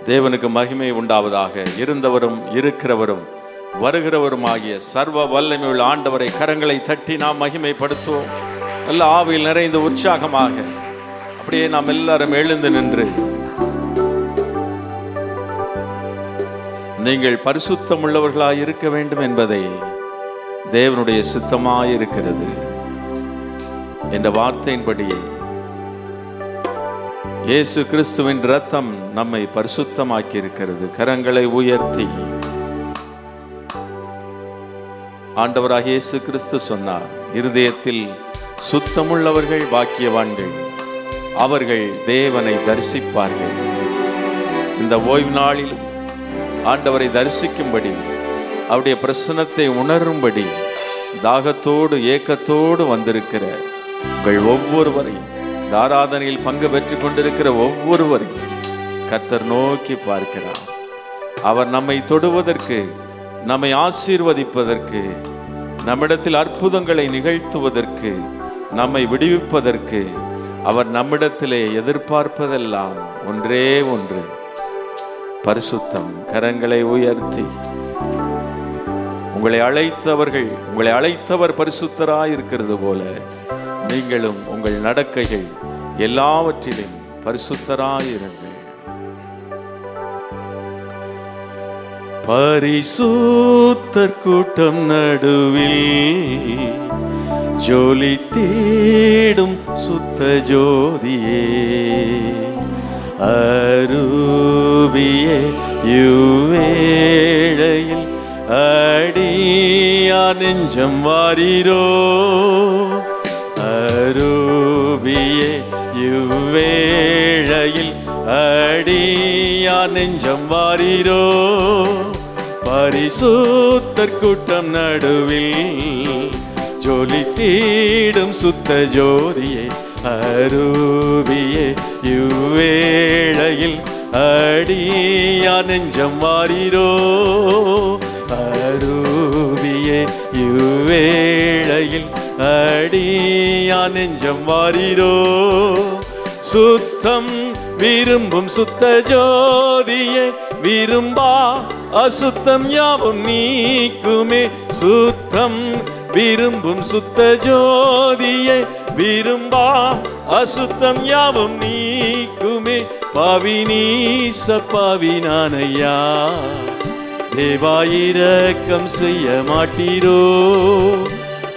தேவனுக்கு மகிமை உண்டாவதாக. இருந்தவரும் இருக்கிறவரும் வருகிறவரும் ஆகிய சர்வ வல்லமையுள்ள ஆண்டவரை கரங்களை தட்டி நாம் மகிமைப்படுத்துவோம். நல்ல ஆவியில் நிறைந்த உற்சாகமாக அப்படியே நாம் எல்லாரும் எழுந்து நின்று, நீங்கள் பரிசுத்தம் உள்ளவர்களாய் இருக்க வேண்டும் என்பதை தேவனுடைய சித்தமாயிருக்கிறது என்ற வார்த்தையின்படியே இயேசு கிறிஸ்துவின் இரத்தம் நம்மை பரிசுத்தமாக்கி இருக்கிறது. கரங்களை உயர்த்தி ஆண்டவராக இயேசு கிறிஸ்து சொன்னார், இருதயத்தில் சுத்தமுள்ளவர்கள் பாக்கியவான்கள், அவர்கள் தேவனை தரிசிப்பார்கள். இந்த ஓய்வு நாளில் ஆண்டவரை தரிசிக்கும்படி, அவருடைய பிரசன்னத்தை உணரும்படி தாகத்தோடு ஏக்கத்தோடு வந்திருக்கிற உங்கள் ஒவ்வொருவரையும், ஆராதனையில் பங்கு பெற்றுக் கொண்டிருக்கிற ஒவ்வொருவரையும் கர்த்தர் நோக்கி பார்க்கிறார். அவர் நம்மை தொடுவதற்கு, நம்மை ஆசீர்வதிப்பதற்கு, நம்மிடத்தில் அற்புதங்களை நிகழ்த்துவதற்கு, நம்மை விடுவிப்பதற்கு அவர் நம்மிடத்திலே எதிர்பார்ப்பதெல்லாம் ஒன்றே ஒன்று, பரிசுத்தம். கரங்களை உயர்த்தி, உங்களை அழைத்தவர் பரிசுத்தராய் இருக்கிறது போல நீங்களும் உங்கள் நடக்கைகள் எல்லாவற்றிலும் பரிசுத்தராயிருங்கள். பரிசுத்தர் கூட்டம் நடுவில் ஜொலி தேடும் சுத்த ஜோதியே, அரூபியே யுவேளையில் அடியா நெஞ்சம் வாரீரோ, அரூபியே யுவேளையில் அடியா நெஞ்சம் வாரீரோ, பரிசுத்தர் கூட்டம் நடுவில் ஜொலி தேடும் சுத்த ஜோதியே, அரூபியே யுவேளையில் அடியா நெஞ்சம் வாரீரோ, அரூபியே யுவேளையில் அடியா நெஞ்சம் வாரீரோ, சுத்தம் விரும்பும் சுத்த ஜோதியே, விரும்பா அசுத்தம் யாவும் நீக்குமே, சுத்தம் விரும்பும் சுத்த ஜோதியே, விரும்பா அசுத்தம் யாவும் நீக்குமே, பாவினீச பாவினானையா, தேவாயிரக்கம் செய்ய மாட்டீரோ,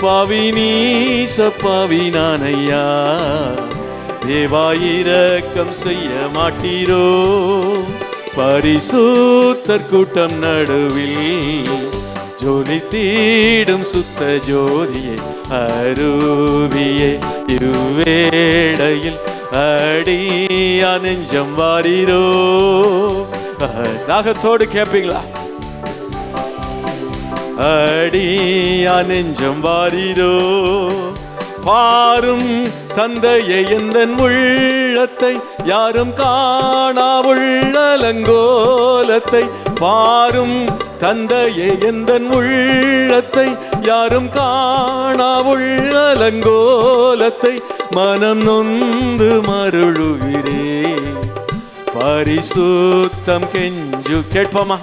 பாவினீச பாவினானையா, தேவாயிரக்கம் செய்ய மாட்டீரோ, பரிசுத்தர் கூட்டம் நடுவில் ஜொலி தேடும் சுத்த ஜோதியே, அரூபியே யுவேளையில் அடியா நெஞ்சம் வாரீரோ. தாகத்தோடு கேட்பீங்களா? அடியா நெஞ்சம் வாரீரோ, பாரும் தந்தையை எந்தன் உள்ளத்தை, யாரும் காணா உள்ளலங்கோலத்தை, பாரும் தந்தையை எந்தன் உள்ளத்தை, யாரும் காணா உள்ளலங்கோலத்தை, மனம் நொந்து மருளுகிறே, பரிசுத்தம் கெஞ்சு. கேட்போமா?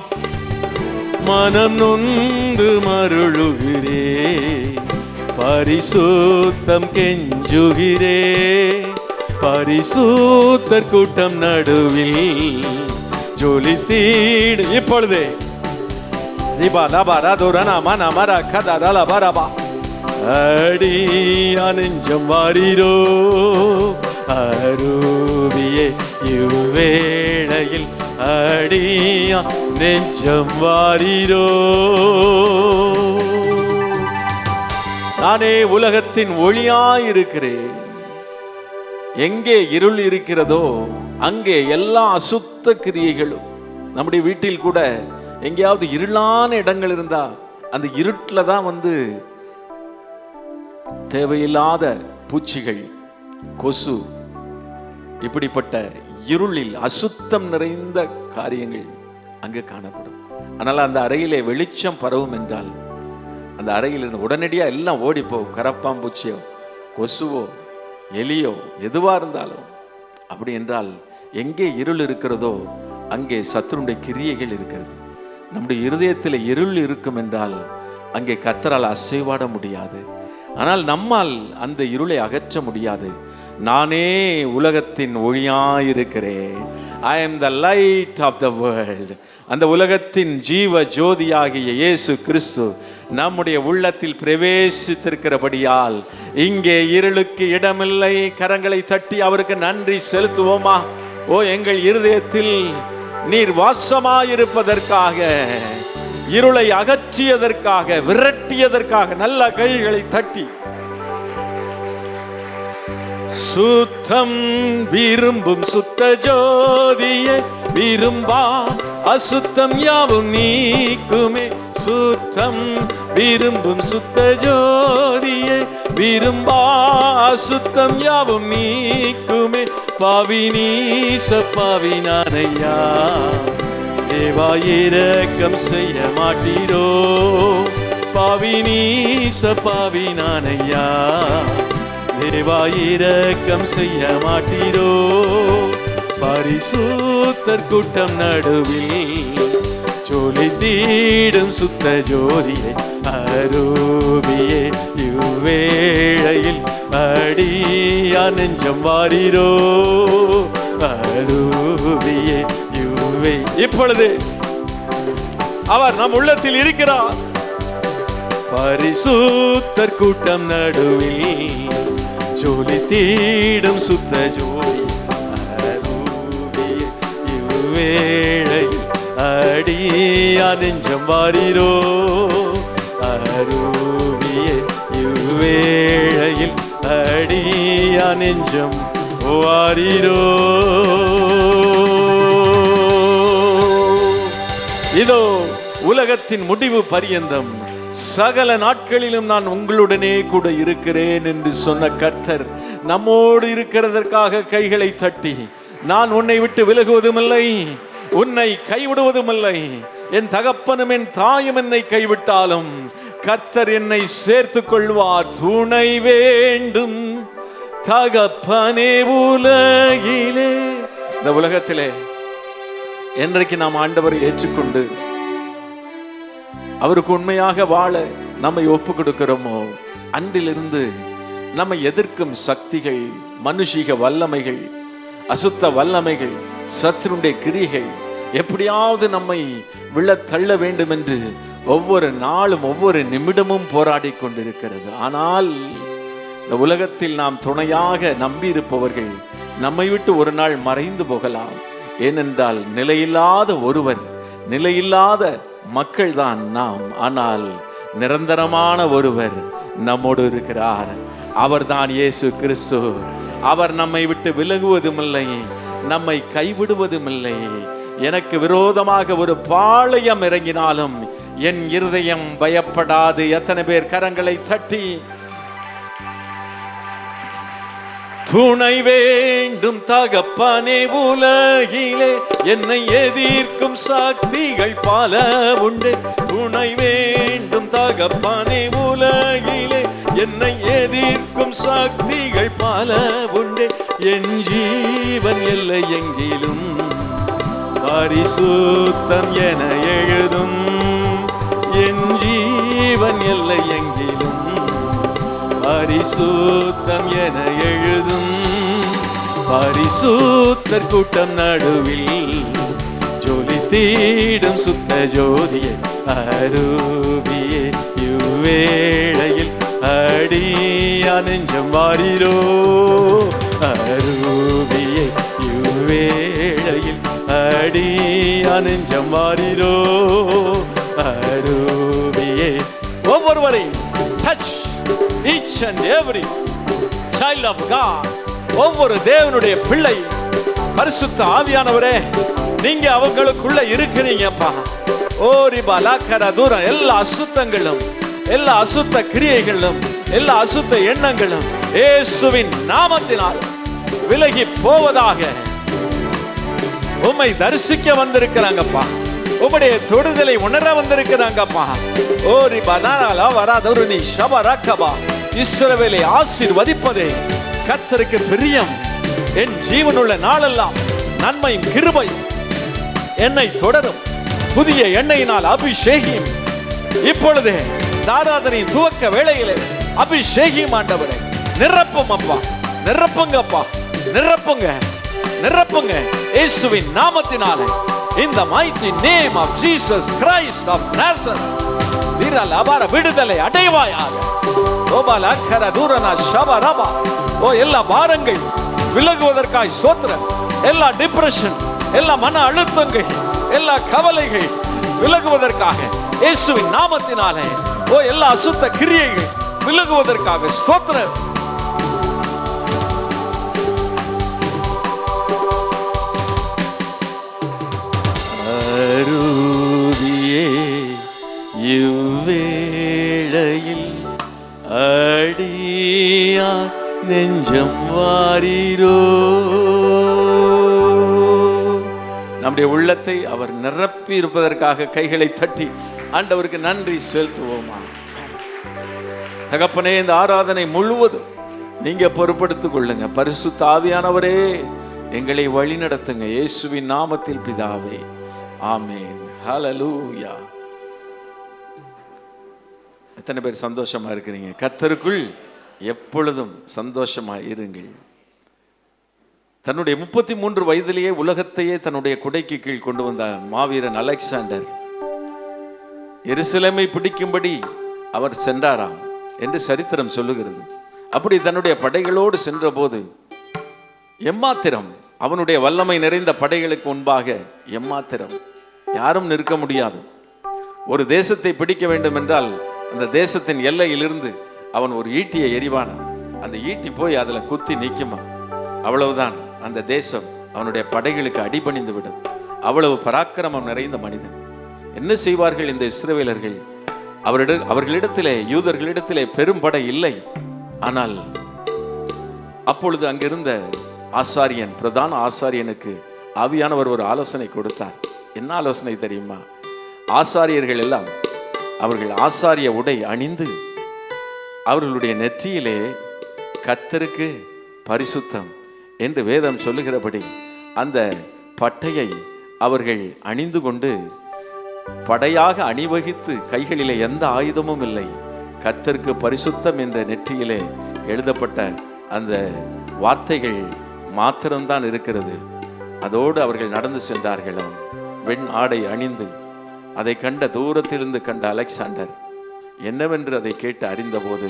மனம் நொந்து மருளுகிறே, பரிசுத்தம் கெஞ்சுகிறே, பரிசுத்தர் கூட்டம் நடுவில் ஜொலி தீடு. இப்பொழுதே அடியா நெஞ்சம் வாரீரோ, அரூபியே யுவேளையில் அடியா நெஞ்சம் வாரீரோ. நானே உலகத்தின் ஒளியாயிருக்கிறேன். எங்கே இருள் இருக்கிறதோ அங்கே எல்லா அசுத்த கிரியைகளும். நம்முடைய வீட்டில் கூட எங்கேயாவது இருளான இடங்கள் இருந்தா அந்த இருட்டில் தான் தேவையில்லாத பூச்சிகள், கொசு, இப்படிப்பட்ட இருளில் அசுத்தம் நிறைந்த காரியங்கள் அங்கு காணப்படும். ஆனால் அந்த அறையிலே வெளிச்சம் பரவும் என்றால் அந்த அறையிலிருந்து உடனடியாக எல்லாம் ஓடிப்போகும். கரப்பாம்பூச்சியோ கொசுவோ எலியோ எதுவாக இருந்தாலும். அப்படி என்றால் எங்கே இருள் இருக்கிறதோ அங்கே சத்துருடைய கிரியைகள் இருக்கிறது. நம்முடைய இருதயத்தில் இருள் இருக்கும் என்றால் அங்கே கர்த்தரால் அசைவாட முடியாது. ஆனால் நம்மால் அந்த இருளை அகற்ற முடியாது. நானே உலகத்தின் ஒளியாயிருக்கிறேன். I am the light of the world. அந்த உலகத்தின் ஜீவ ஜோதியாகிய இயேசு கிறிஸ்து நம்முடைய உள்ளத்தில் பிரவேசித்திருக்கிறபடியால் இங்கே இருளுக்கு இடமில்லை. கரங்களை தட்டி அவருக்கு நன்றி செலுத்துவோமா? ஓ, எங்கள் இருதயத்தில் நீர் வாசமாயிருப்பதற்காக, இருளை அகற்றியதற்காக, விரட்டியதற்காக நல்ல கைகளை தட்டி சுத்தம் விரும்பும் சுத்த ஜோதியை விரும்பா அசுத்தம் யாவும் நீக்குமே. சுத்தம் விரும்பும் சுத்த ஜோதியை விரும்பா அசுத்தம் யாவும் நீக்குமே. பாவினீச பாவினானையா, தேவா இரக்கம் செய்ய மாட்டீரோ. பாவினீச பாவினானையா, தேவா இரக்கம் செய்ய மாட்டீரோ. பரிசுத்தர் கூட்டம் நடுவில் ஜோலி தீடும் சுத்த ஜோதியை அரூபியே, இவ்வேளையில் அடியா நெஞ்சம் வாரீரோ. அரூபியே இவ்வே, இப்பொழுது அவர் நம் உள்ளத்தில் இருக்கிறார். பரிசுத்தர் கூட்டம் நடுவில் ஜோலி தீடும் சுத்த ஜோதி அரூபியே, இவ்வேளையில் அடியா நெஞ்சம் வாரீரோ. அரூபியே இவ்வேளையில் அடியா நெஞ்சம் வாரீரோ. இதோ உலகத்தின் முடிவு பரியந்தம் சகல நாட்களிலும் நான் உங்களுடனே கூட இருக்கிறேன் என்று சொன்ன கர்த்தர் நம்மோடு இருக்கிறதற்காக கைகளை தட்டி, நான் உன்னை விட்டு விலகுவதுமில்லை, உன்னை கைவிடுவதுமில்லை. என் தகப்பனும் என் தாயும் என்னை கைவிட்டாலும் கர்த்தர் என்னை சேர்த்துக் கொள்வார். துணை வேண்டும் தகப்பனே உலகிலே. இந்த உலகத்திலே என்றைக்கு நாம் ஆண்டவரை ஏற்றுக்கொண்டு அவருக்கு உண்மையாக வாழ நம்மை ஒப்பு கொடுக்கிறோமோ, அன்றிலிருந்து நம்மை எதிர்க்கும் சக்திகள், மனுஷிக வல்லமைகள், அசுத்த வல்லமைகள், சத்துருடைய கிரிகள் எப்படியாவது நம்மை விழ தள்ள வேண்டும் என்று ஒவ்வொரு நாளும் ஒவ்வொரு நிமிடமும் போராடி கொண்டிருக்கிறது. ஆனால் இந்த உலகத்தில் நாம் துணையாக நம்பி இருப்பவர்கள் நம்மை விட்டு ஒரு நாள் மறைந்து போகலாம். ஏனென்றால் நிலையில்லாத ஒருவர், நிலையில்லாத மக்கள் தான் நாம். ஆனால் நிரந்தரமான ஒருவர் நம்மோடு இருக்கிறார். அவர்தான் இயேசு கிறிஸ்து. அவர் நம்மை விட்டு விலகுவதுமில்லை, நம்மை கைவிடுவதுமில்லை. எனக்கு விரோதமாக ஒரு பாளையம் இறங்கினாலும் என் இருதயம் பயப்படாது. எத்தனை பேர் கரங்களை தட்டி துணை வேண்டும் தகப்பனே உலகிலே, என்னை எதிர்க்கும் சக்திகள் பல உண்டு. துணை வேண்டும் தகப்பனே உலகிலே, என்னை எதிர்க்கும் சக்திகள் பல உண்டு. என் ஜீவன் எல்லை எங்கிலும் பரிசுத்தம் என எழுதும். என் ஜீவன் எல்லை எங்கிலும் பரிசுத்தம் என எழுதும். பரிசுத்தர் கூட்டம் நடுவில் ஜோலி தீடும் சுத்த ஜோதியை அரூபியே, இவ்வேளையில் அடியா நெஞ்சம் வாரீரோ. அரூபியே இவ்வேளையில் அடியா நெஞ்சம் வாரீரோ. அரூபியே. ஒவ்வொருவரை touch each and every child of God. ஒவ்வொரு தேவனுடைய பிள்ளை, பரிசுத்த ஆவியானவரே, நீங்க அவங்களுக்குள்ள இருக்கிறீங்கப்பா. ஓரி பலாக்கர தூரம் எல்லா அசுத்தங்களும், எல்லா அசுத்த கிரியைகளும், எல்லா அசுத்த எண்ணங்களும் இயேசுவின் நாமத்தினால் விலகி போவதாக. உம்மை தரிசிக்க வந்திருக்கிறாங்கப்பா, உம்முடைய தொடுதலை உணர வந்திருக்கிறாங்கப்பா. ஓரி பனாலா வராதொரு நீ ஷபரக்கபா. இஸ்ரவேலை ஆசீர்வதிப்பதே கர்த்தருக்கு பிரியம். என் ஜீவனுள்ள நாளெல்லாம் நன்மையும் கிருபையும் என்னை தொடரும். புதிய எண்ணெயினால் அபிஷேகியும். இப்பொழுதே ஆராதனையின் துவக்க வேளையிலே அபிஷேகியும் ஆண்டவரே. நிரப்பும் அப்பா, நிரப்புங்க அப்பா, நிரப்புங்க, நிரப்புங்க இயேசுவின் நாமத்தினாலே. In the mighty name of Jesus Christ of Nazareth. தீரல் அபார விடுதலை அடைவாயாக. ஓபால அக்கர தூரனா ஷபரபா. ஓ எல்லா பாரங்கள் விலகுவதற்காய் ஸ்தோத்திரம். எல்லா டிப்ரெஷன், எல்லா மன அழுத்தங்கள், எல்லா கவலைகள் விலகுவதற்காக இயேசுவின் நாமத்தினாலே. ஓ எல்லா அசுத்த கிரியைகள் விலகுவதற்காக ஸ்தோத்திரம். அருதியே இவ்வேளையில் அடியா நெஞ்சம் வாரீரோ. நம்முடைய உள்ளத்தை அவர் நிரப்பி இருப்பதற்காக கைகளை தட்டி ஆண்டவருக்கு நன்றி செலுத்துவோமா. தகப்பனே, இந்த ஆராதனை முழுவதும் நீங்க பொறுப்படுத்திக் கொள்ளுங்க. பரிசுத்த ஆவியானவரே, எங்களை வழி நடத்துங்க. இயேசுவின் நாமத்தில் பிதாவே, ஆமென். ஹல்லேலூயா. எத்தனை பேர் சந்தோஷமா இருக்கிறீங்க? கர்த்தருக்குள் எப்பொழுதும் சந்தோஷமா இருங்கள். தன்னுடைய 33 வயதிலேயே உலகத்தையே தன்னுடைய குடைக்கு கீழ் கொண்டு வந்த மாவீரன் அலெக்சாண்டர் எருசலேமை பிடிக்கும்படி அவர் சென்றாராம் என்று சரித்திரம் சொல்லுகிறது. அப்படி தன்னுடைய படைகளோடு சென்ற போது எம்மாத்திரம், அவனுடைய வல்லமை நிறைந்த படைகளுக்கு முன்பாக எம்மாத்திரம், யாரும் நிற்க முடியாது. ஒரு தேசத்தை பிடிக்க வேண்டும் என்றால் அந்த தேசத்தின் எல்லையிலிருந்து அவன் ஒரு ஈட்டியை எறிவான, அந்த ஈட்டி போய் அதில் குத்தி நிற்குமா, அவ்வளவுதான். அந்த தேசம் அவனுடைய படைகளுக்கு அடிபணிந்து விடும். அவ்வளவு பராக்கிரமம் நிறைந்த மனிதன். என்ன செய்வார்கள் இந்த இஸ்ரவேலர்கள்? அவர்களிடத்திலே, யூதர்களிடத்திலே பெரும்படை இல்லை. ஆனால் அப்பொழுது அங்கிருந்த ஆசாரியன், பிரதான ஆசாரியனுக்கு ஆவியானவர் ஒரு ஆலோசனை கொடுத்தார். என்ன ஆலோசனை தெரியுமா? ஆசாரியர்கள் எல்லாம் அவர்கள் ஆசாரிய உடை அணிந்து அவர்களுடைய நெற்றியிலே கர்த்தருக்கு பரிசுத்தம் என்று வேதம் சொல்லுகிறபடி அந்த பட்டையை அவர்கள் அணிந்து கொண்டு படையாக அணிவகித்து, கைகளிலே எந்த ஆயுதமும் இல்லை, கர்த்தருக்கு பரிசுத்தம் என்ற நெற்றியிலே எழுதப்பட்ட அந்த வார்த்தைகள் மாத்திரம்தான் இருக்கிறது. அதோடு அவர்கள் நடந்து சென்றார்களாம், வெண் ஆடை அணிந்து. அதை கண்ட தூரத்திலிருந்து கண்ட அலெக்சாண்டர் என்னவென்று அதை கேட்டு அறிந்தபோது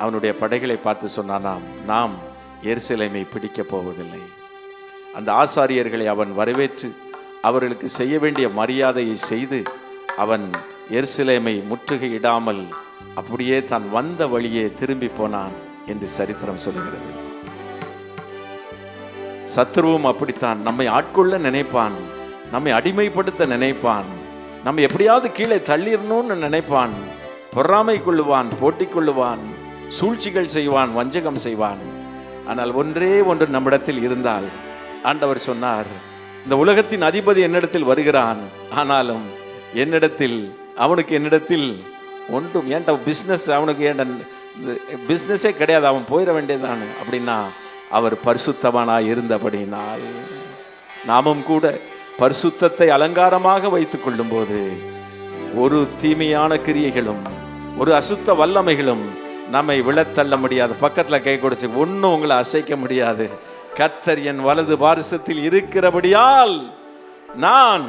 அவனுடைய படைகளை பார்த்து சொன்னானாம், நாம் எருசலேமை பிடிக்கப் போவதில்லை. அந்த ஆசாரியர்களை அவன் வரவேற்று அவர்களுக்கு செய்ய வேண்டிய மரியாதையை செய்து அவன் எருசலேமை முற்றுகையிடாமல் அப்படியே தான் வந்த வழியே திரும்பி போனான் என்று சரித்திரம் சொல்லுகிறது. சத்ருவும் அப்படித்தான். நம்மை ஆட்கொள்ள நினைப்பான், நம்மை அடிமைப்படுத்த நினைப்பான், நம்ம எப்படியாவது கீழே தள்ளிடணும்னு நினைப்பான். பொறாமை கொள்ளுவான், போட்டி கொள்ளுவான், சூழ்ச்சிகள் செய்வான், வஞ்சகம் செய்வான். ஆனால் ஒன்றே ஒன்று நம்மிடத்தில் இருந்தால், ஆண்டவர் சொன்னார், இந்த உலகத்தின் அதிபதி என்னிடத்தில் வருகிறான், ஆனாலும் அவனுக்கு என்னிடத்தில் ஒன்றும், ஏன்டா பிஸ்னஸ், அவனுக்கு ஏன்டா பிஸ்னஸே கிடையாது, அவன் போயிட வேண்டியதானு அப்படின்னா அவர் பரிசுத்தவானாய் இருந்தபடினால் நாமும் கூட பரிசுத்தத்தை அலங்காரமாக வைத்துக் கொள்ளும் போது ஒரு தீமையான கிரியைகளும் ஒரு அசுத்த வல்லமைகளும் நம்மை விழத்தள்ள முடியாது. பக்கத்தில் கை கொடுத்து ஒன்றும் உங்களை அசைக்க முடியாது. கர்த்தர் என் வலது பாரிசத்தில் இருக்கிறபடியால் நான்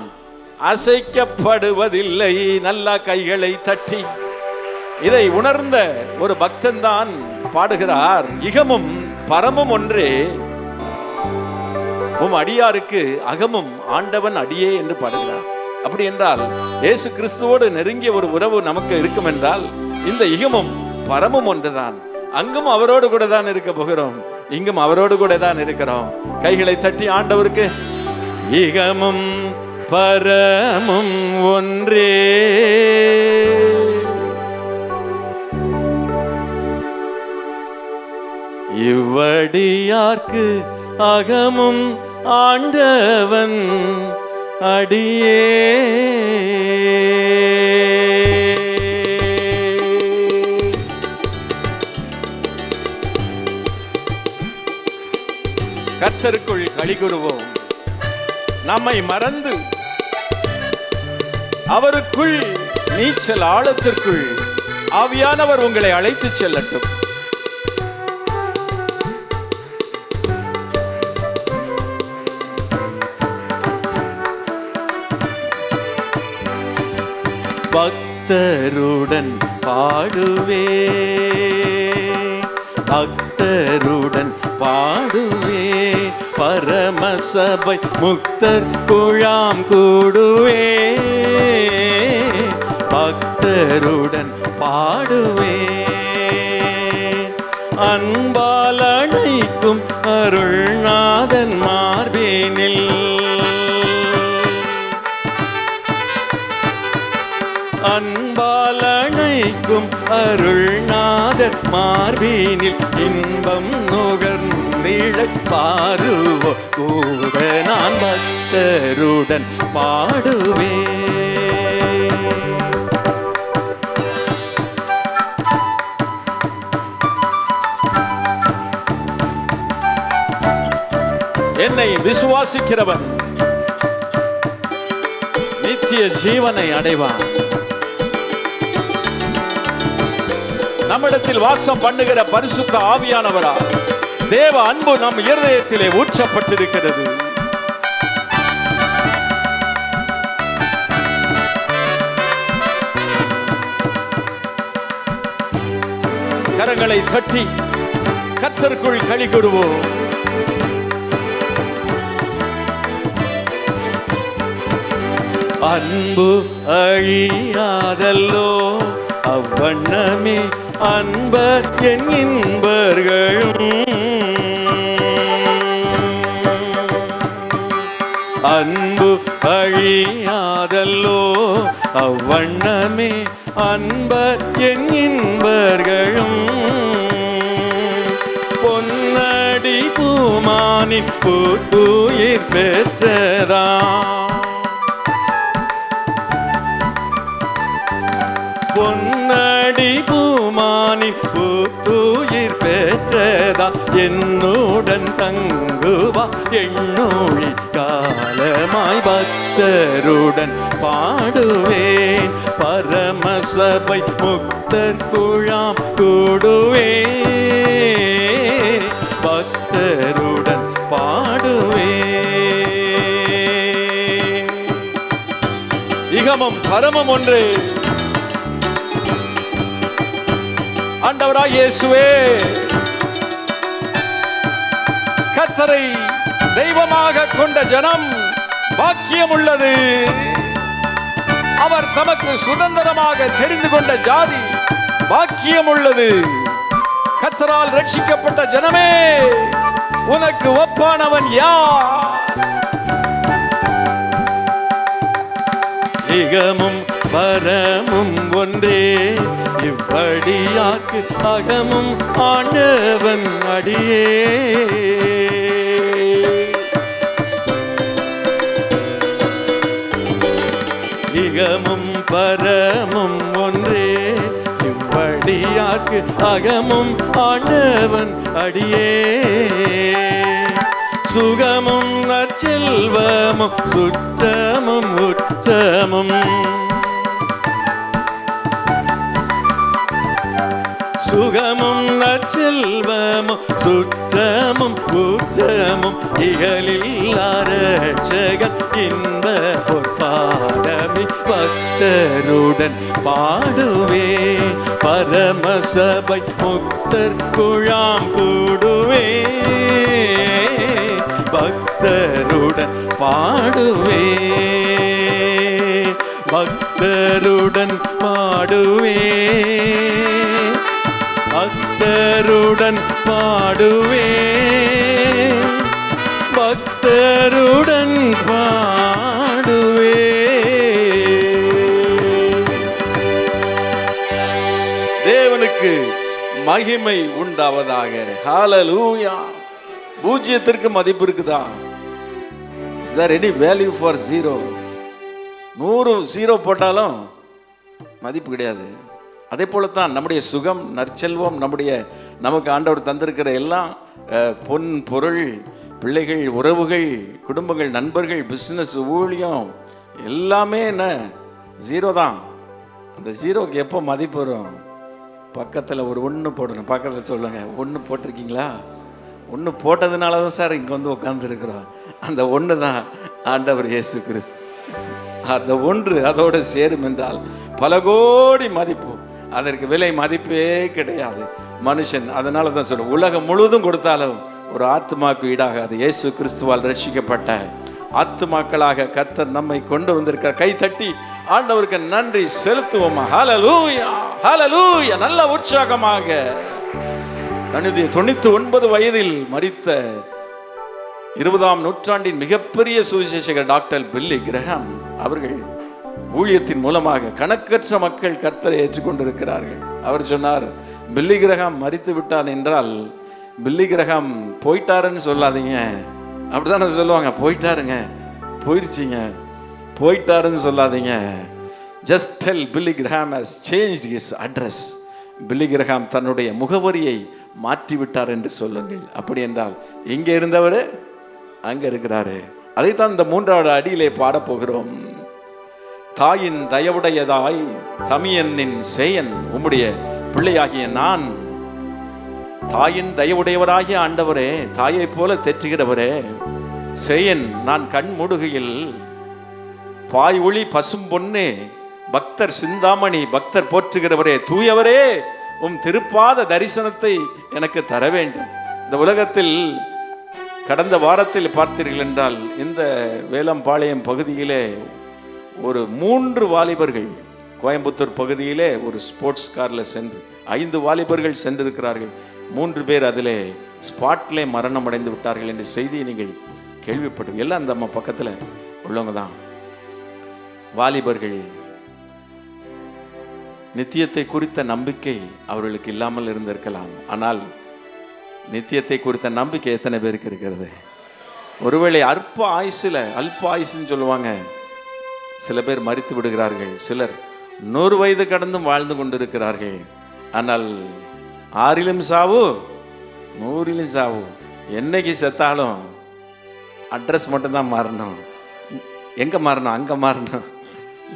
அசைக்கப்படுவதில்லை. நல்லா கைகளை தட்டி இதை உணர்ந்த ஒரு பக்தன் தான் பாடுகிறார், இகமும் பரமும் ஒன்றே, உம் அடியாருக்கு அகமும் ஆண்டவன் அடியே என்று பாடுகிறார். அப்படி என்றால் இயேசு கிறிஸ்துவோடு நெருங்கிய ஒரு உறவு நமக்கு இருக்கும் என்றால் இந்த இகமும் பரமும் ஒன்றுதான். அங்கும் அவரோடு கூட தான் இருக்க போகிறோம், இங்கும் அவரோடு கூட தான் இருக்கிறோம். கைகளை தட்டி ஆண்டவருக்கு இகமும் பரமும் ஒன்றே, இவ்வடியார்க்கு அகமும் ஆண்டவன் அடியே. கர்த்தருக்குள் களி கூறுவோம். நம்மை மறந்து அவருக்குள் நீச்சல் ஆழத்திற்குள் ஆவியானவர் உங்களை அழைத்து செல்லட்டும். பக்தருடன் பாடுவே, பக்தருடன் பாடுவே, பரமசபை முக்தர் குழாம் கூடுவே, பக்தருடன் பாடுவே, அன்பால் அணைக்கும் அருள்நாதன் மார்பினில், அன்பால் அணைக்கும் அருள்நாதர் மார்பினில் இன்பம் நுகர்ந்திழப்பாருவோ கூட நான் பக்தருடன் பாடுவே. என்னை விசுவாசிக்கிறவன் நித்திய ஜீவனை அடைவான். நம்மிடத்தில் வாசம் பண்ணுகிற பரிசுத்த ஆவியானவரா தேவ அன்பு நம் இருதயத்திலே ஊற்றப்பட்டிருக்கிறது. கரங்களை தட்டி கர்த்தருக்குள் களி கூறுவோம். அன்பு அழியாதல்லோ அவ்வண்ணமே அன்பர் என் இன்பர்களும், அன்பு அழியாதல்லோ அவ்வண்ணமே அன்பர் என் இன்பர்களும், பொன்னடி பூமானின் பூத்துயிர் பெற்றதா, பொன்னடி பூமானின் பூத்துயிர் பெற்றதா, என்னுடன் தங்குவா எண்ணூழி காலமாய் பக்தருடன் பாடுவேன், பரமசபை முக்தர் குழாம் கூடுவே, பக்தருடன் பாடுவேன். இகமும் பரமம் ஒன்று. ஆண்டவராய் இயேசுவே, கர்த்தரை தெய்வமாக கொண்ட ஜனம் பாக்கியம் உள்ளது. அவர் தமக்கு சுதந்திரமாக தெரிந்து கொண்ட ஜாதி பாக்கியம் உள்ளது. கர்த்தரால் ரட்சிக்கப்பட்ட ஜனமே, உனக்கு ஒப்பானவன் யார்? இகமும் பரமும் ஒன்றே, இவ்வடியாக்கு அகமும் ஆண்டவன் அடியே. இகமும் பரமும் ஒன்றே, இவ்வடியாக்கு அகமும் ஆண்டவன் அடியே. சுகமும் நற்செல்வமும் சுற்றமும் உற்றமும், சுகமும் நற்செல்வமும் சுற்றமும் உற்றமும், இகலில் அரட்சகன் இன்ப பொற்பாதமி பக்தருடன் பாடுவே, பரமசபை முக்தர் குழாம் கூடுவே, பக்தருடன் பாடுவே, பக்தருடன் பாடுவே, பக்தருடன் பாடுவே, பக்தருடன் பாடுவே. தேவனுக்கு மகிமை உண்டாவதாக. ஹல்லேலூயா. பூஜ்யத்திற்கு மதிப்பு இருக்குதா? Is there any value for zero? 100 zero போட்டாலும் மதிப்பு கிடையாது. அதே போலத்தான் நம்முடைய சுகம் நற்செல்வம், நமக்கு ஆண்டவர் தந்திருக்கிற எல்லாம் பொன் பொருள் பிள்ளைகள், உறவுகள், குடும்பங்கள், நண்பர்கள், பிஸ்னஸ், ஊழியம் எல்லாமே என்ன ஜீரோ தான். அந்த ஜீரோக்கு எப்போ மதிப்பு வரும்? பக்கத்தில் ஒரு ஒன்று போடணும். பக்கத்தில் சொல்லுங்கள், ஒன்று போட்டிருக்கீங்களா? ஒன்று போட்டதுனால தான் சார் இங்கே வந்து உட்காந்துருக்குறோம். அந்த ஒன்று தான் ஆண்டவர் இயேசு கிறிஸ்து. அந்த ஒன்று அதோடு சேரும் என்றால் பல கோடி மதிப்பு. அதற்கு விலை மதிப்பே கிடையாது மனுஷன். அதனால தான் சொல்ல, உலகம் முழுவதும் கொடுத்தாலும் ஒரு ஆத்துமாக்கு ஈடாகாது. இயேசு கிறிஸ்துவால் ரட்சிக்கப்பட்ட ஆத்துமாக்களாக கர்த்தர் நம்மை கொண்டு வந்திருக்கார். கை தட்டி ஆண்டவருக்கு நன்றி செலுத்துவோமா? ஹல்லேலூயா, ஹல்லேலூயா. நல்ல உற்சாகமாக. தன்னுடைய 99 வயதில் மரித்த 20ஆம் நூற்றாண்டின் மிகப்பெரிய சுவிசேஷகர் டாக்டர் பில்லி கிரஹாம் அவர்கள் ஊழியத்தின் மூலமாக கணக்கற்ற மக்கள் கர்த்தரை ஏற்றுக்கொண்டிருக்கிறார்கள். அவர் சொன்னார், பில்லி கிரஹாம் மரித்து விட்டான் என்றால் பில்லி கிரஹாம் போயிட்டாருன்னு சொல்லாதீங்க. அப்படிதானே சொல்லுவாங்க, போயிட்டாருங்க, போயிடுச்சிங்க, போயிட்டாருன்னு சொல்லாதீங்க. Just tell Billy Graham has changed his address. Billy Graham தன்னுடைய முகவரியை மாற்றிவிட்டார் என்று சொல்லுங்கள். அப்படி என்றால் இங்கே இருந்தவர் அங்கே இருக்கிறாரு. அதைத்தான் இந்த 3வது அடியிலே பாடப்போகிறோம். தாயின் தயவுடையதாய் தமியனின் சேயன் உம்முடைய பிள்ளையாகிய நான். தாயின் தயவுடையவராகிய ஆண்டவரே, தாயை போல தெற்றுகிறவரே, சேயன் நான் கண் மூடுகையில் பாய் ஒளி பசும் பொன்னே, பக்தர் சிந்தாமணி, பக்தர் போற்றுகிறவரே, தூயவரே, உம் திருப்பாத தரிசனத்தை எனக்கு தர வேண்டும். இந்த உலகத்தில் கடந்த வாரத்தில் பார்த்தீர்கள் என்றால் இந்த வேலம்பாளையம் பகுதியிலே ஒரு 3 வாலிபர்கள் கோயம்புத்தூர் பகுதியிலே ஒரு ஸ்போர்ட்ஸ் காரில் சென்று 5 வாலிபர்கள் சென்றிருக்கிறார்கள். 3 பேர் அதிலே ஸ்பாட்லே மரணம் அடைந்து விட்டார்கள் என்ற செய்தியை நீங்கள் கேள்விப்பட்டு எல்லாம் அந்த அம்மா பக்கத்தில் உள்ளவங்க தான். வாலிபர்கள் நித்தியத்தை குறித்த நம்பிக்கை அவர்களுக்கு இல்லாமல் இருந்திருக்கலாம். ஆனால் நித்தியத்தை குறித்த நம்பிக்கை எத்தனை பேருக்கு இருக்கிறது? ஒருவேளை அல்ப ஆயுசுன்னு சொல்லுவாங்க, சில பேர் மரித்து விடுகிறார்கள். சிலர் 100 வயது கடந்தும் வாழ்ந்து கொண்டிருக்கிறார்கள். ஆனால் 6லும் சாவு, 100லும் சாவு. என்னைக்கு செத்தாலும் அட்ரஸ் மட்டும்தான் மாறணும். எங்கே மாறணும்? அங்கே மாறணும்,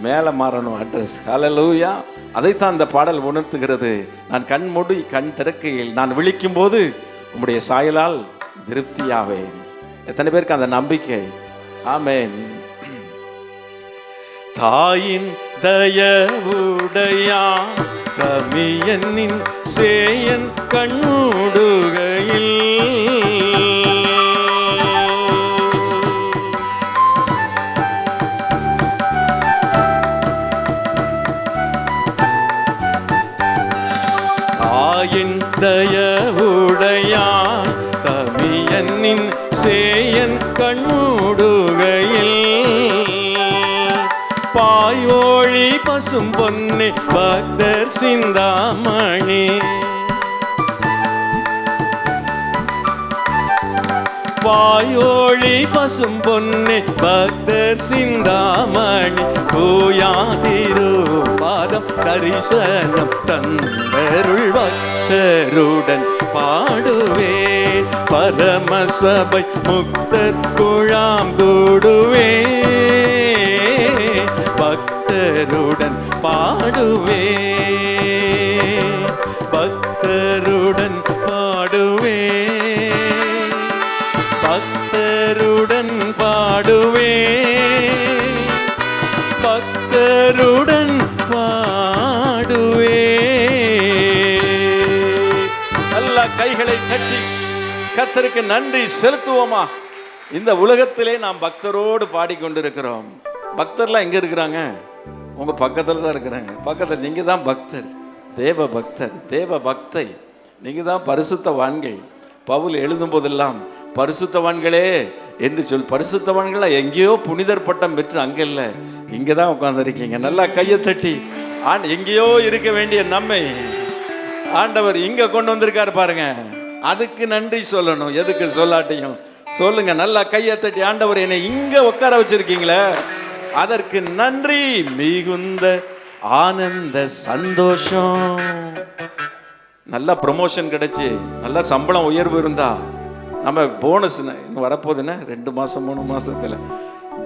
மேலே மாறணும் அட்ரஸ். ஹல்லேலூயா. அதைத்தான் அந்த பாடல் உணர்த்துகிறது. நான் கண் மூடி கண் திறக்கையில் நான் விழிக்கும் போது உம்முடைய சாயலால் திருப்தியாவேன். எத்தனை பேருக்கு அந்த நம்பிக்கை? ஆமென். தாயின் தயவுடையான் தமியனின் சேயன் கண்ணுடுகையில் தாயின் தயவுடையான் தமியனின் சேயன் கண்ணுடுகையில் பாயோழி பசும் பொன்னே, பக்தர் சிந்தாமணி, பாயோழி பசும் பொன்னே, பக்தர் சிந்தாமணி, தூயாதிரு பாதம் தரிசனம் தந்தருள் பக்தருடன் பாடுவேன், பரமசபை முக்தர் குழாம் கூடுவேன், பக்தருடன் பாடுவேன், பக்தருடன் பாடுவேன், பக்தருடன் பாடுவேன், பக்தருடன் பாடுவேன். நல்ல கைகளை தட்டி கர்த்தருக்கு நன்றி செலுத்துவோமா? இந்த உலகத்திலே நாம் பக்தரோடு பாடிக்கொண்டிருக்கிறோம். பக்தர்லாம் எங்க இருக்கிறாங்க? உங்க பக்கத்துல தான் இருக்கிறாங்க. பக்கத்தில் நீங்க தான் பக்தர், தேவ பக்தர், தேவ பக்தை. நீங்க தான் பரிசுத்தவான்கள். பவுல் எழுதும் போதெல்லாம் பரிசுத்தவான்களே என்று சொல். பரிசுத்தவான்களா எங்கேயோ புனிதர் பட்டம் பெற்று அங்கே இல்லை, இங்கே தான் உட்காந்துருக்கீங்க. நல்லா கையை தட்டி எங்கேயோ இருக்க வேண்டிய நம்மை ஆண்டவர் இங்க கொண்டு வந்திருக்காரு பாருங்க. அதுக்கு நன்றி சொல்லணும். எதுக்கு சொல்லாட்டியும் சொல்லுங்க. நல்லா கையை தட்டி, ஆண்டவர் என்னை இங்க உட்கார வச்சிருக்கீங்களே, அதற்கு நன்றி. மிகுந்த ஆனந்த சந்தோஷம். நல்ல ப்ரமோஷன் கிடைச்சி நல்ல சம்பளம் உயர்வு இருந்தா நம்ம போனஸ் இன்னும் வரப்போகுதுன்னா 2 மாதம் 3 மாதத்தில்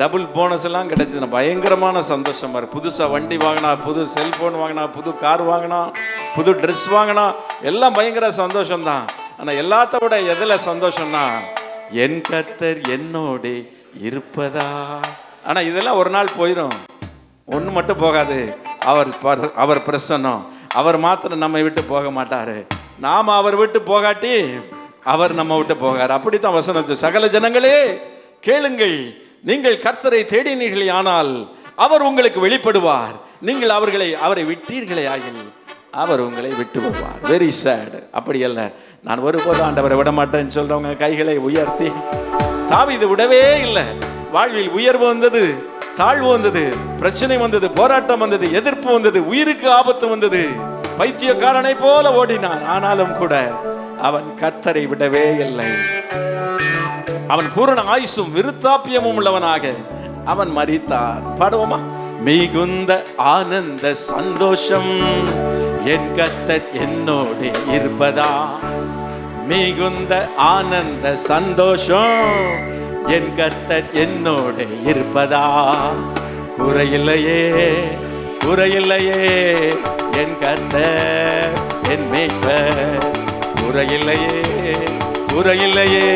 டபுள் போனஸ் எல்லாம் கிடைச்சதுன்னா பயங்கரமான சந்தோஷமா இருக்கு. புதுசாக வண்டி வாங்கினா, புது செல்ஃபோன் வாங்கினா, புது கார் வாங்கினா, புது ட்ரெஸ் வாங்கினா, எல்லாம் பயங்கர சந்தோஷம்தான். ஆனால் எல்லாத்த விட எதில் சந்தோஷம்னா, என் கர்த்தர் என்னோடு இருப்பதா. ஆனால் இதெல்லாம் ஒரு நாள் போயிடும், ஒன்று மட்டும் போகாது. அவர் பிரசன்னம், அவர் மாத்திரம் நம்மை விட்டு போக மாட்டாரு. நாம் அவர் விட்டு போகாட்டி அவர் நம்ம விட்டு போகார். அப்படித்தான் வசனம். சகல ஜனங்களே கேளுங்கள், நீங்கள் கர்த்தரை தேடினீர்களே ஆனால் அவர் உங்களுக்கு வெளிப்படுவார். நீங்கள் அவரை விட்டீர்களே ஆகில் அவர் உங்களை விட்டு விடுவார். Very sad. அப்படி அல்ல, நான் ஒருபோதும் ஆண்டவரை விட மாட்டேன்னு சொல்றவங்க கைகளை உயர்த்தி. தாவீது விடவே இல்லை. வாழ்வில் உயர்வு வந்தது, தாழ்வு வந்தது, பிரச்சனை வந்தது, போராட்டம் வந்தது, எதிர்ப்பு வந்தது, உயிருக்கு ஆபத்து வந்தது. பைத்தியக்காரனை போல ஓடினான். ஆனாலும் கூட அவன் கர்த்தரை விடவே இல்லை. அவன் பூரண ஆயுசும் விருத்தாப்பியமும் உள்ளவனாக அவன் மரித்தான். பாடுவோமா? மிகுந்த ஆனந்த சந்தோஷம் என் கர்த்தர் என்னோடு இருப்பதா. மிகுந்த ஆனந்த சந்தோஷம் என் கர்த்தர் என்னோடு இருப்பதா. குறையில்லையே குறையில்லையே என் கர்த்தர் என் மேய்ப்பர். குறையில்லையே குறையில்லையே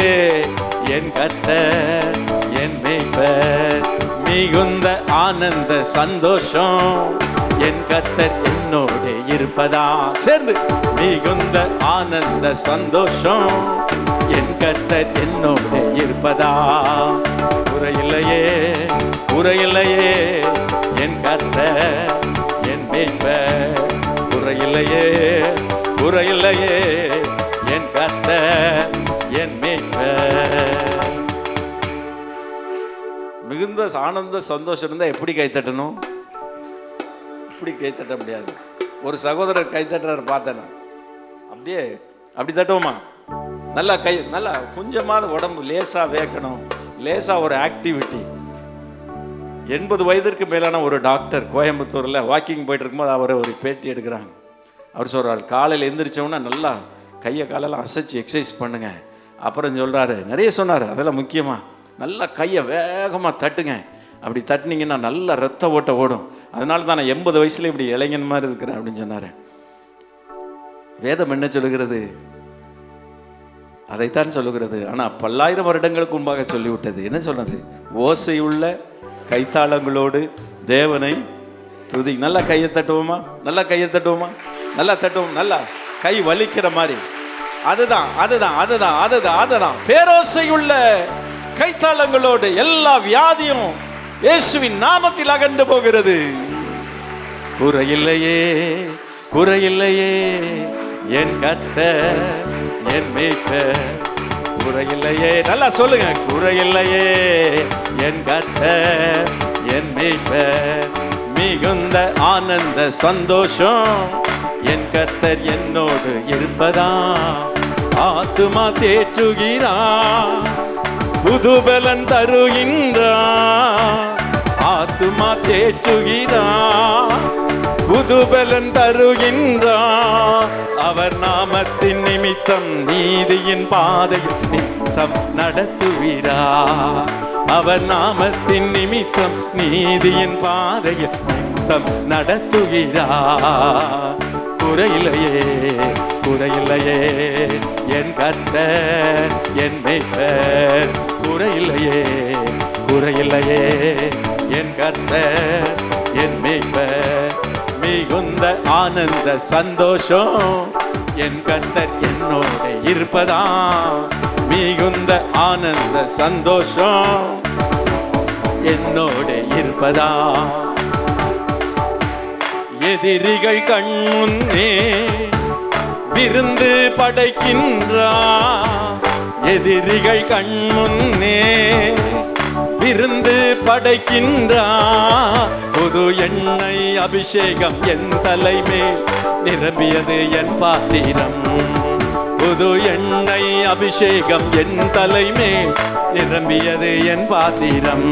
என் கர்த்தர் என் மேய்ப்பர். மிகுந்த ஆனந்த சந்தோஷம் என் கர்த்தர் என்னோடு இருப்பதா. சேர்ந்து மிகுந்த ஆனந்த சந்தோஷம் என் கர்த்தர் என்னோடு இருப்பதா. குறையில்லையே குறையில்லையே என் கர்த்தர் என் மேய்ப்பர். குறையில்லையே குறையில்லையே என் கர்த்தர் என் மேய்ப்பர். மிகுந்த ஆனந்த சந்தோஷம் இருந்தால் எப்படி கைத்தட்டணும்? இப்படி கைத்தட்ட முடியாது. ஒரு சகோதரர் கைத்தட்டுறாரு பார்த்தேன். அப்படியே அப்படி தட்டுவோமா? நல்லா நல்லா கொஞ்சமாவது உடம்பு லேசாக வேக்கணும். லேசாக ஒரு ஆக்டிவிட்டி. 80 வயதிற்கு மேலான ஒரு டாக்டர் கோயம்புத்தூரில் வாக்கிங் போயிட்டு இருக்கும்போது அவரை ஒரு பேட்டி எடுக்கிறாங்க. அவர் சொல்கிறார், காலையில் எந்திரிச்சோன்னா நல்லா கையை காலெல்லாம் அசைச்சு எக்ஸசைஸ் பண்ணுங்க. அப்புறம் சொல்கிறாரு, நிறைய சொன்னார், அதெல்லாம் முக்கியமாக நல்லா கையை வேகமாக தட்டுங்க. அப்படி தட்டினீங்கன்னா நல்லா ரத்த ஓட்ட ஓடும். அதனால தான் நான் 80 வயசுல இப்படி இளைஞன் மாதிரி இருக்கிறேன் அப்படின்னு சொன்னார். வேதம் என்ன சொல்லுகிறது? அதைத்தான் சொல்லுகிறது. ஆனால் பல்லாயிரம் வருடங்களுக்கு முன்பாக சொல்லிவிட்டது. என்ன சொன்னது? ஓசையுள்ள கைத்தாளங்களோடு தேவனை துதி. நல்லா கையை தட்டுவோமா? நல்லா கையை தட்டுவோமா? நல்லா தட்டுவோம். நல்லா கை வலிக்கிற மாதிரி. அதுதான் அதுதான் அதுதான் அதுதான் அதுதான் பேரோசையுள்ள கைத்தாளங்களோடு எல்லா வியாதியும் இயேசுவின் நாமத்தில் அகன்று போகிறது. குறையில்லையே குறையில்லையே என் கர்த்தர் என் மேய்ப்பர். குறையில்லையே, நல்லா சொல்லுங்க. குறையில்லையே என் கர்த்தர் என் மேய்ப்பர். மிகுந்த ஆனந்த சந்தோஷம் என் கர்த்தர் என்னோடு இருப்பதா. ஆத்துமா தேற்றுகிறார், புதுபலன் தருகின்றார். ஆத்துமா தேற்றுகிறார், புதுபலன் தருகின்றார். அவர் நாமத்தின் நிமித்தம் நீதியின் பாதையில் நித்தம் நடத்துகிறார். அவர் நாமத்தின் நிமித்தம் நீதியின் பாதையில் நித்தம் நடத்துகிறார். குறையில்லையே குறையில்லையே என் கர்த்தர் என் மேய்ப்பர். குறையில்லையே குறையில்லையே என் கர்த்தர் என் மேய்ப்பர். மிகுந்த ஆனந்த சந்தோஷம் என் கர்த்தர் என்னோடு இருப்பதா. மிகுந்த ஆனந்த சந்தோஷம் என்னோடு இருப்பதா. எதிரிகள் கண்முன்னே விருந்து படைக்கின்றார். எதிரிகள் கண்முன்னே விருந்து படைக்கின்றார். புது எண்ணெய் அபிஷேகம் என் தலைமேல் நிரம்பியது என் பாத்திரம். புது எண்ணெய் அபிஷேகம் என் தலைமேல் நிரம்பியது என் பாத்திரம்.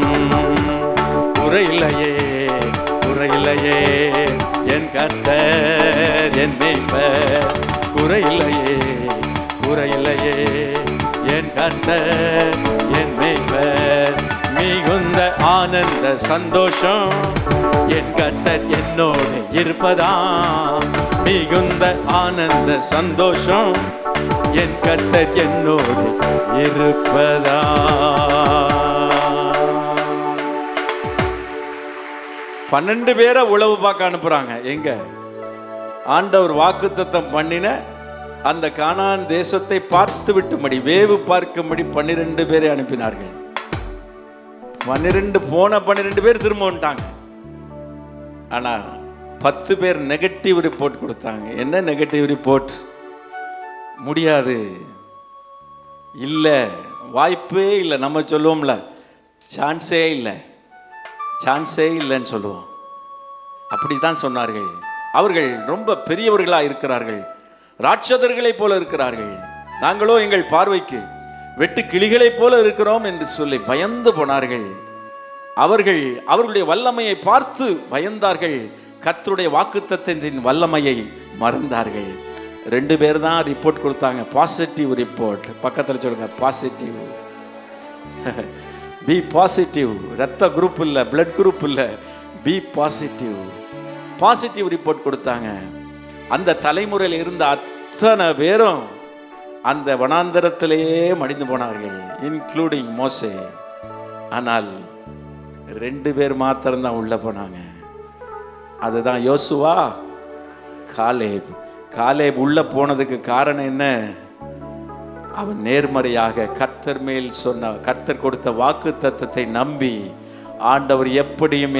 குறையில்லையே குறையில்லையே என் கர்த்தர் என் மேய்ப்பர். குறையில்லையே குறையில்லையே என் கர்த்தர் என் மேய்ப்பர், மிகுந்த ஆனந்த சந்தோஷம், என் கர்த்தர் என்னோடு இருப்பதா, மிகுந்த ஆனந்த சந்தோஷம், என் கர்த்தர் என்னோடு இருப்பதா. பன்னெண்டு பேரை உளவு பார்க்க அனுப்புறாங்க. எங்க ஆண்டவர் வாக்குத்தத்தம் பண்ணின அந்த கானான் தேசத்தை பார்த்து விட்டும்படி, வேவு பார்க்கும்படி 12 பேரை அனுப்பினார்கள். 12 பேர் திரும்ப வந்துட்டாங்க. ஆனா 10 பேர் நெகட்டிவ் ரிப்போர்ட் கொடுத்தாங்க. என்ன நெகட்டிவ் ரிப்போர்ட்? முடியாது, இல்லை, வாய்ப்பே இல்லை. நம்ம சொல்லுவோம்ல, சான்ஸே இல்லை, சான்ஸே இல்லைன்னு சொல்லுவோம். அப்படித்தான் சொன்னார்கள். அவர்கள் ரொம்ப பெரியவர்களாக இருக்கிறார்கள், ராட்சதர்களைப் போல இருக்கிறார்கள். நாங்களோ எங்கள் பார்வைக்கு வெட்டு கிளிகளைப் போல இருக்கிறோம் என்று சொல்லி பயந்து போனார்கள். அவர்களுடைய வல்லமையை பார்த்து பயந்தார்கள். கர்த்தருடைய வாக்குத்தத்தத்தின் வல்லமையை மறந்தார்கள். 2 பேர் தான் ரிப்போர்ட் கொடுத்தாங்க, பாசிட்டிவ் ரிப்போர்ட். பக்கத்தில் சொல்லுங்க, பாசிட்டிவ். B positive. ரத்த குரூப் இல்லை, பிளட் குரூப் இல்லை, பி பாசிட்டிவ். பாசிட்டிவ் ரிப்போர்ட் கொடுத்தாங்க. அந்த தலைமுறையில் இருந்த அத்தனை பேரும் அந்த வனாந்தரத்திலேயே மடிந்து போனார்கள், இன்க்ளூடிங் மோசே. ஆனால் 2 பேர் மாத்திரம்தான் உள்ள போனாங்க. அதுதான் யோசுவா, காலேப். காலேப் உள்ள போனதுக்கு காரணம் என்ன? அவன் நேர்மறையாக கர்த்தர் மேல் சொன்ன, கர்த்தர் கொடுத்த வாக்கு தத்தத்தை நம்பி, ஆண்டவர் எப்படியும்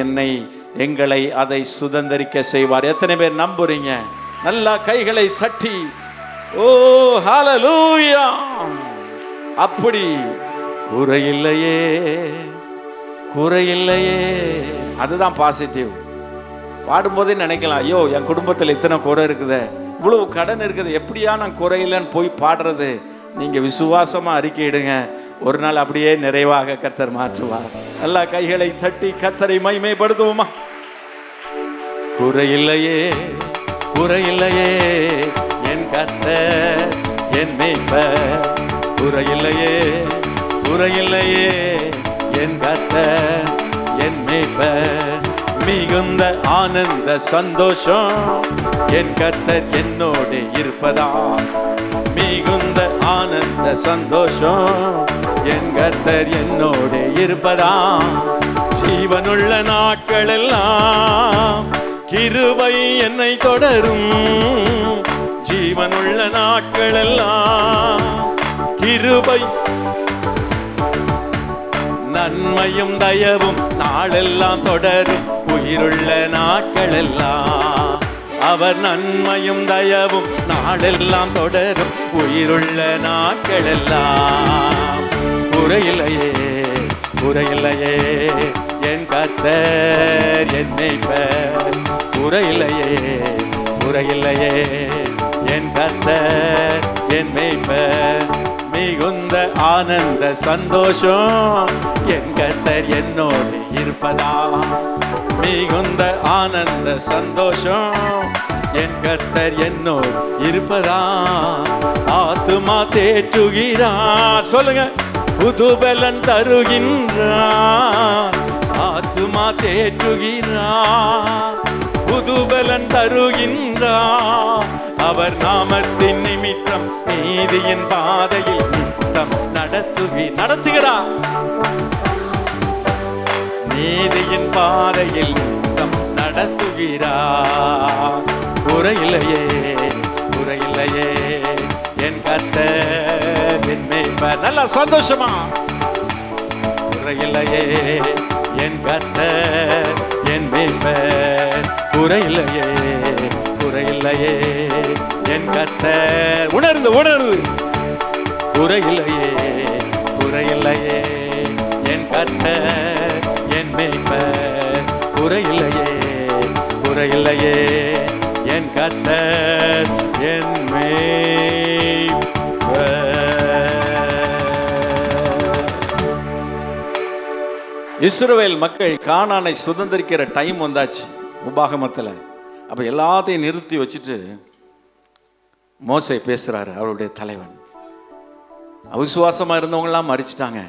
எங்களை அதை சுதந்தரிக்க செய்வார். எத்தனை பேர் நம்புறீங்க? நல்லா கைகளை தட்டி ஓ ஹல்லேலூயா. அப்படி குறையில்லையே, குறையில்லையே. அதுதான் பாசிட்டிவ். பாடும்போதே நினைக்கலாம், ஐயோ என் குடும்பத்தில் இத்தனை குறை இருக்குது, இவ்வளவு கடன் இருக்குது, எப்படியா நான் குறையில்லைன்னு போய் பாடுறது. நீங்க விசுவாசமா அறிக்கையிடுங்க, ஒரு நாள் அப்படியே நிறைவாக கர்த்தர் மாற்றுவார். எல்லா கைகளை தட்டி கர்த்தரை மகிமைப்படுத்துவோமா? குறையில்லையே, குறையில்லையே, என் கர்த்தர் என் மேய்ப்பர், குறையில்லையே, குறையில்லையே, என் கர்த்தர் என் மேய்ப்பர், மிகுந்த ஆனந்த சந்தோஷம், என் கர்த்தர் என்னோடு இருப்பதா, மிகுந்த ஆனந்த சந்தோஷம், என் கர்த்தர் என்னோடு இருப்பதா. ஜீவனுள்ள நாட்கள் எல்லாம் கிருபை என்னை தொடரும், ஜீவனுள்ள நாட்கள் எல்லாம் கிருபை, நன்மையும் தயவும் நாளெல்லாம் தொடரும், உயிருள்ள நாட்கள் எல்லாம் அவர் நன்மையும் தயவும் நாளெல்லாம் தொடரும், உயிருள்ள நாட்கள் எல்லாம். குறையில்லையே, குறையில்லையே, என் கர்த்தர் என் மேய்ப்பர், குறையில்லையே, குறையில்லையே, என் கர்த்தர் என் மேய்ப்பர், மிகுந்த ஆனந்த சந்தோஷம், என் கர்த்தர் என்னோடு இருப்பதா, மிகுந்த ஆனந்த சந்தோஷம், என் கர்த்தர் என்னோடு இருப்பதா. ஆத்துமா தேற்றுகிறார், சொல்லுங்க, புதுபலன் தருகின்றார், ஆத்துமா தேற்றுகிறார், புதுபலன் தருகின்றார், அவர் நாமத்தின் நிமித்தம் நீதியின் பாதையில் நித்தம் நடத்துகிறார், நீதியின் பாதையில் நித்தம் நடத்துகிறார். குறையில்லையே, குறையில்லையே, என் கர்த்தர் என் மேய்ப்பர். நல்லா சந்தோஷமா, குறையில்லையே, என் கர்த்தர் என் மேய்ப்பர், குறையில்லையே, குறையில்லையே, என் கர்த்தர். உணர்ந்து உணர்ந்து, குறையில்லையே, குறையில்லையே, என் கர்த்தர் என் மேய்ப்பர், குறையில்லையே, குறையில்லையே, என் கர்த்தர் என் மேய்ப்பர். இஸ்ரவேல் மக்கள் கானானை சுதந்திரிக்கிற டைம் வந்தாச்சு உபாகமத்தில். அப்போ எல்லாத்தையும் நிறுத்தி வச்சுட்டு மோசே பேசுறாரு, அவருடைய தலைவன். அவிசுவாசமா இருந்தவங்களாம் மரிச்சிட்டாங்க.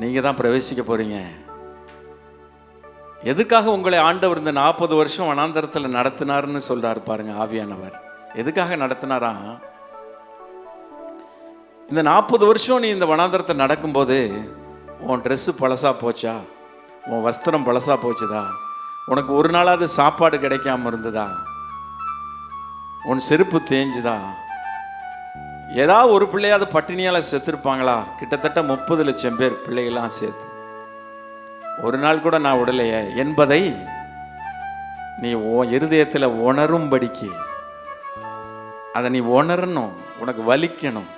நீங்க தான் பிரவேசிக்க போறீங்க. எதுக்காக உங்களை ஆண்டவர் இந்த 40 வருஷம் வனாந்தரத்தில் நடத்தினார்னு சொல்றாரு பாருங்க ஆவியானவர். எதுக்காக நடத்தினாரா? இந்த 40 வருஷம் நீ இந்த வனாந்தரத்தை நடக்கும்போது உன் ட்ரெஸ்ஸு பழசா போச்சா? உன் வஸ்திரம் பழசா போச்சுதா? உனக்கு ஒரு நாளாவது சாப்பாடு கிடைக்காம இருந்ததா? உன் செருப்பு தேஞ்சுதா? ஏதாவது ஒரு பிள்ளையாவது பட்டினியால் செத்துருப்பாங்களா? கிட்டத்தட்ட 30 லட்சம் பேர் பிள்ளைகள்லாம் சேர்த்து ஒரு நாள் கூட நான் விடலையே என்பதை நீ இருதயத்தில் உணரும்படிக்கு அதை நீ உணரணும், உனக்கு வலிக்கணும்.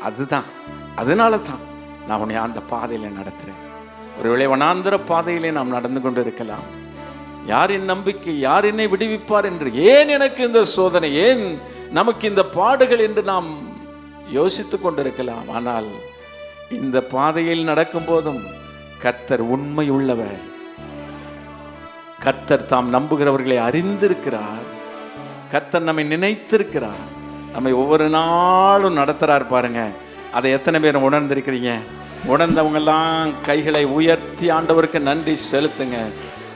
அதுதான், அதனால தான் நான் உன்னை அந்த பாதையில் நடத்துகிறேன். ஒருவேளை வனாந்திர பாதையிலே நாம் நடந்து கொண்டு இருக்கலாம். யார் என் நம்பிக்கை, யார் என்னை விடுவிப்பார் என்று, ஏன் எனக்கு இந்த சோதனை, ஏன் நமக்கு இந்த பாடுகள் என்று நாம் யோசித்து கொண்டிருக்கலாம். ஆனால் இந்த பாதையில் நடக்கும் போதும் கர்த்தர் உண்மை உள்ளவர். கர்த்தர் தாம் நம்புகிறவர்களை அறிந்திருக்கிறார். கர்த்தர் நம்மை நினைத்திருக்கிறார். நம்மை ஒவ்வொரு நாளும் நடத்துறார் பாருங்க. அதை எத்தனை பேர் உணர்ந்திருக்கிறீங்க? உணர்ந்தவங்கெல்லாம் கைகளை உயர்த்தி ஆண்டவருக்கு நன்றி செலுத்துங்க.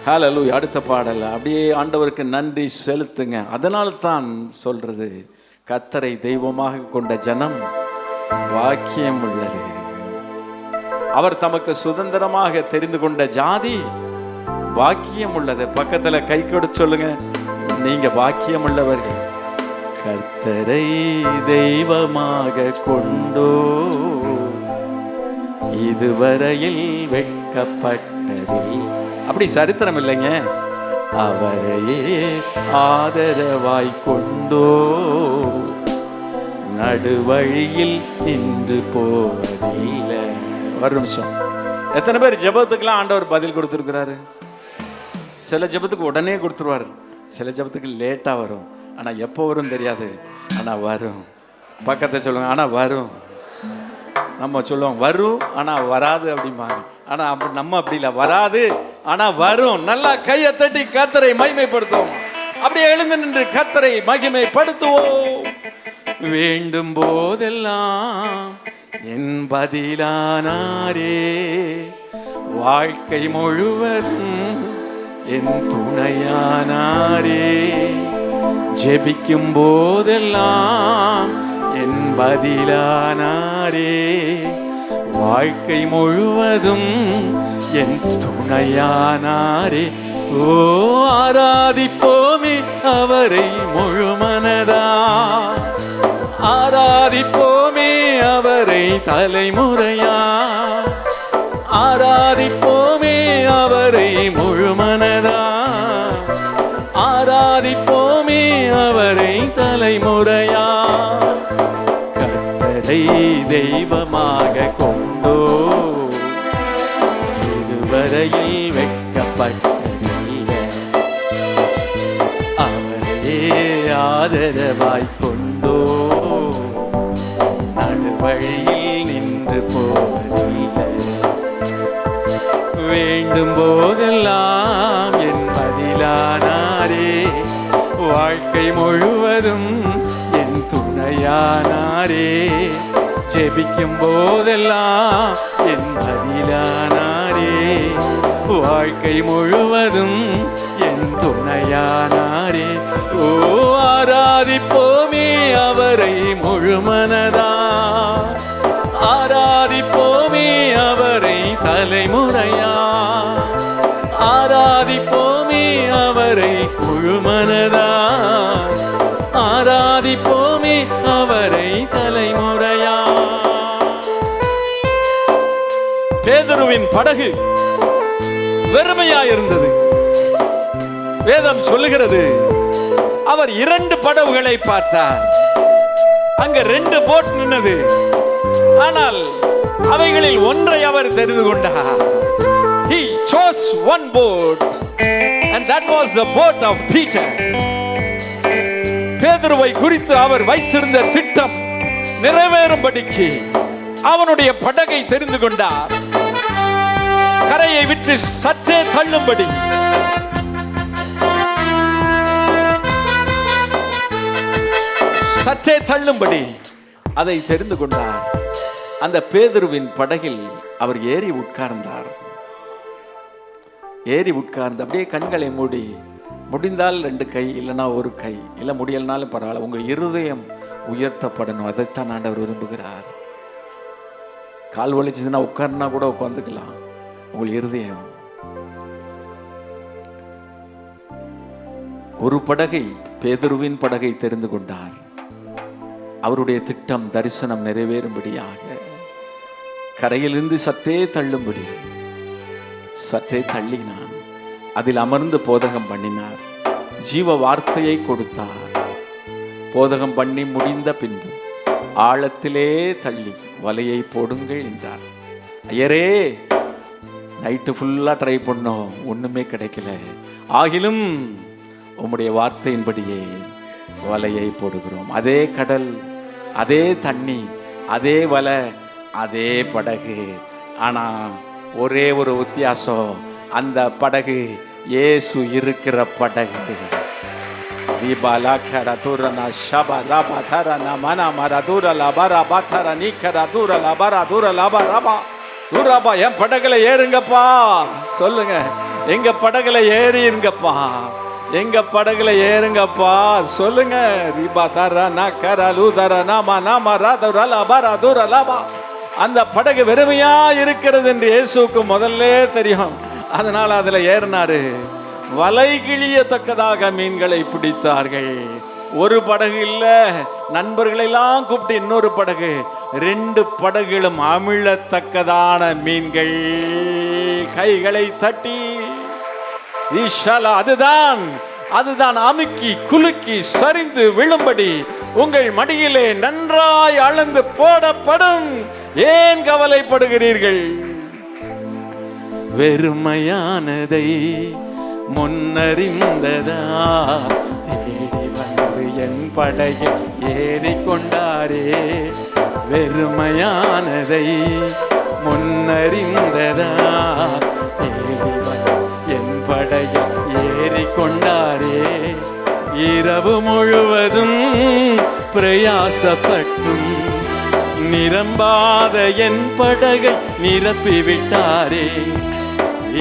ஹல்லேலூயா. அடுத்த பாடல் அப்படியே ஆண்டவருக்கு நன்றி செலுத்துங்க. அதனால தான் சொல்றது, கர்த்தரை தெய்வமாக கொண்ட ஜனம் பாக்கியம் உள்ளது. அவர் தமக்கு சுதந்திரமாக தெரிந்து கொண்ட ஜாதி பாக்கியம் உள்ளது. பக்கத்துல கை கொடுத்து சொல்லுங்க, நீங்க பாக்கியம் உள்ளவர்கள். கர்த்தரை தெய்வமாக கொண்டோ இதுவரையில் வெட்கப்பட்டதில். அப்படி சரித்திரம் இல்லைங்க. அவரையே ஆதரவாய் கொண்டோ நடுவழியில் நின்று போவதில்லை. ஒரு நிமிஷம். எத்தனை பேர் ஜெபத்துக்கெல்லாம் ஆண்டவர் பதில் கொடுத்துருக்கிறாரு? சில ஜெபத்துக்கு உடனே கொடுத்துருவார், சில ஜெபத்துக்கு லேட்டாக வரும். ஆனால் எப்போ வரும் தெரியாது, ஆனால் வரும். பக்கத்தை சொல்லுவாங்க, ஆனால் வரும். நம்ம சொல்லுவோம் வரும் ஆனால் வராது அப்படிம்பாங்க. ஆனால் நம்ம அப்படி இல்லை, வராது ஆனால் வரும். நல்லா கையை தட்டி கர்த்தரை மகிமைப்படுத்துவோம். அப்படியே எழுந்து நின்று கர்த்தரை மகிமைப்படுத்துவோம். வேண்டும் போதெல்லாம் என் பதிலானாரே, வாழ்க்கை முழுவதும் என் துணையானாரே. ஜெபிக்கும் போதெல்லாம் என் பதிலானாரே, வாழ்க்கை முழுவதும் என் துணையானாரே. ஓ ஆராதிப்போமே அவரை முழுமனதா, ஆராதிப்போமே அவரை தலைமுறையா, ஆராதிப்போமே அவரை முழுமனதா, ஆராதிப்போமே அவரை தலைமுறையா. கர்த்தரை தெய்வமாக கொண்டோ இதுவரையில் வெட்கப்பட்டதில்லை. அவரையே ஆதரவாய் கொண்டோ நடுவழியில் நின்று போவதில்லை. வேண்டும் போதெல்லாம் என் பதிலானாரே, வாழ்க்கை முழுவதும் என் துணையானாரே. ஜெபிக்கும் போதெல்லாம் என் பதிலானாரே, வாழ்க்கை முழுவதும் என் துணையானாரே. ஓ ஆராதிப்போமே அவரை முழுமனதா, ஆராதிப்போமே அவரை தலைமுறையா, ஆராதிப்போமே அவரை முழுமனதா, ஆராதிப்போமே அவரை தலைமுறையா. பேதுருவின் படகு வெறுமையாயிருந்தது. வேதம் சொல்லுகிறது, அவர் 2 படகுகளை பார்த்தார். அங்க 2 போட் நின்னது. ஆனால் அவைகளில் ஒன்றை அவர் தெரிந்து கொண்டார். He chose one boat and that was the boat of Peter. பேதுருவை குறித்து அவர் வைத்திருந்த திட்டம் நிறைவேறும்படிக்கு அவனுடைய படகை தெரிந்து கொண்டார். கரையை விட்டு சற்றே தள்ளும்படி அதை தெரிந்து கொண்டார். அந்த பேதுருவின் படகில் அவர் ஏறி உட்கார்ந்தார். ஏறி உட்கார்ந்து அப்படியே கண்களை மூடி, முடிந்தால் 2 கை, இல்லைன்னா 1 கை, இல்லை முடியலனாலும் பரவாயில்ல, உங்கள் இருதயம் உயர்த்தப்படணும். அதைத்தான் ஆண்டவர் விரும்புகிறார். கால் வலிச்சதுன்னா உட்கார்னா கூட உட்காந்துக்கலாம். உங்கள் இருதயம் ஒரு படகை, பேதுருவின் படகை தெரிந்து கொண்டார். அவருடைய திட்டம், தரிசனம் நிறைவேறும்படியாக கரையிலிருந்து சற்றே தள்ளும்படி சற்றே தள்ளினான். அதில் அமர்ந்து போதகம் பண்ணினார். ஜீவ வார்த்தையை கொடுத்தார். போதகம் பண்ணி முடிந்த பின்பு ஆழத்திலே தள்ளி வலையை போடுங்கள் என்றார். ஐயரே, நைட்டு ஃபுல்லா ட்ரை பண்ணோம், ஒண்ணுமே கிடைக்கல. ஆகிலும் உம்முடைய வார்த்தையின்படியே வலையை போடுகிறோம். அதே கடல், அதே தண்ணி, அதே வலை, அதே படகு. ஆனா ஒரே ஒரு வித்தியாசம், அந்த படகு இயேசு இருக்கிற படகு. என் படகுல ஏறுங்கப்பா சொல்லுங்க. எங்க படகுல ஏறிங்கப்பா, எங்க படகுல ஏறுங்கப்பா சொல்லுங்க. அந்த படகு வெறுமையா இருக்கிறது என்று இயேசுக்கு முதல்ல தெரியும். அதனால அதுல ஏறினாரு. வலை கிழியத்தக்கதாக மீன்களை பிடித்தார்கள். ஒரு படகு இல்ல, நண்பர்களெல்லாம் கூப்பிட்டு இன்னொரு படகு, 2 படகுகளும் அமிழத்தக்கதான மீன்கள். கைகளை தட்டி அதுதான் அமுக்கி குலுக்கி சரிந்து விழும்படி உங்கள் மடியிலே நன்றாய் அளந்து போடப்படும். ஏன் கவலைப்படுகிறீர்கள்? வெறுமையானதை முன்னறிந்ததா தேடி வந்து என் படகில் ஏறிக்கொண்டாரே. வெறுமையானதை முன்னறிந்ததா தேடி வந்து என் படகில் ஏறிக்கொண்டாரே. இரவு முழுவதும் பிரயாசப்பட்டும் நிரம்பாத என் படகை நிரப்பிவிட்டாரே.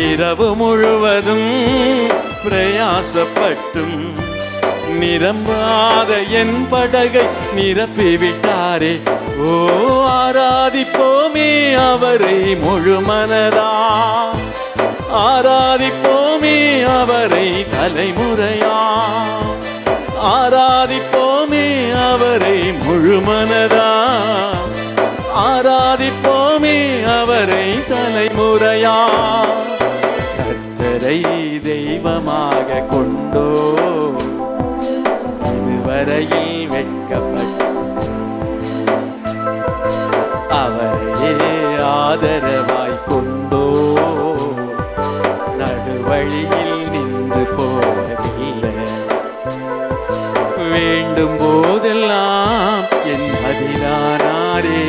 இரவு முழுவதும் பிரயாசப்பட்டும் நிரம்பாத என் படகை நிரப்பிவிட்டாரே. ஓ, ஆராதிப்போமே அவரை முழுமனதா, ஆராதிப்போமே அவரை தலைமுறையா, ஆராதிப்போமே அவரை முழுமனதா, ஆராதிப்போமே அவரை தலைமுறையா. கர்த்தரை தெய்வமாக கொண்டோ இதுவரையில் வெட்கப்பட்டு அவரையே ஆதரவாய் கொண்டோ நடுவழியில் நின்று போவதில்லை. வேண்டும் போதெல்லாம் என் பதிலானாரே,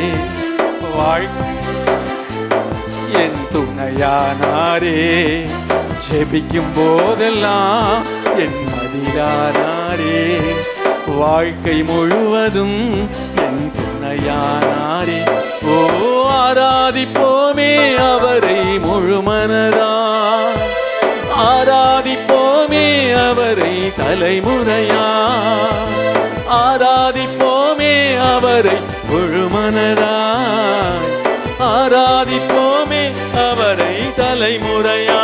என் துணையானாரே. ஜெபிக்கும் போதெல்லாம் என் பதிலானாரே, வாழ்க்கை முழுவதும் என் துணையானாரே. ஓ, ஆராதிப்போமே அவரை முழுமனதா, ஆராதிப்போமே அவரை தலைமுறையா, ஆராதிப்போமே அவரை முழுமனதா, ஆராதிப்போமே அவரை தலைமுறையா.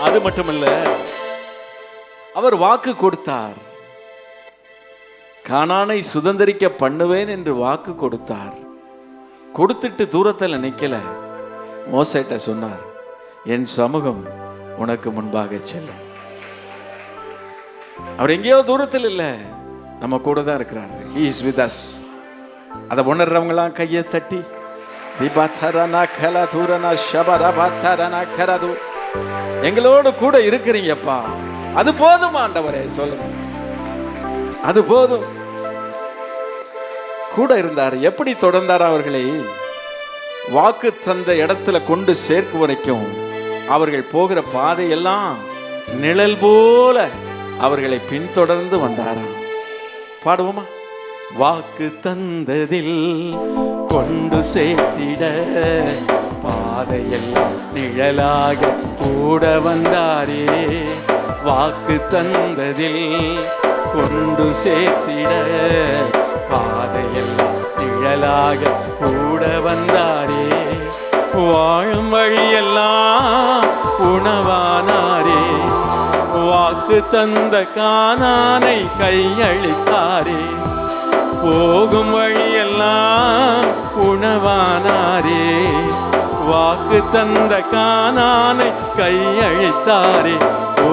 அது மட்டுமல்ல, அவர் வாக்கு கொடுத்தார். கானானை சுதந்தரிக்க பண்ணுவேன் என்று வாக்கு கொடுத்தார். கொடுத்துட்டு தூரத்தில் நிக்கல, மோசேட்ட சொன்னார், என் சமூகம் உனக்கு முன்பாக செல்லும். அவர் எங்கேயோ தூரத்தில் இல்ல, நம்ம கூட தான் இருக்கிறார். He is with us. அதை உணர்றவங்களாம் கையை தட்டி எங்களோடு கூட இருக்கிறீங்கப்பா, அது போதும் ஆண்டவரே சொல்லுங்க, அது போதும். கூட இருந்தார். எப்படி தொடர்ந்தார் அவர்களை? வாக்கு தந்த இடத்துல கொண்டு சேர்க்கும் வரைக்கும் அவர்கள் போகிற பாதையெல்லாம் நிழல் போல அவர்களை பின்தொடர்ந்து வந்தாராம். பாடுவோமா? வாக்கு தந்ததில் கொண்டு சேர்த்திட பாதையெல்லாம் நிழலாக கூட வந்தாரே. வாக்கு தந்ததில் கொண்டு சேர்த்திட பாதையெல்லாம் நிழலாக கூட வந்தாரே. வாழும் வழியெல்லாம் உணவானாரே. வாக்கு தந்த கானானை கையளித்தாரே. போகும் வழியெல்லாம் உணவானாரே. வாக்கு தந்த கானானை கையளித்தாரே. ஓ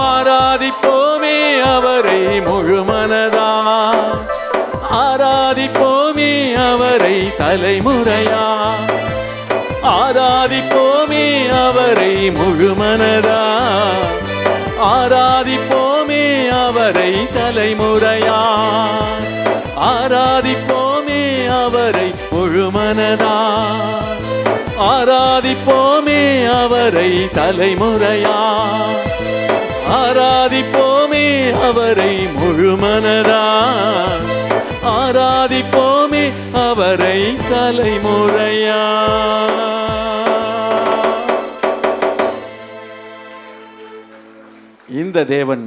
ஆராதிப்போமே அவரை முழுமனதா, ஆராதிப்போமே அவரை தலைமுறையா, ஆராதிப்போமே அவரை முழுமனதா, ஆராதிப்போமே அவரை தலைமுறையா, ஆராதிப்போமே அவரை முழுமனதா, ஆராதிப்போமே அவரை தலைமுறையா, ஆராதிப்போமே அவரை முழுமனதா, ஆராதிப்போமே அவரை தலைமுறையா. இந்த தேவன்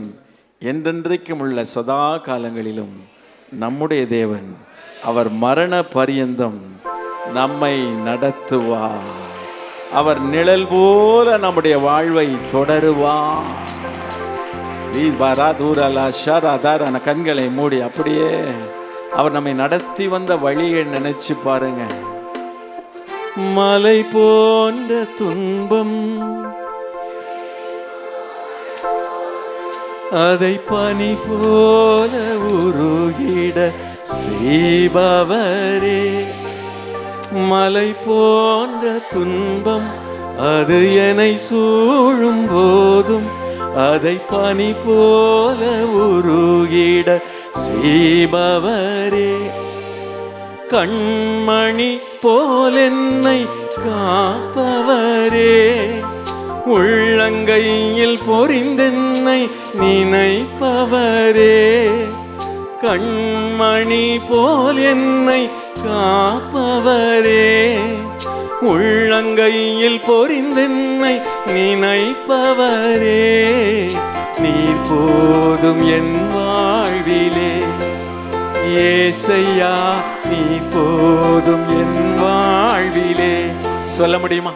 என்றென்றைக்கும் உள்ள சதா காலங்களிலும் நம்முடைய தேவன். அவர் மரண பரியந்தம் நம்மை நடத்துவார். அவர் நிழல் போல நம்முடைய வாழ்வை தொடருவார். கண்களை மூடி அப்படியே அவர் நம்மை நடத்தி வந்த வழியை நினைச்சு பாருங்க. மலை போன்ற துன்பம் அதை பனி போல உருகிட செய்பவரே. மலை போன்ற துன்பம் அது என்னை சூழும் போதும் அதை பனி போல உருகிட செய்பவரே. கண்மணி போல் என்னை காப்பவரே. உள்ளங்கையில் பொறிந்தென்னை நினைப்பவரே. கண்மணி போல் என்னை காப்பவரே. உள்ளங்கையில் பொறிந்தென்னை நினைப்பவரே. நீர் போதும் என் வாழ்விலே ஏசையா, நீர் போதும் என் வாழ்விலே. சொல்ல முடியுமா?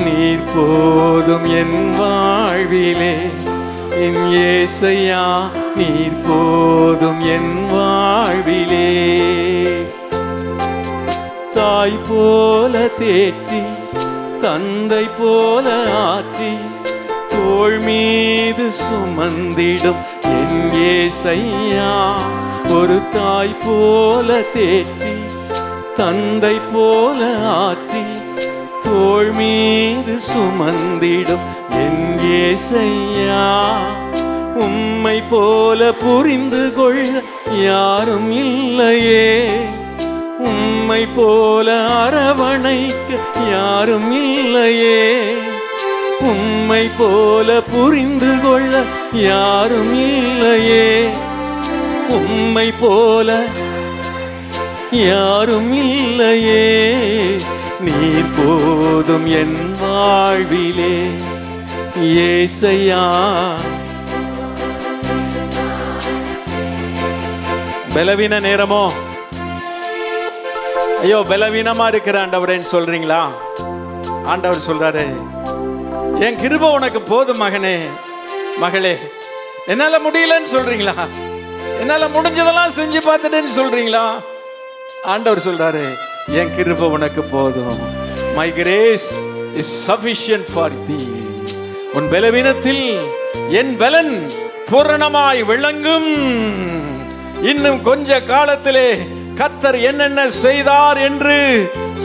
நீர் போதும் என் வாழ்விலே என் ஏசையா, நீர் போதும் என் வாழ்விலே. தாய் போல தேற்றி தந்தை போல ஆற்றி தோள் மீது சுமந்திடும் என் ஏசையா. ஒரு தாய் போல தேற்றி தந்தை போல ஆற்றி தோள் மீது சுமந்திடும் என் ஏசையா. உம்மை போல புரிந்து கொள்ள யாரும் இல்லையே. உம்மை போல அரவணைக்க யாரும் இல்லையே. உம்மை போல புரிந்து கொள்ள யாரும் இல்லையே. உம்மை போல யாரும் இல்லையே. நீர் போதும் என் வாழ்விலே ஏசையா. பலவீன நேரமோ, ஐயோ பலவீனமா இருக்கிற ஆண்டவரேன்னு சொல்றீங்களா? ஆண்டவர் சொல்றாரு, என் கிருபை உனக்கு போதும் மகனே மகளே. என்னால முடியலன்னு சொல்றீங்களா? என்னால முடிஞ்சதெல்லாம் செஞ்சு பார்த்துட்டேன்னு சொல்றீங்களா? ஆண்டவர் சொல்றாரு, என் கிருபை உனக்கு போதும். My grace is sufficient for thee. உன் பலவீனத்தில் என் பலன் பூரணமாய் விளங்கும். இன்னும் கொஞ்ச காலத்திலே கர்த்தர் என்னென்ன செய்தார் என்று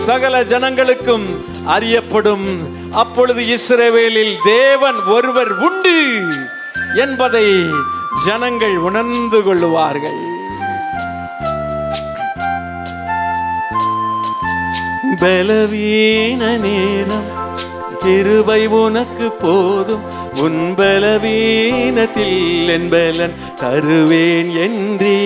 சகல ஜனங்களுக்கும் அறியப்படும். அப்பொழுது இஸ்ரவேலில் தேவன் ஒருவர் உண்டு என்பதை ஜனங்கள் உணர்ந்து கொள்வார்கள். பலவீன நேரம் கிருபை உனக்கு போதும். உன் பலவீனத்தில் என் பலன் தருவேன் என்றே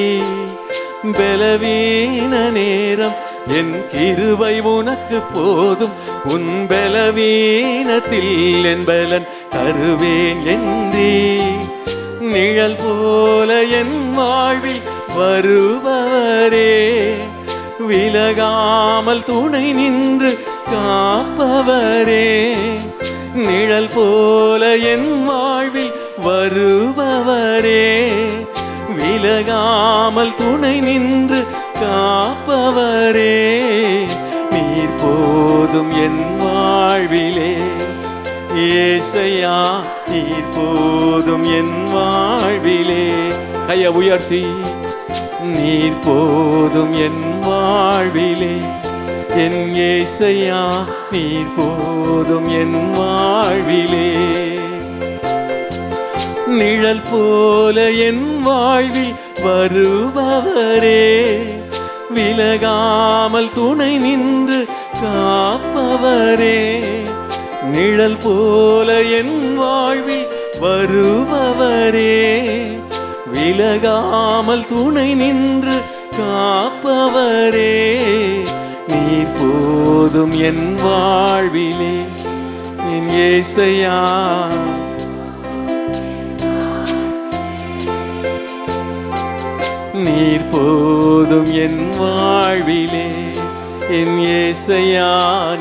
பலவீன நேரம் என் கிருபை உனக்கு போதும். உன் பலவீனத்தில் என் பலன் தருவேன் என்றே நிழல் போல என் வாழ்வில் வருபவரே, விலகாமல் துணை நின்று காப்பவரே. நிழல் போல என் வாழ்வில் வருபவரே, விலகாமல் துணை நின்று காப்பவரே. நீர் போதும் என் வாழ்விலே ஏசையா, நீர் போதும் என் வாழ்விலே. கையை உயர்த்தி, நீர் போதும் என் வாழ்விலே என் ஏசையா, நீர் போதும் என் வாழ்விலே. நிழல் போல என் வாழ்வில் வருபவரே, விலகாமல் துணை நின்று காப்பவரே. நிழல் போல என் வாழ்வில் வருபவரே, விலகாமல் துணை நின்று காப்பவரே. நீர் போதும் என் வாழ்விலே என் ஏசையா. நீர் போதும் என் வாழ்விலே என் ஏசையா,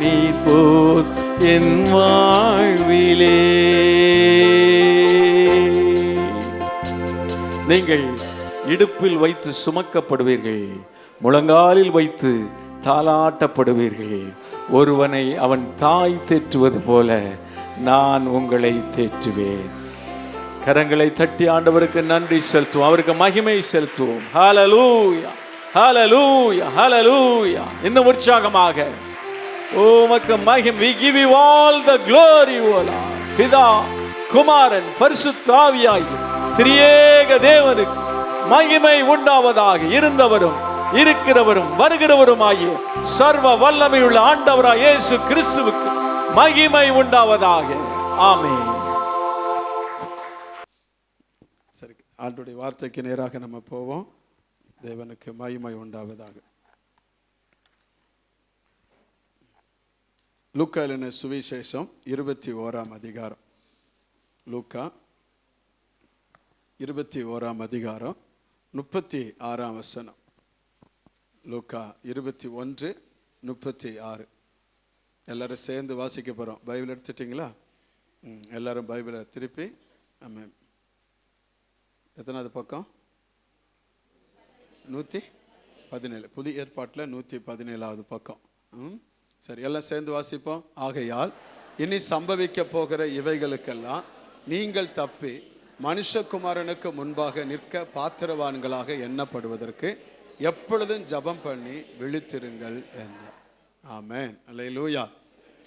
நீர் போதும் என் வாழ்விலே. நீங்கள் இடுப்பில் வைத்து சுமக்கப்படுவீர்கள், முழங்காலில் வைத்து தாலாட்டப்படுவீர்கள். ஒருவனை அவன் தாய் தேற்றுவது போல நான் உங்களை தேற்றுவேன். கரங்களை தட்டி ஆண்டவருக்கு நன்றி செலுத்துவோம், அவருக்கு மகிமை செலுத்துவோம். ஹல்லேலூயா, ஹல்லேலூயா, ஹல்லேலூயா. இன்னும் உற்சாகமாக உமக்கு மகிமை. We give you all the glory, O Lord. பிதா, குமாரன், பரிசுத்த ஆவியாகிய திரியேக தேவனுக்கு மகிமை உண்டாவதாக. இருந்தவரும் இருக்கிறவரும் வருகிறவருமாகிய சர்வ வல்லமையுள்ள ஆண்டவராய் இயேசு கிறிஸ்துவுக்கு மகிமை உண்டாவதாக. ஆமென். சரி, ஆண்டவருடைய வார்த்தைக்கு நேராக நம்ம போவோம். தேவனுக்கு மகிமை உண்டாவதாக. லூக்கா எழுதின சுவிசேஷம் 21ஆம் அதிகாரம். லூக்கா 21ஆம் அதிகாரம் 36ஆம் வசனம். லூக்கா 21:36. எல்லாரும் சேர்ந்து வாசிக்க போகிறோம். பைபிள் எடுத்துட்டிங்களா? எல்லாரும் பைபிளை திருப்பி. ஆமாம். எத்தனாவது பக்கம்? 117. புதிய ஏற்பாட்டில் 117வது பக்கம். சரி, எல்லாம் சேர்ந்து வாசிப்போம். ஆகையால் இனி சம்பவிக்க போகிற இவைகளுக்கெல்லாம் நீங்கள் தப்பி மனுஷகுமாரனுக்கு முன்பாக நிற்க பாத்திரவான்களாக எண்ணப்படுவதற்கு எப்பொழுதும் ஜபம் பண்ணி விழித்திருங்கள் என்றார். ஆமென், அல்லேலூயா.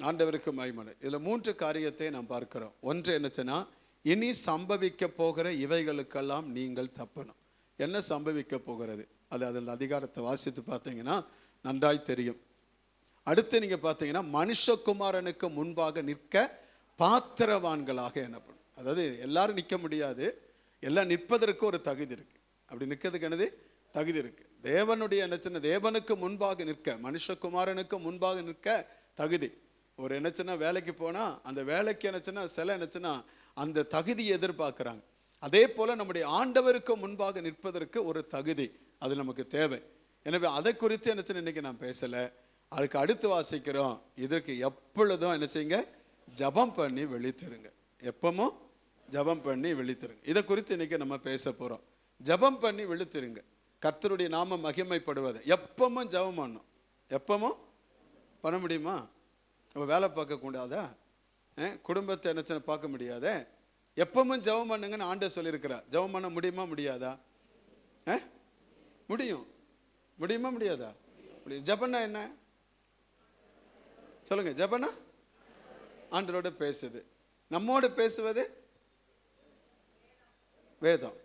ஆண்டவருக்கு மகிமை. இதில் 3 காரியத்தை நாம் பார்க்கிறோம். ஒன்று என்னச்சுன்னா, இனி சம்பவிக்க போகிற இவைகளுக்கெல்லாம் நீங்கள் தப்பணும். என்ன சம்பவிக்க போகிறது? அது அதில் அதிகாரத்தை வாசித்து பார்த்தீங்கன்னா நன்றாய் தெரியும். அடுத்து நீங்கள் பார்த்தீங்கன்னா, மனுஷகுமாரனுக்கு முன்பாக நிற்க பாத்திரவான்களாக எண்ணப்படும். அதாவது எல்லாரும் நிற்க முடியாது, எல்லாம் நிற்பதற்கு ஒரு தகுதி இருக்கு. அப்படி நிற்கிறதுக்கு என்னது? தகுதி இருக்கு. தேவனுடைய என்னச்சுன்னா, தேவனுக்கு முன்பாக நிற்க, மனுஷகுமாரனுக்கு முன்பாக நிற்க தகுதி. ஒரு என்னச்சுன்னா, வேலைக்கு போனால் அந்த வேலைக்கு என்னச்சுன்னா சில என்னச்சுன்னா அந்த தகுதியை எதிர்பார்க்குறாங்க. அதே போல் நம்முடைய ஆண்டவருக்கு முன்பாக நிற்பதற்கு ஒரு தகுதி அது நமக்கு தேவை. எனவே அதை குறித்து என்னச்சுன்னா இன்னைக்கு நான் பேசலை. அதுக்கு அடுத்து வாசிக்கிறோம். இதற்கு எப்பொழுதும் என்ன செய்யுங்க? ஜபம் பண்ணி விழித்திருங்க. எப்பவும் ஜபம் பண்ணி விழித்திருங்க. இதை குறித்து இன்னைக்கு நம்ம பேச போகிறோம். ஜபம் பண்ணி விழித்திருங்க. கர்த்தருடைய நாம மகிமைப்படுவதை எப்பவும் ஜபம் பண்ணணும். எப்பவும் பண்ண முடியுமா? நம்ம வேலை பார்க்க கூடாதா? குடும்பத்தை என்ன பார்க்க முடியாத? எப்பவும் ஜபம் பண்ணுங்கன்னு ஆண்டவர் சொல்லியிருக்கிறார். ஜபம் பண்ண முடியுமா முடியாதா? முடியும். முடியுமா முடியாதா? முடியும். ஜபம்னா என்ன சொல்லுங்க? ஜபம்னா ஆண்டவரோட பேசுது. நம்மோடு பேசுவது வேதம்.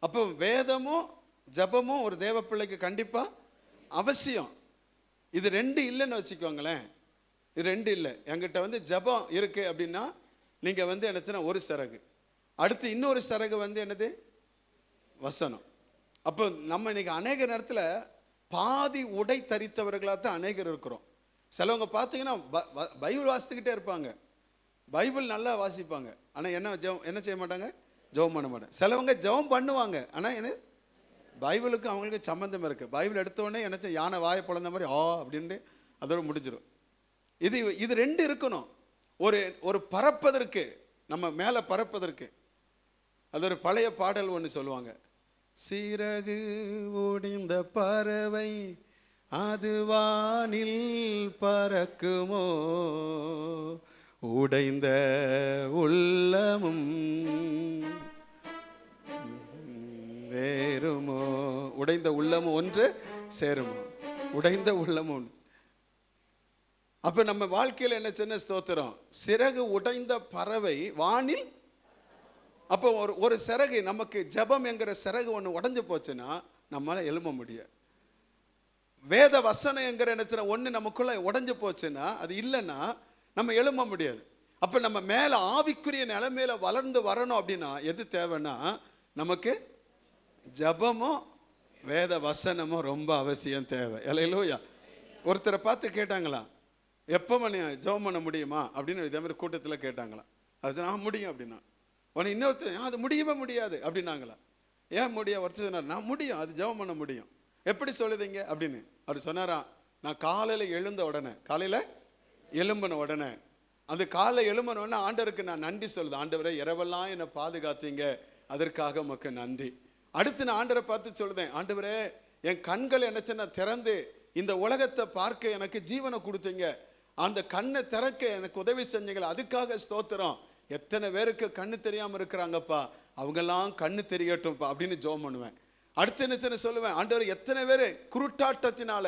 அப்போ வேதமும் ஜபமும் ஒரு தேவ பிள்ளைக்கு கண்டிப்பா அவசியம். இது 2 இல்லைன்னு வச்சுக்கோங்களேன். இது 2 இல்லை. என்கிட்ட ஜபம் இருக்கு அப்படின்னா நீங்க என்னச்சுன்னா ஒரு சரகு, அடுத்து இன்னொரு சரகு என்னது? வசனம். அப்போ நம்ம இன்னைக்கு அநேக நேரத்தில் பாதி உடை தரித்தவர்களாக தான் அநேகர் இருக்கிறோம். சிலவங்க பார்த்தீங்கன்னா பைபிள் வாசித்துக்கிட்டே இருப்பாங்க, பைபிள் நல்லா வாசிப்பாங்க, ஆனால் என்ன செய்ய மாட்டாங்க, ஜெபம் பண்ண மாட்டாங்க. சிலவங்க ஜெபம் பண்ணுவாங்க, ஆனால் என்ன பைபிளுக்கு அவங்களுக்கு சம்மந்தம் இருக்குது. பைபிள் எடுத்தோடனே என்ன யானை வாயை பிளந்த மாதிரி அப்படின்ட்டு அதோட முடிஞ்சிடும். இது ரெண்டு இருக்கணும். ஒரு பறப்பதற்கு, நம்ம மேலே பறப்பதற்கு. அது ஒரு பழைய பாடல் ஒன்று சொல்லுவாங்க, சிறகு ஒடிந்த பறவை அது வானில் பறக்குமோ, உடைந்த உள்ளமும் வேறுமோ, உடைந்த உள்ளமும் ஒன்று சேருமோ, உடைந்த உள்ளமும். அப்ப நம்ம வாழ்க்கையில் என்ன சின்ன ஸ்தோத்திரம், சிறகு உடைந்த பறவை வானில். அப்போ ஒரு சிறகு, நமக்கு ஜெபம் என்கிற சிறகு ஒன்று உடைஞ்சு போச்சுன்னா நம்மளால எழும்ப முடியாது. வேத வசனம் என்கிற என்ன ஒன்று நமக்குள்ள உடைஞ்சு போச்சுன்னா, அது இல்லைன்னா நம்ம எழும்ப முடியாது. அப்போ நம்ம மேலே ஆவிக்குரிய நிலைமையில வளர்ந்து வரணும் அப்படின்னா எது தேவைன்னா, நமக்கு ஜெபமும் வேத வசனமும் ரொம்ப அவசியம் தேவை. அல்லேலூயா. ஒருத்தரை பார்த்து கேட்டாங்களா, எப்போ மணி ஜெபம் பண்ண முடியுமா அப்படின்னு இதே மாதிரி கூட்டத்தில் கேட்டாங்களா. அது நான் முடியும் அப்படின்னா, உனக்கு இன்னொருத்தர் அது முடியவே முடியாது அப்படின்னாங்களா. ஏன் முடியும்? ஒருத்தர் சொன்னார், நான் முடியும், அது ஜெபம் பண்ண முடியும். எப்படி சொல்லுதீங்க அப்படின்னு. அவர் சொன்னாராம், நான் காலையில் எழுந்த உடனே, காலையில் எழும்பின உடனே, அந்த காலையில் எழும்பின உடனே ஆண்டவருக்கு நான் நன்றி சொல்லுது. ஆண்டவரை இரவெல்லாம் என்னை பாதுகாத்தீங்க, அதற்காக உமக்கு நன்றி. அடுத்து நான் ஆண்டவரை பார்த்து சொல்லுதேன், ஆண்டவரே என் கண்களை என்ன திறந்து இந்த உலகத்தை பார்க்க எனக்கு ஜீவனை கொடுத்தீங்க, அந்த கண்ணை திறக்க எனக்கு உதவி செஞ்சீங்களா, அதுக்காக ஸ்தோத்திரம். எத்தனை பேருக்கு கண்ணு தெரியாமல் இருக்கிறாங்கப்பா, அவங்கெல்லாம் கண்ணு தெரியட்டும்ப்பா அப்படின்னு ஜெபம் பண்ணுவேன். அடுத்து என்ன சொல்லுவேன், ஆண்டவர் எத்தனை பேர் குருட்டாட்டத்தினால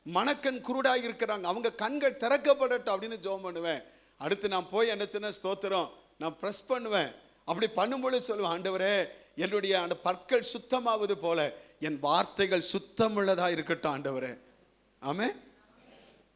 மனக்கண் குருடாக இருக்கிறாங்க, அவங்க கண்கள் திறக்கப்படட்டும் அப்படின்னு ஜெபம் பண்ணுவேன். அடுத்து நான் போய் என்ன ஸ்தோத்திரம் நான் ப்ரெஸ் பண்ணுவேன். அப்படி பண்ணும்போது சொல்லுவேன், ஆண்டவரே என்னுடைய அந்த பற்கள் சுத்தமாவது போல என் வார்த்தைகள் சுத்தமுள்ளதா இருக்கட்டும் ஆண்டவரே. ஆமே.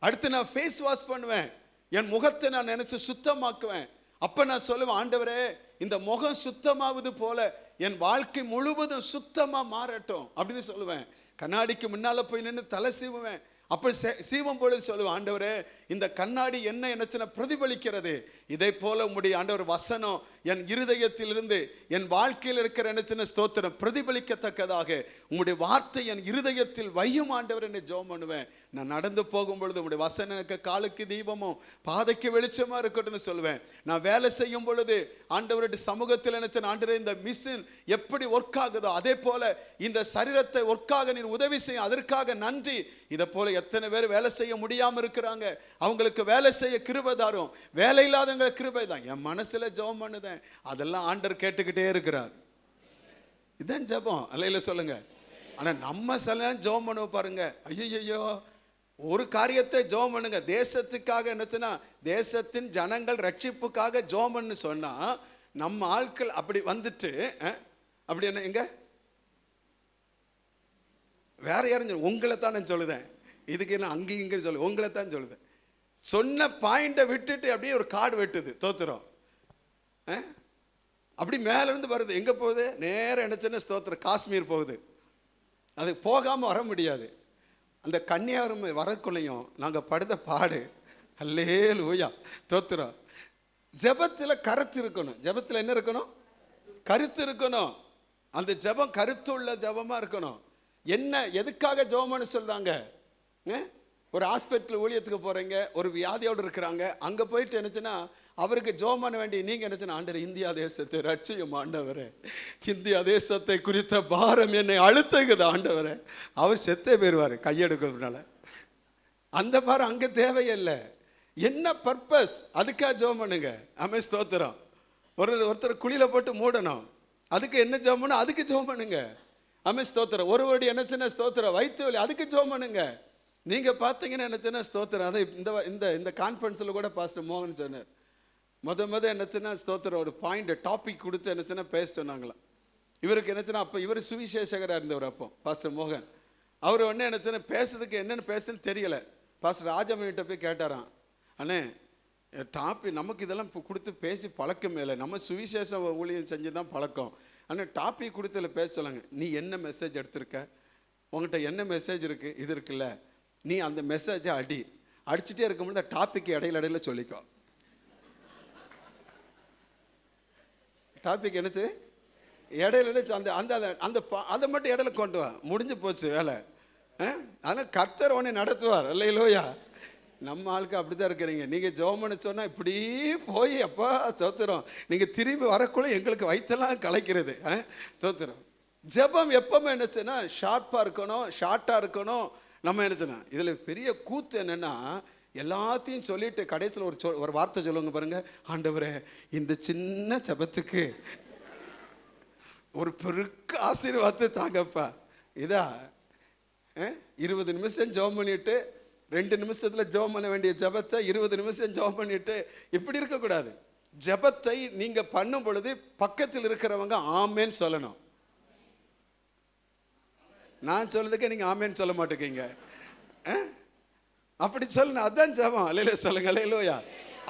அடுத்து நான் ஃபேஸ் வாஷ் பண்ணுவேன், என் முகத்தை நான் நினைச்சு சுத்தமாக்குவேன். அப்ப நான் சொல்லுவேன், ஆண்டவரே இந்த முகம் சுத்தமாவது போல என் வாழ்க்கை முழுவதும் சுத்தமா மாறட்டும் அப்படின்னு சொல்லுவேன். கண்ணாடிக்கு முன்னால போய் நின்று தலை சீவுவேன். அப்ப சீவம் பொழுது சொல்லுவேன், ஆண்டவரே இந்த கண்ணாடி என்ன பிரதிபலிக்கிறது, இதே போல உம்முடைய ஆண்டவர் வசனம் என் இருதயத்திலிருந்து என் வாழ்க்கையில் இருக்கிற என்ன ஸ்தோத்திரம் பிரதிபலிக்கத்தக்கதாக உம்முடைய வார்த்தை என் இருதயத்தில் வையும் ஆண்டவர் என்று ஜெபம் பண்ணுவேன். நான் நடந்து போகும் பொழுது உம்முடைய வசனம் எனக்கு காலுக்கு தீபமும் பாதைக்கு வெளிச்சமா இருக்கட்டும்னு சொல்லுவேன். நான் வேலை செய்யும் பொழுது ஆண்டவருடைய சமூகத்தில் ஆண்டவரே இந்த மிஷின் எப்படி ஒர்க் ஆகுதோ அதே போல இந்த சரீரத்தை ஒர்க்காக நீர் உதவி செய்யும், அதற்காக நன்றி. இதை போல எத்தனை பேர் வேலை செய்ய முடியாம இருக்கிறாங்க, அவங்களுக்கு வேலை செய்ய கிருபை தாரும், வேலை இல்லாதவங்க கிருபை தான். என் மனசுல ஜெபம் பண்ணுதேன், அதெல்லாம் ஆண்டவர் கேட்டுக்கிட்டே இருக்கிறார். இதான் ஜெபம். அல்லேலூயா சொல்லுங்க. ஆனா நம்ம சில நேரம் ஜெபம் பண்ணுவோம் பாருங்க, ஐயோ ஒரு காரியத்தை ஜெபம் பண்ணுங்க, தேசத்துக்காக என்னச்சுன்னா தேசத்தின் ஜனங்கள் ரட்சிப்புக்காக ஜெபம் பண்ணு சொன்னா நம்ம ஆட்கள் அப்படி வந்துட்டு அப்படி என்ன எங்க வேற யாரும் உங்களை தான் நான் சொல்லுதேன், இதுக்கு என்ன அங்கேயும் இங்கே சொல்லு, உங்களை தான் சொல்லுதேன். சொன்ன பாயிண்டை விட்டுட்டு அப்படியே ஒரு கார்டு வெட்டுது தோத்துறோம். அப்படி மேல இருந்து வருது, எங்க போகுது, நேரம் என்னச்சுன்னா ஸ்தோத்திரம் காஷ்மீர் போகுது. அது போகாம வர முடியாது. அந்த கன்னியாகுமரி வரக்குள்ளையும் நாங்க படுத்த பாடு, அல்லேலூயா தோத்துறோம். ஜெபத்தில் கருத்து இருக்கணும். ஜெபத்தில் என்ன இருக்கணும்? கருத்து இருக்கணும். அந்த ஜெபம் கருத்துள்ள ஜெபமா இருக்கணும். என்ன எதுக்காக ஜெபம்னு சொல்றாங்க? ஒரு ஹாஸ்பிட்டல் ஊழியத்துக்கு போறீங்க, ஒரு வியாதியோடு இருக்கிறாங்க, அங்க போயிட்டு என்னச்சுன்னா அவருக்கு ஜெபம் பண்ண வேண்டிய நீங்க என்னச்சுன்னா, ஆண்டவர் இந்தியா தேசத்தை ரட்சியும் ஆண்டவரே, இந்தியா தேசத்தை குறித்த பாரம் என்னை அழுத்துக்குது ஆண்டவரே. அவர் செத்தே போயிருவாரு கையெடுக்கிறதுனால. அந்த பாரம் அங்க தேவையில்லை. என்ன பர்பஸ், அதுக்காக ஜெபம் பண்ணுங்க. ஆமே ஸ்தோத்திரம். ஒருத்தர் குழியில போட்டு மூடணும், அதுக்கு என்ன ஜெபம் பண்ணணும், அதுக்கு ஜெபம் பண்ணுங்க. ஆமே ஸ்தோத்திரம். ஒருவருடைய என்னச்சுன்னா ஸ்தோத்திரம் வயிற்று வலி, அதுக்கு ஜெபம் பண்ணுங்க. நீங்க பார்த்தீங்கன்னா என்னச்சுன்னா ஸ்தோத்திரம். அதை இந்த கான்ஃபரன்ஸ்ல கூட பாஸ்டர் மோகன் சொன்னார், முத என்னச்சுன்னா ஸ்தோத்திரம் ஒரு பாயிண்ட் டாபிக் கொடுத்து என்னச்சுன்னா பேச சொன்னாங்களாம். இவருக்கு என்னச்சுன்னா அப்போ இவர் சுவிசேஷகராக இருந்தவர் அப்போ பாஸ்டர் மோகன். அவர் ஒன்று என்னச்சுன்னா பேசுறதுக்கு என்னென்னு பேசுன்னு தெரியல. பாஸ்டர் ராஜமணிகிட்ட போய் கேட்டாராம், அண்ணே டாபிக் நமக்கு இதெல்லாம் கொடுத்து பேசி பழக்கம் இல்லை, நம்ம சுவிசேஷ ஊழியம் செஞ்சு தான் பழக்கம், ஆனால் டாபிக் கொடுத்தல பேச சொல்லுங்க. நீ என்ன மெசேஜ் எடுத்திருக்க, உங்கள்கிட்ட என்ன மெசேஜ் இருக்கு, இது இருக்குல்ல, நீ அந்த மெசேஜை அடிச்சுட்டே இருக்கும்போது டாபிக் இடையில சொல்லிக்கோ. டாபிக் என்னச்சு இடையில அந்த அந்த அந்த அதை மட்டும் இடையில கொண்டு வா, முடிஞ்சு போச்சு வேலை. ஆனால் கர்த்தர் உன்னை நடத்துவார். இல்லையிலோயா, நம்ம ஆளுக்கு அப்படிதான் இருக்கிறீங்க. நீங்கள் ஜெபம்னு சொன்னால் இப்படி போய் அப்பா தோத்துறோம், நீங்கள் திரும்பி வரக்குள்ள எங்களுக்கு வயிற்றெல்லாம் கலைக்கிறது. தோத்துறோம். ஜெபம் எப்பவுமே என்னச்சுன்னா ஷார்ப்பாக இருக்கணும், ஷார்ட்டாக இருக்கணும். நம்ம என்னச்சுன்னா இதில் பெரிய கூத்து என்னென்னா, எல்லாத்தையும் சொல்லிட்டு கடைசியில் ஒரு வார்த்தை சொல்லுங்க பாருங்க, ஆண்டவரே இந்த சின்ன ஜெபத்துக்கு ஒரு பெருக்க ஆசீர்வாதத்தை தாங்கப்பா. இதா 20 நிமிஷம் ஜெபம் பண்ணிட்டு 2 நிமிஷத்தில் ஜெபம் பண்ண வேண்டிய ஜெபத்தை 20 நிமிஷம் ஜெபம் பண்ணிட்டு இப்படி இருக்கக்கூடாது. ஜெபத்தை நீங்க பண்ணும் பொழுது பக்கத்தில் இருக்கிறவங்க ஆமேன்னு சொல்லணும். நான் சொல்றதுக்கு நீங்க ஆமேன்னு சொல்ல மாட்டேங்க. அப்படி சொல்லணும், அதான் ஜெபம். அல்லேலூயா சொல்லுங்க. அல்லேலூயா.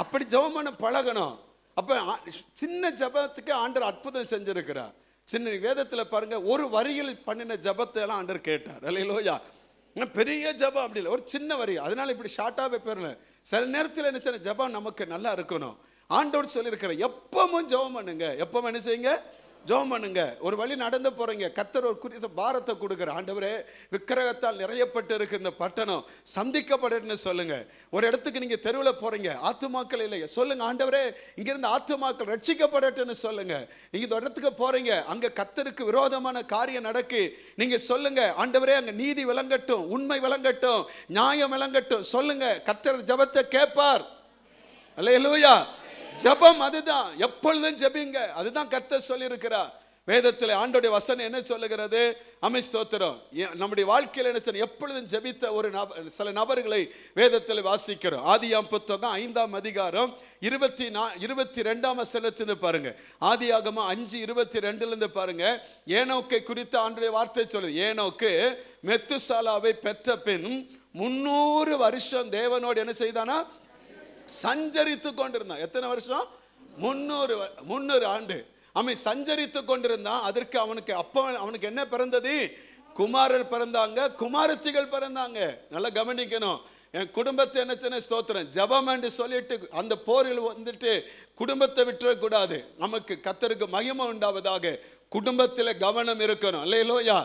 அப்படி ஜெபம் பண்ண பழகணும். அப்ப சின்ன ஜெபத்துக்கு ஆண்டவர் அற்புதம் செஞ்சிருக்கிறார். சின்ன வேதத்தில் பாருங்க, ஒரு வரியில் பண்ணின ஜெபத்தை எல்லாம் ஆண்டவர் கேட்டார். அல்லேலூயா. பெரிய ஜெபம் அப்படி இல்லை, ஒரு சின்ன வரி. அதனால இப்படி ஷார்ட்டாகவே போயிடல. சில நேரத்தில் என்ன செய்ய, ஜெபம் நமக்கு நல்லா இருக்கணும். ஆண்டவர் சொல்லியிருக்கிற எப்பவும் ஜெபம் பண்ணுங்க, எப்பவும் என்ன செய்யுங்க, ஜெபம் பண்ணுங்க. ஒரு வழி நடந்து போறீங்க, கர்த்தர் ஒரு குறித்த பாரத்தை கொடுக்குற, ஆண்டவரே விக்கிரகத்தால் நிறையப்பட்டு இருக்கு இந்த பட்டணம் சந்திக்கப்படன்னு சொல்லுங்க. ஒரு இடத்துக்கு நீங்க தெருவில் போறீங்க, ஆத்துமாக்கள் இல்லைங்க, சொல்லுங்க ஆண்டவரே இங்கிருந்து ஆத்துமாக்கள் ரட்சிக்கப்படட்டுன்னு சொல்லுங்க. நீங்க இந்த இடத்துக்கு போறீங்க, அங்க கர்த்தருக்கு விரோதமான காரியம் நடக்கு, நீங்க சொல்லுங்க ஆண்டவரே அங்க நீதி விளங்கட்டும், உண்மை விளங்கட்டும், நியாயம் விளங்கட்டும் சொல்லுங்க. கர்த்தர் ஜெபத்தை கேட்பார். அல்லேலூயா. ஜெபம் அதுதான், எப்பொழுதும் ஜெபிங்க. அதுதான் கர்த்தர் சொல்லி இருக்கிறார் வேதத்தில். ஆண்டோடைய வசனம் என்ன சொல்லுகிறது? ஸ்தோத்திரம். நம்முடைய வாழ்க்கையில் என்ன எப்பொழுதும் ஜெபித்த ஒரு சில நபர்களை வேதத்தில் வாசிக்கிறோம். ஆதியாகமம் புத்தகம் 5ஆம் அதிகாரம் 22ஆம் வசனத்திலிருந்து பாருங்க. ஆதியாகமம் 5:22 பாருங்க. ஏனோக்கை குறித்த ஆண்டோடைய வார்த்தை சொல்லுது. ஏனோக்கு மெத்துசாலாவை பெற்ற பின் 300 வருஷம் தேவனோடு என்ன செய்தானா, சஞ்சரித்து கொண்டிருந்தான். எத்தனை வருஷம்? 300 ஆண்டு அவன் சஞ்சரித்து கொண்டிருந்தான். அதற்கு அவனுக்கு என்ன பிறந்தது? குமாரர் பிறந்தாங்க, குமாரத்திகள் பிறந்தாங்க. நல்லா கவனிக்கணும். என் குடும்பத்தை என்ன ஸ்தோத்திரம் ஜெபம் என்று சொல்லிட்டு அந்த போரில் வந்துட்டு குடும்பத்தை விட்டுறக்கூடாது. நமக்கு கர்த்தருக்கு மகிமை உண்டாவதாக குடும்பத்தில் கவனம் இருக்கணும். அல்லேலூயா.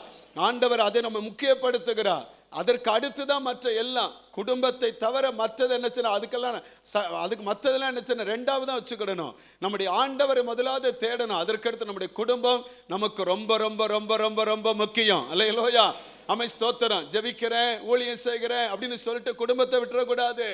ஆண்டவர் அதை நம்ம முக்கியப்படுத்துகிறார். அதற்கு அடுத்துதான் மற்ற எல்லாம். குடும்பத்தை தவிர மற்றது என்னச்சுன்னா அதுக்கு மற்றதெல்லாம் என்னச்சுன்னா ரெண்டாவதான் வச்சுக்கிடணும். நம்முடைய ஆண்டவரை முதலாவது தேடணும். அதற்கடுத்து நம்முடைய குடும்பம் நமக்கு ரொம்ப ரொம்ப ரொம்ப ரொம்ப ரொம்ப முக்கியம். அல்லேலூயா. ஸ்தோத்திரம். ஜெபிக்கிறேன், ஊழியம் செய்கிறேன் அப்படின்னு சொல்லிட்டு குடும்பத்தை விட்டுறக்கூடாது.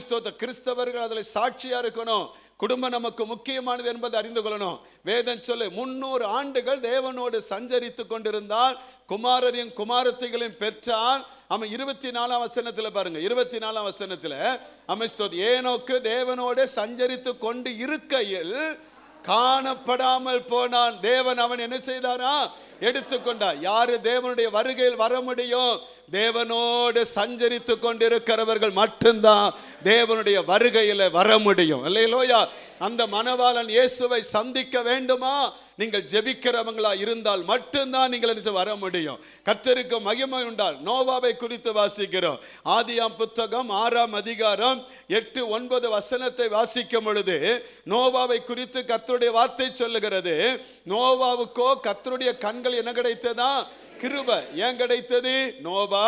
ஸ்தோத்திரம். கிறிஸ்தவர்கள் அதில் சாட்சியா இருக்கணும். குடும்பம் நமக்கு முக்கியமானது என்பதை அறிந்து கொள்ளணும். வேதம் சொல்லு 300 ஆண்டுகள் தேவனோடு சஞ்சரித்து கொண்டிருந்தால் குமாரரையும் குமாரத்திகளையும் பெற்றான். 24ஆம் வசனத்தில் பாருங்க. 24ஆம் வசனத்தில் ஏனோக்கு தேவனோடு சஞ்சரித்து கொண்டு இருக்கையில் காணப்படாமல் போனான். தேவன் அவன் என்ன செய்தாரா? எடுத்துக்கொண்டார். யாரு தேவனுடைய வருகையில் வர முடியும்? தேவனோடு சஞ்சரித்து கொண்டிருக்கிறவர்கள் மட்டும்தான் தேவனுடைய வருகையில் வர முடியும். அல்லேலூயா. அந்த மணவாளன் இயேசுவை சந்திக்க வேண்டுமா? நீங்கள் ஜெபிக்கிறவங்களா இருந்தால் மட்டும்தான் நீங்கள் வர முடியும். கர்த்தருக்கு மகிமை உண்டால். நோவாவை குறித்து வாசிக்கிறோம். ஆதியாம் புத்தகம் 6ஆம் அதிகாரம் 8-9 வசனத்தை வாசிக்கும் பொழுது நோவாவை குறித்து கர்த்தருடைய வார்த்தை சொல்லுகிறது. நோவாவுக்கோ கர்த்தருடைய கண்கள் என்ன கிடைத்ததா? கிருபை. ஏன் கிடைத்தது? நோவா.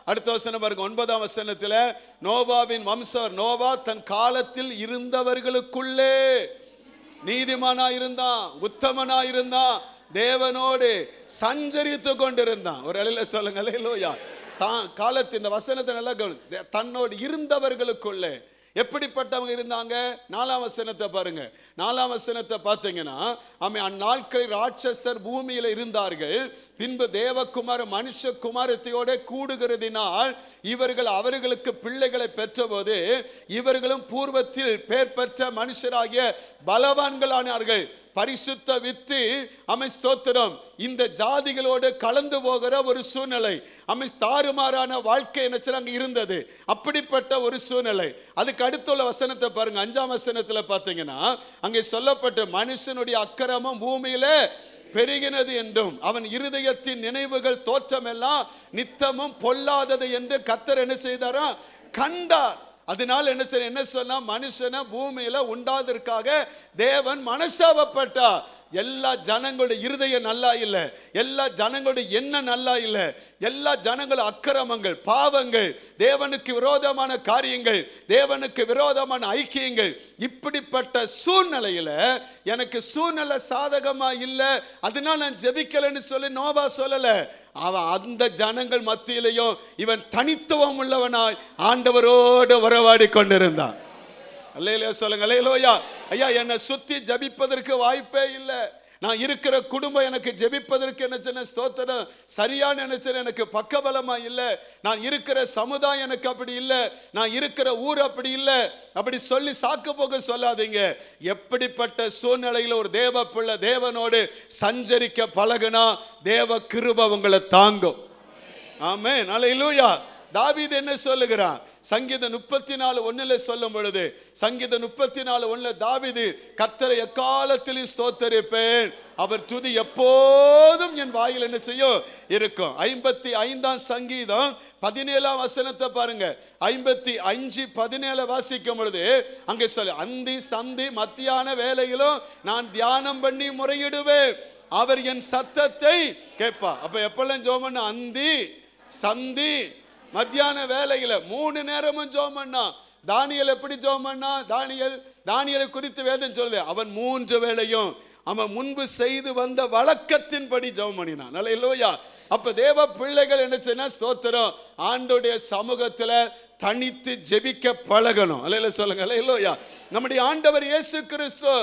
அடுத்த வசனம் பாருங்க. 9ஆம் வசனத்துல நோவாவின் வம்சம். நோவா தன் காலத்தில் இருந்தவர்களுக்குள்ளே நீதிமானா இருந்தான், உத்தமனா இருந்தான், தேவனோடு சஞ்சரித்து கொண்டிருந்தான். ஒரு அலையில சொல்லுங்க. அல்லேலூயா. தான் காலத்தில் இந்த வசனத்தை நல்லா தன்னோடு இருந்தவர்களுக்குள்ளே எப்படிப்பட்டவங்க இருந்தாங்க? 4ஆம் வசனத்தை பாருங்க. 4ஆம் வசனத்தை பார்த்தீங்கன்னா அந்நாட்களில் ராட்சசர் பூமியில இருந்தார்கள். பின்பு தேவகுமார மனுஷ குமாரத்தையோட கூடுகிறதினால் இவர்கள் அவர்களுக்கு பிள்ளைகளை பெற்றபோது இவர்களும் பூர்வத்தில் பேர் பெற்ற மனுஷராகிய பலவான்களானார்கள். பரிசுத்த வித்து ஸ்தோத்திரம் இந்த ஜாதிகளோடு கலந்து போகிற ஒரு சூழ்நிலை. தாறுமாறான வாழ்க்கை அங்க இருந்தது. அப்படிப்பட்ட ஒரு சூழ்நிலை. அதுக்கு அடுத்துள்ள வசனத்தை பாருங்க. 5ஆம் வசனத்துல பாத்தீங்கன்னா அங்கே சொல்லப்பட்ட மனுஷனுடைய அக்கிரமம் பூமியில பெருகினது என்றும் அவன் இருதயத்தின் நினைவுகள் தோற்றமெல்லாம் நித்தமும் பொல்லாதது என்று கர்த்தர் என்ன செய்தாரா? கண்டார். அதனால என்ன சொன்னா, மனுஷனை பூமியில உண்டாதற்காக தேவன் மனசாவப்பட்டார். எல்லா ஜனங்களுடைய இருதயம் நல்லா இல்லை, எல்லா ஜனங்களுடைய எண்ணம் நல்லா இல்லை, எல்லா ஜனங்களும் அக்கிரமங்கள், பாவங்கள், தேவனுக்கு விரோதமான காரியங்கள், தேவனுக்கு விரோதமான ஐக்கியங்கள், இப்படிப்பட்ட சூழ்நிலையில எனக்கு சூழ்நிலை சாதகமா இல்லை, அதனால நான் ஜெபிக்கலன்னு சொல்லி நோவா சொல்லல. அவன் அந்த ஜனங்கள் மத்தியிலையும் இவன் தனித்துவம் உள்ளவனாய் ஆண்டவரோடு உறவாடி கொண்டிருந்தான். அல்லேலூயா சொல்லுங்க, அல்லேலூயா. ஐயா, என்னை சுத்தி ஜபிப்பதற்கு வாய்ப்பே இல்லை. நான் இருக்கிற குடும்பம் எனக்கு ஜெபிப்பதற்கு என்ன ஸ்தோத்திரம் சரியான எனக்கு பக்கபலமா இல்லை. நான் இருக்கிற சமுதாயம் எனக்கு அப்படி இல்லை, நான் இருக்கிற ஊர் அப்படி இல்லை, அப்படி சொல்லி சாக்கு போக சொல்லாதீங்க. எப்படிப்பட்ட சூழ்நிலையில் ஒரு தேவ பிள்ளை தேவனோடு சஞ்சரிக்க பழகுனா தேவ கிருபை உங்களை தாங்கும். ஆமென், அல்லேலூயா. தாவீது என்ன சொல்லுகிறான்? சங்கீதம் 34:1 சொல்லும் பொழுது, சங்கீதம் 34:1 தாவீது, கர்த்தரை எக்காலத்திலும் ஸ்தோத்தரிப்பேன், அவர் துதி எப்போதும் என் வாயில் என்ன செய்யும் இருக்கும். 55ஆம் சங்கீதம் 17ஆம் வசனத்தை பாருங்க. 55:17 வாசிக்கும் பொழுது அங்கே சொல்லு, அந்தி சந்தி மத்தியான வேளையிலும் நான் தியானம் பண்ணி முறையிடுவேன், அவர் என் சத்தத்தை கேட்பா. அப்ப எப்பெல்லாம் ஜெபம் பண்ண? அந்தி சந்தி மத்தியான வேலையில 3 நேரமும் ஜெபம் பண்ணா. தானியேல் எப்படி ஜெபம் பண்ணா? தானியேலை குறித்து வேதம் சொல்லுது, அவன் 3 வேளையும் அவன் முன்பு செய்து வந்த வழக்கத்தின்படி ஜெபம் பண்ணினான். அல்லேலூயா. அப்ப தேவ பிள்ளைகள் என்ன செய்யணும்? ஸ்தோத்திரம், ஆண்டவருடைய சமூகத்துல தனித்து ஜெபிக்க பழகணும். அல்லேலூயா சொல்லுங்க, அல்லேலூயா. நம்முடைய ஆண்டவர் இயேசு கிறிஸ்து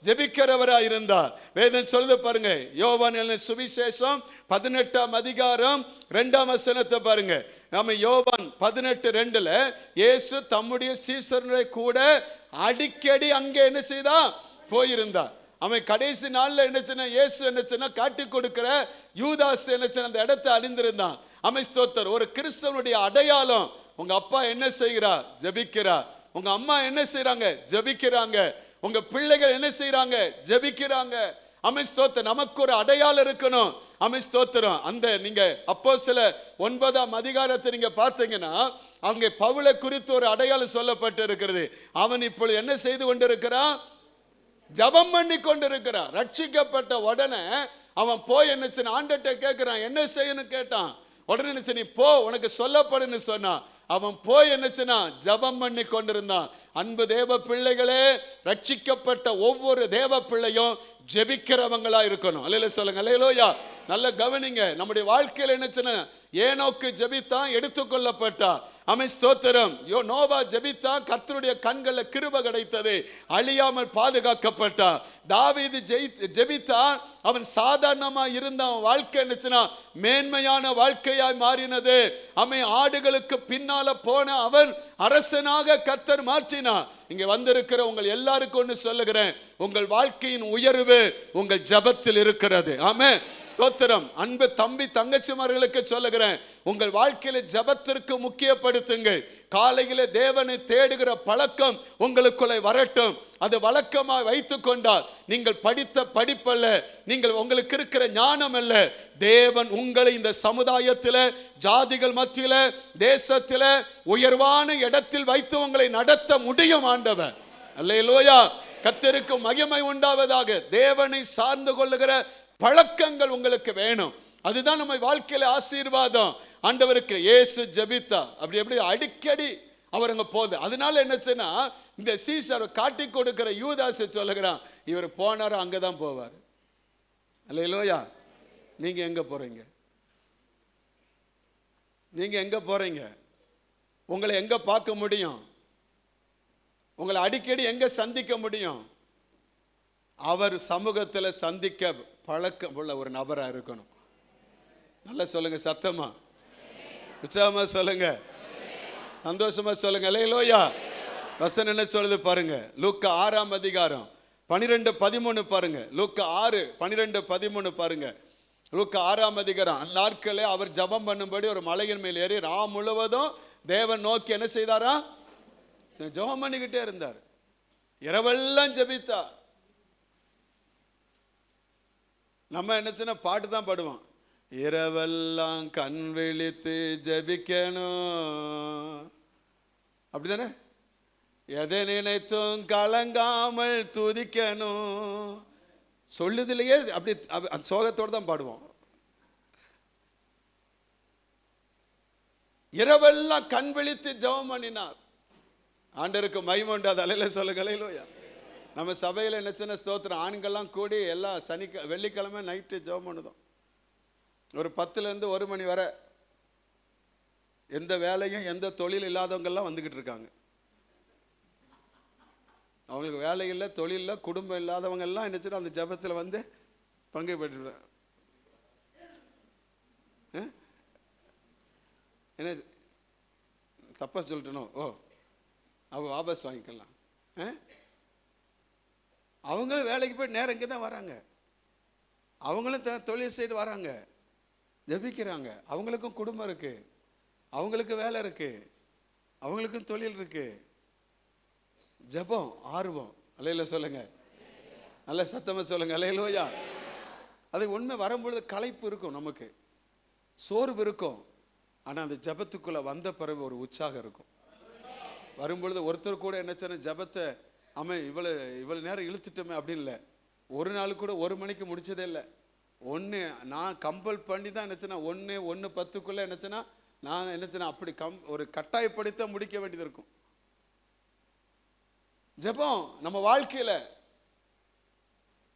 ஜெபிக்கிறவராய் இருந்தார். வேதம் சொல்லுது பாருங்க, யோவான் எழுதின சுவிசேஷம் 18ஆம் அதிகாரம் 2ஆம் வசனத்தை பாருங்க. நம்ம யோவான் 18:2 இயேசு தம்முடைய சீசர்களுடைய கூட அடிக்கடி அங்கே என்ன செய்தா? போயிருந்தார். அவன் கடைசி நாள்ல என்னச்சுன்னா இயேசு என்னச்சுன்னா காட்டி கொடுக்கிற யூதாஸ் என்னச்சுன்னா அந்த இடத்தை அறிந்திருந்தான். அமை ஸ்தோத்தர், ஒரு கிறிஸ்தவனுடைய அடையாளம், உங்க அப்பா என்ன செய்கிறார்? ஜெபிக்கிறார். உங்க அம்மா என்ன செய்யறாங்க? ஜெபிக்கிறாங்க. உங்க பிள்ளைகள் என்ன செய்யறாங்க? ஜெபிக்கிறாங்க. அமை ஸ்தோத்திரம், நமக்கு ஒரு அடையாளம் இருக்கணும். அமை ஸ்தோத்திரம், அந்த நீங்க அப்போஸ்தலர் 9ஆம் அதிகாரத்தை நீங்க பார்த்தீங்கன்னா அங்கே பவுலை குறித்து ஒரு அடையாளம் சொல்லப்பட்டு இருக்கிறது. அவன் இப்பொழுது என்ன செய்து கொண்டிருக்கிறான்? ஜபம் பண்ணி கொண்டிருக்கிறான். ரட்சிக்கப்பட்ட உடனே அவன் போய் என்னச்சு ஆண்டவர்ட்ட கேட்கிறான், என்ன செய்யணும் கேட்டான். உடனே என்னச்சு, நீ போ, உனக்கு சொல்லப்படுன்னு சொன்னான். அவன் போய் என்னச்சுன்னா ஜபம் பண்ணி கொண்டிருந்தான். அன்பு தேவ பிள்ளைகளே, ரட்சிக்கப்பட்ட ஒவ்வொரு தேவ பிள்ளையும் ஜெபிக்கிறவங்களா இருக்கணும். அல்லேலூயா சொல்லுங்க, அல்லேலூயா. நல்ல கவனிங்க, நம்முடைய வாழ்க்கையில் என்னச்சுன்னா ஏனோக்கு ஜெபித்தான், எடுத்துக்கொள்ளப்பட்டா. அமை ஸ்தோத்திரம், நோவா ஜெபித்தான், கர்த்தருடைய கண்களில் கிருபை கிடைத்தது, அழியாமல் பாதுகாக்கப்பட்டா. தாவீது ஜெபித்தான், அவன் சாதாரணமா இருந்த அவன் வாழ்க்கை என்னச்சுன்னா மேன்மையான வாழ்க்கையாய் மாறினது. அமை ஆடுகளுக்கு பின்னால போன அவன் அரசனாக கர்த்தர் மாற்றினான். இங்க வந்திருக்கிற உங்கள் எல்லாருக்கும் ஒன்று சொல்லுகிறேன், உங்கள் வாழ்க்கையின் உயர்வு உங்கள் ஜபத்தில் இருக்கிறது. ஆமென், ஸ்தோத்திரம். அன்பு தம்பி தங்கச்சிமார்களுக்கு சொல்லுகிறேன், உங்கள் வாழ்க்கையில ஜபத்திற்கு முக்கியப்படுத்துங்கள். காலையில தேவனை தேடுகிற பழக்கம் உங்களுக்குள்ளே வரட்டும். அது வழக்கமாக வைத்துக் கொண்டால் நீங்கள் படித்த படிப்பல்ல, நீங்கள் உங்களுக்கு இருக்கிற ஞானம் அல்ல, தேவன் உங்களை இந்த சமுதாயத்தில், ஜாதிகள் மத்தியில, தேசத்தில் உயர்வான இடத்தில் வைத்து உங்களை நடத்த முடியும் ஆண்டவர். அல்லேலூயா. கர்த்தருக்கு மகிமை உண்டாவதாக. தேவனை சார்ந்து கொள்ளுகிற பழக்கங்கள் உங்களுக்கு வேணும். அதுதான் நம்ம வாழ்க்கையில ஆசீர்வாதம். ஆண்டவருக்கு இயேசு ஜெபித்தா, அப்படி அடிக்கடி அவர் அங்க போகுது. அதனால என்னச்சுன்னா இந்த சீசர் காட்டி கொடுக்கிற யூதாஸ் சொல்லுகிறான், இவர் போனாரு அங்கதான் போவார். அல்லேலூயா. நீங்க எங்க போறீங்க? நீங்க எங்க போறீங்க? உங்களை எங்க பார்க்க முடியும்? உங்களை அடிக்கடி எங்க சந்திக்க முடியும்? அவர் சமூகத்தில் சந்திக்க பழக்கம் உள்ள ஒரு நபரா இருக்கணும். நல்லா சொல்லுங்க, சத்தமா உற்சாகமா சொல்லுங்க, சந்தோஷமா சொல்லுங்க. அல்லேலூயா. வசனம் என்ன சொல்லுது பாருங்க, லூக்கா 6ஆம் அதிகாரம் 12-13 பாருங்க. லூக்கா 6:12-13 பாருங்க. லூக்கா 6ஆம் அதிகாரம். அந்நாட்களே அவர் ஜபம் பண்ணும்படி ஒரு மலையின் மேல் ஏறி ராம் முழுவதும் தேவன் நோக்கி என்ன செய்தாரா? ஜெபம் பண்ணிக்கிட்டே இருந்தார். இரவெல்லாம் ஜெபித்தார். நம்ம என்னச்சுன்னா பாட்டு தான் பாடுவோம். இரவெல்லாம் கண் விழித்து ஜபிக்கணும், அப்படிதானே? எதை நினைத்தும் கலங்காமல் துதிக்கணும் சொல்லுதிலேயே அப்படி அந்த சோகத்தோடு தான் பாடுவோம். இரவெல்லாம் கண் விழித்து ஜெபம் பண்ணினார். ஆண்டருக்கு மகிமை உண்டாது. அல்லேலூயா சொல்லுங்க. அல்லேலூயா. நம்ம சபையில் என்னச்சுன்னா ஸ்தோத்திரம், ஆண்கள்லாம் கூடி எல்லாம் வெள்ளிக்கிழமை நைட்டு ஜெபம் பண்ணுதோம். ஒரு 10லேருந்து 1 மணி வரை எந்த வேலையும் எந்த தொழில் இல்லாதவங்கெல்லாம் வந்துக்கிட்டு இருக்காங்க. அவங்களுக்கு வேலை இல்லை, தொழில் இல்லை, குடும்பம் இல்லாதவங்க எல்லாம் என்னச்சுன்னா அந்த ஜெபத்தில் வந்து பங்கு பெற்று. என்ன தப்பா சொல்லிட்டனோ? ஓ, அவ வாபஸ் வாங்கிக்கலாம். அவங்களும் வேலைக்கு போய் நேரம் இங்கே தான் வராங்க. அவங்களும் தொழில் செய்து வராங்க, ஜெபிக்கிறாங்க. அவங்களுக்கும் குடும்பம் இருக்கு, அவங்களுக்கு வேலை இருக்கு, அவங்களுக்கும் தொழில் இருக்கு. ஜெபம் ஆர்வம். அல்லேலூயா சொல்லுங்க. நல்ல சத்தமா சொல்லுங்க. அல்லேலூயா. அது உண்மை. வரும்பொழுது களைப்பு இருக்கும், நமக்கு சோர்வு இருக்கும். ஆனால் அந்த ஜபத்துக்குள்ளே வந்த பிறகு ஒரு உற்சாகம் இருக்கும். வரும்பொழுது ஒருத்தர் கூட என்னச்சுன்னா ஜபத்தை இவ்வளோ நேரம் இழுத்துட்டோமே அப்படின்னு இல்லை. ஒரு நாள் கூட 1 மணிக்கு முடிச்சதே இல்லை. நான் கம்பல் பண்ணி தான் என்னச்சுன்னா 1:10 என்னச்சுன்னா நான் என்னச்சுன்னா அப்படி ஒரு கட்டாயப்படுத்த முடிக்க வேண்டியது இருக்கும். ஜபம் நம்ம வாழ்க்கையில்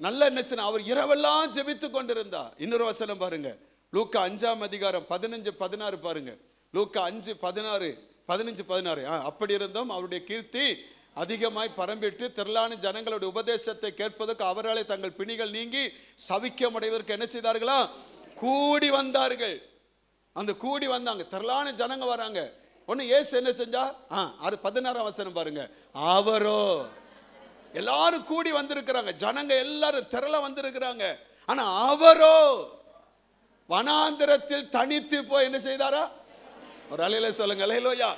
நல்ல என்னச்சுன்னா அவர் இரவெல்லாம் ஜெபித்து கொண்டிருந்தா. இன்னொரு வசனம் பாருங்க, லூக்கா 5ஆம் அதிகாரம் 15-16 பாருங்க. லூக்கா 5:15-16. அப்படி இருந்தும் அவருடைய கீர்த்தி அதிகமாய் பரம்பிட்டு திரளான ஜனங்களுடைய உபதேசத்தை கேட்பதற்கு அவராலே தங்கள் பிணிகள் நீங்கி சவிக்கமடைவதற்கு என்ன செய்தார்களா? கூடி வந்தார்கள். அந்த கூடி வந்தாங்க, திரளான ஜனங்க வராங்க. ஒன்னு இயேசு என்ன செஞ்சா? அது 16ஆம் வசனம் பாருங்க. அவரோ, எல்லாரும் கூடி வந்திருக்கிறாங்க, ஜனங்க எல்லாரும் திரள வந்திருக்கிறாங்க. ஆனா அவரோ வனாந்திரத்தில் தனித்து போய் என்ன செய்தாரா? ஒரு அல்லேலூயா சொல்லுங்க. அல்லேலூயா.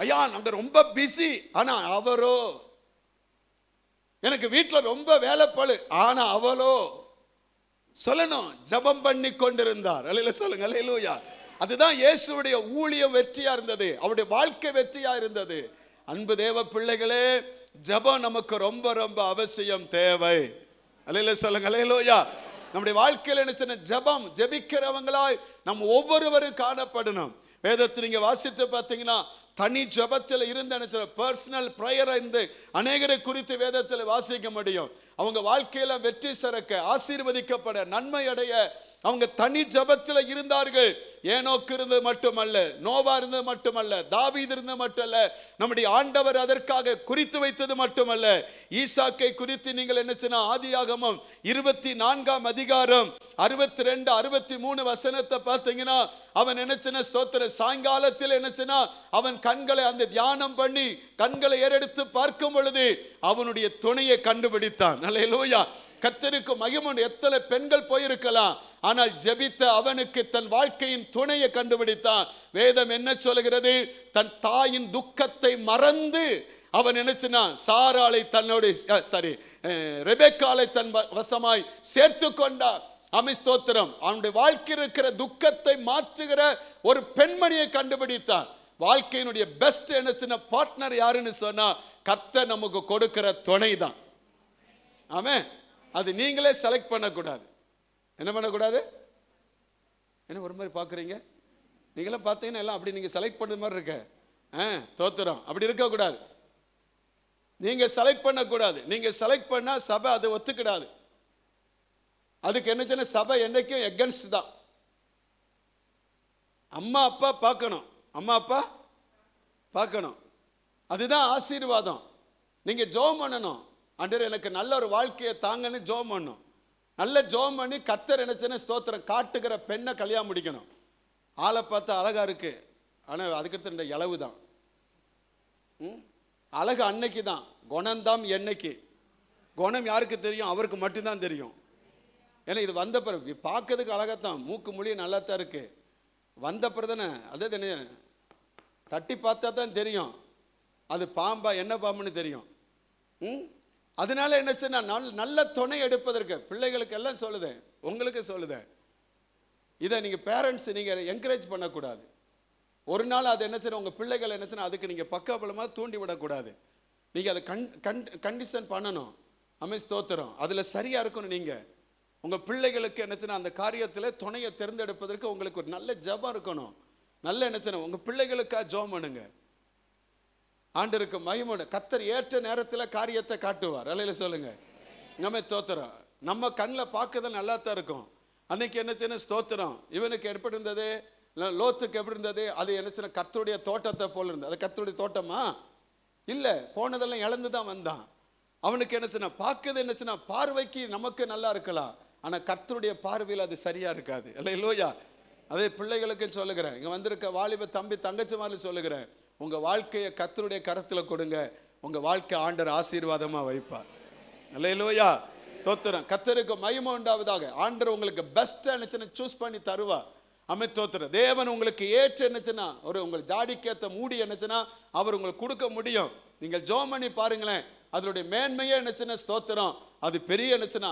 ஐயா நாங்க ரொம்ப பிஸி, ஆனா அவரோ, எனக்கு வீட்டில் ரொம்ப வேலைப்பளு, ஆனா அவளோ சொல்லணும் ஜெபம் பண்ணி கொண்டிருந்தார். அல்லேலூயா சொல்லுங்க. அல்லேலூயா. அதுதான் இயேசுவுடைய ஊழியம் வெற்றியா இருந்தது, அவருடைய வாழ்க்கை வெற்றியா இருந்தது. அன்பு தேவ பிள்ளைகளே, ஜெபம் நமக்கு ரொம்ப ரொம்ப அவசியம், தேவை. அல்லேலூயா சொல்லுங்க. அல்லேலூயா. நம்முடைய வாழ்க்கையில் என்ன ஜெபம், ஜெபிக்கிறவங்களாய் நம்ம ஒவ்வொருவரும் காணப்படணும். வேதத்தை நீங்க வாசித்து பார்த்தீங்கன்னா தனி ஜெபத்தில் இருந்த பர்சனல் பிரேயர் இருந்து அநேகரை குறித்து வேதத்தில் வாசிக்க முடியும். அவங்க வாழ்க்கையில வெற்றி சிறக்க, ஆசீர்வதிக்கப்பட, நன்மை அடைய அவங்க தனி ஜெபத்தில் இருந்தார்கள். ஏனோக்கு இருந்தது மட்டுமல்ல, நோவா இருந்தது மட்டுமல்ல, தாவீது இருந்தது மட்டுமல்ல, நம்முடைய ஆண்டவர் அதற்காக குறித்து வைத்தது மட்டுமல்ல, ஈசாக்கை குறித்து நீங்கள் என்னச்சுன்னா ஆதியாகமம் 24ஆம் அதிகாரம் 62-63 வசனத்தை பார்த்தீங்கன்னா அவன் என்னச்சுன்னா ஸ்தோத்திர சாயங்காலத்தில் என்னச்சுன்னா அவன் கண்களை அந்த தியானம் பண்ணி கண்களை ஏறெடுத்து பார்க்கும் பொழுது அவனுடைய துணையை கண்டுபிடித்தான். அல்லேலூயா. கர்த்தருக்கு மகிமை. எத்தனை பெண்கள் போயிருக்கலாம், ஆனால் ஜெபித்த அவனுக்கு தன் வாழ்க்கையின் துணையை கண்டுபிடித்தான். வேதம் என்ன சொல்கிறது? தன் தாயின் துக்கத்தை மறந்து அவன் நினைச்சுனா சாராளை தன்னோடு ரெபெக்காளை தன் வசமாய் சேர்த்து கொண்டான். ஸ்தோத்திரம். அவனுடைய வாழ்க்கையில் இருக்கிற துக்கத்தை மாற்றுகிற ஒரு பெண்மணியை கண்டுபிடித்தான். வாழ்க்கையினுடைய பெஸ்ட் என்னச்சுன்னா பார்ட்னர் யாருன்னு சொன்னா கர்த்தர் நமக்கு கொடுக்கிற துணை தான். ஆமென். அது நீங்களே செலக்ட் பண்ணக்கூடாது. என்ன பண்ணக்கூடாது? என்ன ஒரு மாதிரி பார்க்குறீங்க? நீங்களாம் பார்த்தீங்கன்னா எல்லாம் அப்படி நீங்கள் செலக்ட் பண்ணுற மாதிரி இருக்க. தோத்திரம். அப்படி இருக்கக்கூடாது. நீங்கள் செலக்ட் பண்ணக்கூடாது. நீங்கள் செலக்ட் பண்ணால் சபை அதை ஒத்துக்கிடாது. அதுக்கு என்ன சபை என்னைக்கும் எகன்ஸ்ட் தான். அம்மா அப்பா பார்க்கணும், அம்மா அப்பா பார்க்கணும். அதுதான் ஆசீர்வாதம். நீங்கள் ஜெபம் பண்ணணும், ஆண்டவரே எனக்கு நல்ல ஒரு வாழ்க்கையை தாங்கன்னு ஜெபம் பண்ணணும். நல்ல ஜெபம் பண்ணி கர்த்தர் என்னச்சுன்னு ஸ்தோத்திரம் காட்டுகிற பெண்ணை கல்யாணம் முடிக்கணும். ஆளை பார்த்தா அழகா இருக்கு, ஆனால் அதுக்கடுத்து இந்த இளவு தான். அழகு அன்னைக்கு தான், குணம்தான் என்னைக்கு. குணம் யாருக்கு தெரியும்? அவருக்கு மட்டும்தான் தெரியும். ஏன்னா இது வந்த பிறகு பார்க்கறதுக்கு அழகாத்தான், மூக்கு மொழி நல்லா தான் இருக்கு. வந்த பிறகு தானே அதே தானே தட்டி பார்த்தா தான் தெரியும் அது பாம்பா என்ன பாம்புன்னு தெரியும். அதனால என்ன செய்ய, நல்ல துணை எடுப்பதற்கு பிள்ளைகளுக்கு எல்லாம் சொல்லுதேன், உங்களுக்கு சொல்லுதேன், இதை நீங்க பேரண்ட்ஸ் நீங்க என்கரேஜ் பண்ணக்கூடாது. ஒரு நாள் அது என்ன செய்ய, உங்க பிள்ளைகள் என்ன செய்ய, அதுக்கு நீங்க பக்கபலமா தூண்டி விடக்கூடாது. நீங்க அதை கண்டிஷன் பண்ணணும். ஸ்தோத்திரம். அதுல சரியா இருக்கணும். நீங்க உங்க பிள்ளைகளுக்கு என்ன செய்ய, அந்த காரியத்துல துணையை தேர்ந்தெடுப்பதற்கு உங்களுக்கு ஒரு நல்ல ஜெபம் இருக்கணும். நல்ல என்ன செய்ய, உங்க பிள்ளைகளுக்காக ஜெபம் பண்ணுங்க. ஆண்டவருக்கு மகிமை. கர்த்தர் ஏற்ற நேரத்தில் காரியத்தை காட்டுவார். அல்லேலூயா சொல்லுங்க. நம்ம ஸ்தோத்திரம். நம்ம கண்ணில் பார்க்கறது நல்லா தான் இருக்கும். அன்னைக்கு என்ன செய்யணும், ஸ்தோத்திரம். இவனுக்கு எப்படி இருந்தது, லோத்துக்கு எப்படி இருந்தது, அது என்ன செய்ய, கர்த்தருடைய தோட்டத்தை போல இருந்தது. அது கர்த்தருடைய தோட்டமா இல்லை, போனதெல்லாம் இழந்து தான் வந்தான். அவனுக்கு என்ன செய்ய, பார்க்கறது என்ன செய்ய, பார்வைக்கு நமக்கு நல்லா இருக்கலாம், ஆனால் கர்த்தருடைய பார்வையில் அது சரியா இருக்காது. அல்லேலூயா. அதே பிள்ளைகளுக்கு சொல்லுகிறேன், இங்கே வந்திருக்க வாலிப தம்பி தங்கச்சி மாதிரி சொல்லுகிறேன், உங்க வாழ்க்கையை கர்த்தருடைய கரத்துல கொடுங்க. உங்க வாழ்க்கை ஆண்டவர் ஆசீர்வாதமா வைப்பார். அல்லேலூயா. ஸ்தோத்திரம். கர்த்தருக்கு மகிமை உண்டாவதாக. ஆண்டவர் உங்களுக்கு பெஸ்ட் என்னச்சுன்னா சூஸ் பண்ணி தருவா. ஸ்தோத்திரம். தேவன் உங்களுக்கு ஏற்ற என்னச்சுன்னா ஒரு உங்கள் ஜாடிக்கேத்த மூடி என்னச்சுன்னா அவர் உங்களுக்கு கொடுக்க முடியும். நீங்கள் ஜெபம் பண்ணி பாருங்களேன், அதனுடைய மேன்மையே என்னச்சுன்னா ஸ்தோத்திரம், அது பெரிய என்னச்சுன்னா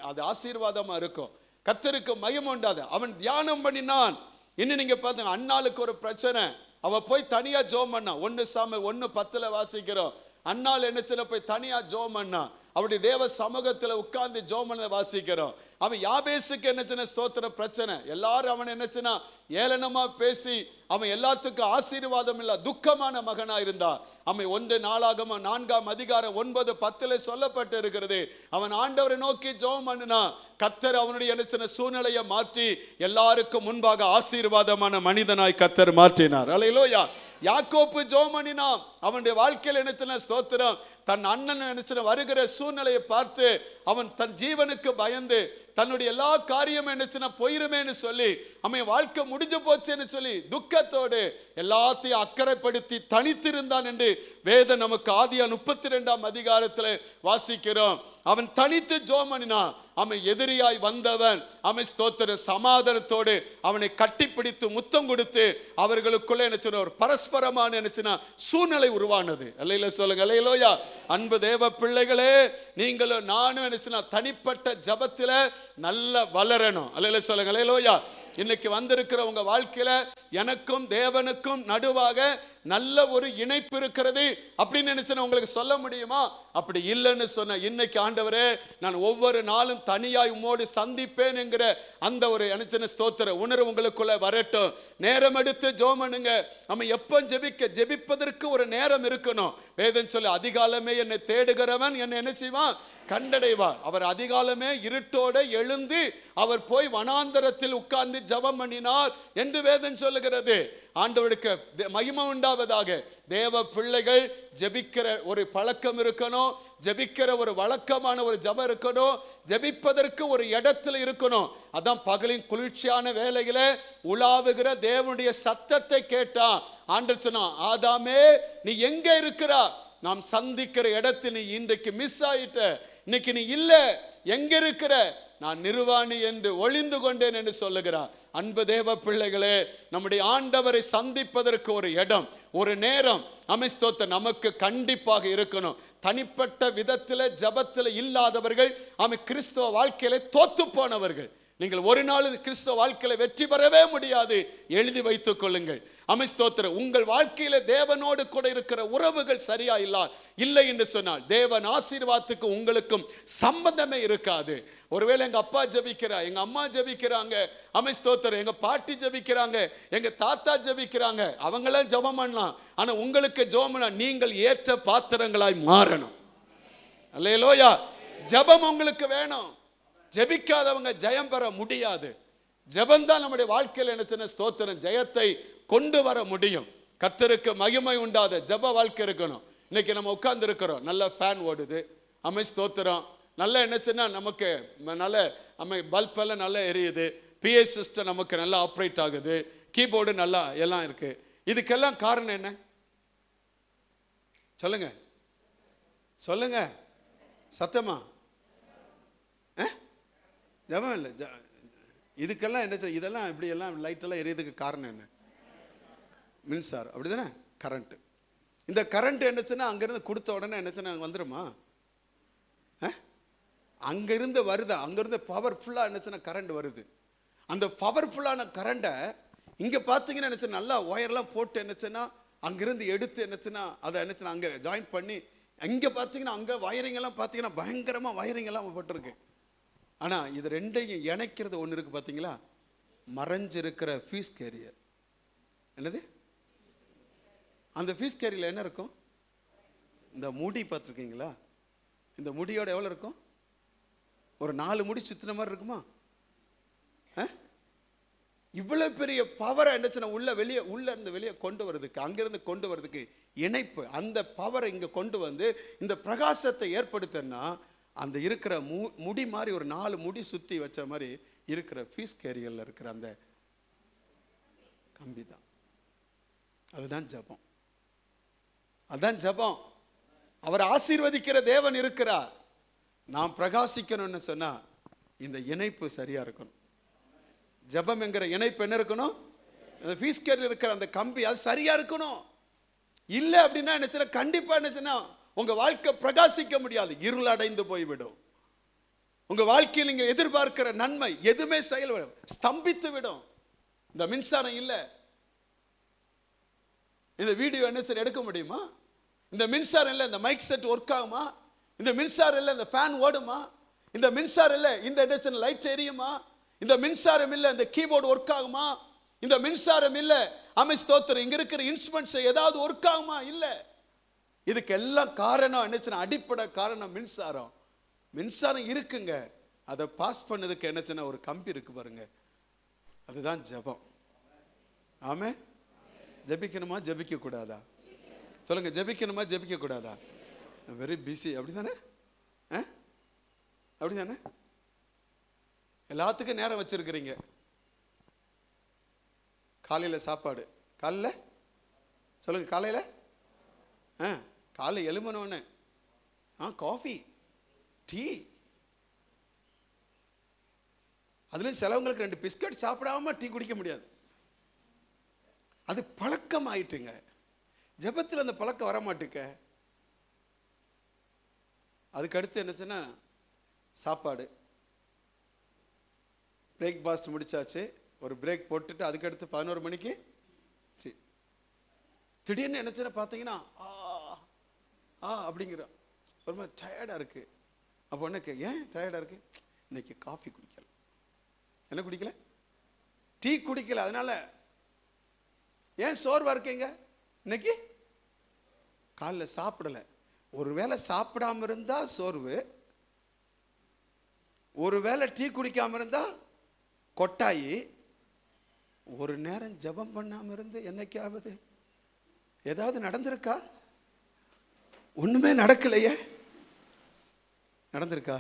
அது ஆசீர்வாதமா இருக்கும். கர்த்தருக்கு மகிமை உண்டாது. அவன் தியானம் பண்ணினான். இன்னும் நீங்க பாத்தீங்க, அன்னாளுக்கு ஒரு பிரச்சனை, அவ போய் தனியா ஜெபம் பண்ணா. 1 சாமுவேல் 1:10 வாசிக்கிறோம். அன்னாள் என்னச்சுன்னா போய் தனியா ஜெபம் பண்ணா. அவருடைய தேவ சமூகத்துல உட்கார்ந்து ஜெபம் பண்ண வாசிக்கிறோம். அவன் யாபேசுக்கு என்னச்சுன்னா ஸ்தோத்திரம் பிரச்சனை. எல்லாரும் அவன் என்னச்சுன்னா ஏளனமா பேசி அவன் எல்லாத்துக்கும் ஆசீர்வாதம் இல்ல துக்கமான மகனா இருந்தான். அவன் 1 நாளாகமம் 4:9-10 சொல்லப்பட்டு இருக்கிறது. அவன் ஆண்டவரை நோக்கி ஜெபம் பண்ணினா. கர்த்தர் அவனுடைய என்ன சூழ்நிலையை மாற்றி எல்லாருக்கும் முன்பாக ஆசீர்வாதமான மனிதனாய் கர்த்தர் மாற்றினார். அல்லேலூயா. யாக்கோப்பு ஜெபம் பண்ணினான். அவனுடைய வாழ்க்கையில் என்ன ஸ்தோத்திரம், தன் அண்ணன் நினைச்சு வருகிற சூழ்நிலையை பார்த்து அவன் தன் ஜீவனுக்கு பயந்து தன்னுடைய எல்லா காரியம் என்னச்சுன்னா போயிருமேன்னு சொல்லி அவன் வாழ்க்கை முடிஞ்சு போச்சுன்னு சொல்லி துக்கத்தோடு எல்லாத்தையும் அக்கறைப்படுத்தி தனித்திருந்தான் என்று வேதம் நமக்கு ஆதியாகமம் 32 வாசிக்கிறோம். அவன் தனித்து ஜெபம் பண்ணினான். அவன் எதிரியாய் வந்தவன் அவன் ஸ்தோத்திர சமாதானத்தோடு அவனை கட்டிப்பிடித்து முத்தம் கொடுத்து அவர்களுக்குள்ள என்ன ஒரு பரஸ்பரமான என்ன சூழ்நிலை உருவானது. அல்லேலூயா சொல்லுங்க. அல்லேலூயா. அன்பு தேவ பிள்ளைகளே, நீங்களும் நானும் என்ன தனிப்பட்ட ஜெபத்துல நல்ல வளரணும். அல்லேலூயா சொல்லுங்க. அல்லேலூயா. இன்னைக்கு வந்திருக்கிற உங்க வாழ்க்கையில எனக்கும் தேவனுக்கும் நடுவாக நல்ல ஒரு இணைப்பு இருக்கிறது அப்படின்னு நினைச்சு உங்களுக்கு சொல்ல முடியுமா? அப்படி இல்லைன்னு சொன்ன இன்னைக்கு ஆண்டவரே நான் ஒவ்வொரு நாளும் தனியாய் உம்மோடு சந்திப்பேன் என்கிற அந்த ஒரு நினைச்சன ஸ்தோத்திர உணர்வு உங்களுக்குள்ள வரட்டும். நேரம் எடுத்து ஜெபம் பண்ணுங்க. நம்ம எப்போ ஜெபிப்பதற்கு ஒரு நேரம் இருக்கணும். வேதம் சொல்லி அதிகாலமே என்னை தேடுகிறவன் என்னை என்ன செய்வான், கண்டடைவார். அவர் அதிகாலமே இருட்டோட எழுந்து அவர் போய் வனாந்தரத்தில் உட்கார்ந்து ஜெபம் பண்ணினார் என்று வேதம் சொல்லுகிறது. ஆண்டவருக்கு மகிமை உண்டாவதாக. தேவ பிள்ளைகள் ஜெபிக்கிற ஒரு பழக்கம் இருக்கணும். ஜெபிக்கிற ஒரு வழக்கமான ஒரு ஜெபம் இருக்கணும். ஜெபிப்பதற்கு ஒரு இடத்துல இருக்கணும். அதான் பகலின் குளிர்ச்சியான வேளையில உலாவுகிற தேவனுடைய சத்தத்தை கேட்டான். ஆண்டவர் சொன்னான், ஆதாமே நீ எங்க இருக்கிறா? நாம் சந்திக்கிற இடத்துல நீ இன்றைக்கு மிஸ் ஆயிட்ட. இன்னைக்கு நீ இல்ல, எங்க இருக்கிற? நான் நிர்வாணி என்று ஒளிந்து கொண்டேன் என்று சொல்லுகிறார். அன்பு தேவ பிள்ளைகளே, நம்முடைய ஆண்டவரை சந்திப்பதற்கு ஒரு இடம், ஒரு நேரம் ஸ்தோத்திர நமக்கு கண்டிப்பாக இருக்கணும். தனிப்பட்ட விதத்தில் ஜபத்தில் இல்லாதவர்கள் கிறிஸ்தவ வாழ்க்கையில தோத்து போனவர்கள். நீங்கள் ஒரு நாள் கிறிஸ்தவ வாழ்க்கையில வெற்றி பெறவே முடியாது. எழுதி வைத்துக் கொள்ளுங்கள். ஸ்தோத்திர உங்கள் வாழ்க்கையில தேவனோடு கூட இருக்கிற உறவுகள் சரியா இல்லை என்று சொன்னால் தேவன் ஆசீர்வாதத்துக்கு உங்களுக்கும் சம்பந்தமே இருக்காது. ஒருவேளை எங்க அப்பா ஜெபிக்கிறா, எங்க அம்மா ஜெபிக்கிறாங்க, ஸ்தோத்திர எங்க பாட்டி ஜெபிக்கிறாங்க, எங்க தாத்தா ஜெபிக்கிறாங்க, அவங்களாம் ஜெபம் பண்ணலாம். ஆனா உங்களுக்கு ஜெபம் பண்ண நீங்கள் ஏற்ற பாத்திரங்களாய் மாறணும். அல்லேலூயா. ஜெபம் உங்களுக்கு வேணும். ஜெபிக்காதவங்க ஜெயம் பெற முடியாது. ஜெபந்தான் நம்முடைய வாழ்க்கையில் என்ன ஸ்தோத்திரம் ஜெயத்தை கொண்டு வர முடியும். கர்த்தருக்கு மகிமை உண்டாத ஜெப வாழ்க்கை இருக்கணும். இன்னைக்கு நம்ம உட்கார்ந்து இருக்கிறோம், நல்ல ஃபேன் ஓடுது, ஸ்தோத்திரம் நல்ல என்னச்சுன்னா நமக்கு நல்ல பல்ப் எல்லாம் நல்லா எரியுது, பிஏ சிஸ்டம் நமக்கு நல்லா ஆப்ரேட் ஆகுது, கீபோர்டு நல்லா எல்லாம் இருக்கு. இதுக்கெல்லாம் காரணம் என்ன சொல்லுங்க, சொல்லுங்க சத்தமா. ஜெபம் இல்லை. இதுக்கெல்லாம் என்ன, இதெல்லாம் இப்படி எல்லாம் லைட் எல்லாம் எரியதுக்கு காரணம் என்ன? மின்சாரம், அப்படிதானே? கரண்ட். இந்த கரண்ட் என்னச்சுன்னா அங்கிருந்து கொடுத்த உடனே என்னச்சுன்னா வந்துருமா? அங்கிருந்து வருது, அங்கிருந்து பவர்ஃபுல்லாக என்னச்சுன்னா கரண்ட் வருது. அந்த பவர்ஃபுல்லான கரண்டை இங்கே பார்த்தீங்கன்னா என்னச்சுன்னா நல்லா ஒயர்லாம் போட்டு என்னச்சுன்னா அங்கிருந்து எடுத்து என்னச்சுன்னா அதை என்னச்சுன்னா அங்கே ஜாயின் பண்ணி, அங்கே பார்த்தீங்கன்னா அங்கே வயரிங்கெல்லாம் பார்த்தீங்கன்னா பயங்கரமாக வயரிங்கெல்லாம் போட்டிருக்கு. ஆனால் இது ரெண்டையும் இணைக்கிறது ஒன்று இருக்குது பார்த்தீங்களா, மறைஞ்சிருக்கிற ஃபீஸ் கேரியர். என்னது அந்த ஃபீஸ் கேரியரில் என்ன இருக்கும்? இந்த முடி பார்த்துருக்கீங்களா? இந்த முடியோட எவ்வளோ இருக்கும்? ஒரு 4 முடி சுத்தின மாதிரி இருக்குமா? இவ்வளோ பெரிய பவரை என்னச்சுன்னா உள்ள இருந்து வெளியே கொண்டு வரதுக்கு, அங்கிருந்து கொண்டு வரதுக்கு இணைப்பு, அந்த பவரை இங்கே கொண்டு வந்து இந்த பிரகாசத்தை ஏற்படுத்தினா அந்த இருக்கிற முடி மாதிரி ஒரு 4 முடி சுற்றி வச்ச மாதிரி இருக்கிற ஃபீஸ் கேரியரில் இருக்கிற அந்த கம்பி தான். அதுதான் ஜபம். அதுதான் ஜபம். அவர் ஆசீர்வதிக்கிற தேவன் இருக்கிறார். நாம் பிரகாசிக்கணும்னு சொன்னா இந்த இணைப்பு சரியா இருக்கணும். ஜபம் என்கிற இணைப்பு என்ன இருக்கணும்? அந்த ஃபீஸ் கேரியரில் இருக்கிற அந்த கம்பி அது சரியா இருக்கணும். இல்லை அப்படின்னா என்ன கண்டிப்பா என்னச்சுன்னா உங்க வாழ்க்கை பிரகாசிக்க முடியாது, இருள் அடைந்து போய்விடும். உங்க வாழ்க்கையில் நீங்க எதிர்பார்க்கிற நன்மை எதுவுமே செயல் ஸ்தம்பித்து விடும். இந்த மின்சாரம் இல்லை, இந்த வீடியோ என்ன எடுக்க முடியுமா? இந்த மின்சாரம் இல்லை இந்த மைக் செட் ஒர்க் ஆகுமா? இந்த மின்சாரம் இல்லை இந்த ஃபேன் ஓடுமா? இந்த மின்சாரம் இல்லை இந்த என்ன லைட் எரியுமா? இந்த மின்சாரம் இல்லை இந்த கீபோர்டு ஒர்க் ஆகுமா? இந்த மின்சாரம் இல்லை ஸ்தோத்திரம் இங்க இருக்கிற இன்ஸ்ட்ருமெண்ட்ஸ் ஏதாவது ஒர்க் ஆகுமா? இல்லை. இதுக்கு எல்லாம் காரணம் என்னச்சுன்னா அடிப்படை காரணம் மின்சாரம். மின்சாரம் இருக்குங்க, அதை பாஸ் பண்ணதுக்கு என்னச்சுன்னா ஒரு கம்பி இருக்கு பாருங்க, அதுதான் ஜபம். ஆமே. ஜபிக்கணுமா ஜபிக்க கூடாதா? சொல்லுங்க, ஜபிக்கணுமா ஜபிக்க கூடாதா? வெரி பிஸி, அப்படிதானே? அப்படிதானே? எல்லாத்துக்கும் நேரம் வச்சிருக்கிறீங்க. காலையில சாப்பாடு, காலையில சொல்லுங்க, காலையில காலை எழுமனோன்னு காஃபி டீ, அதுலயும் சிலவங்களுக்கு 2 பிஸ்கட் சாப்பிடாம டீ குடிக்க முடியாது. அது பழக்கம் ஆயிட்டுங்க. ஜபத்தில் அந்த பழக்கம் வர மாட்டுக்க. அதுக்கு அடுத்து என்னச்சுன்னா சாப்பாடு, பிரேக்ஃபாஸ்ட் முடிச்சாச்சு, ஒரு பிரேக் போட்டுட்டு அதுக்கடுத்து 11 மணிக்கு திடீர்னு என்னச்சுன்னா பார்த்தீங்கன்னா அப்படிங்கிற ஒரு மாதிரி டயர்டாக இருக்கு. அப்போ என்ன, ஏன் டயர்டாக இருக்கு? இன்னைக்கு காஃபி குடிக்கல, என்ன குடிக்கல? டீ குடிக்கல. அதனால ஏன் சோர்வா இருக்கீங்க? இன்னைக்கு காலைல சாப்பிடல. ஒருவேளை சாப்பிடாம இருந்தா சோர்வு, ஒருவேளை டீ குடிக்காம இருந்தா கொட்டாயி, ஒரு நேரம் ஜபம் பண்ணாம இருந்து என்னைக்காவது ஏதாவது நடந்திருக்கா? ஒண்ணுமே நடக்கலையே. நடந்திருக்கா?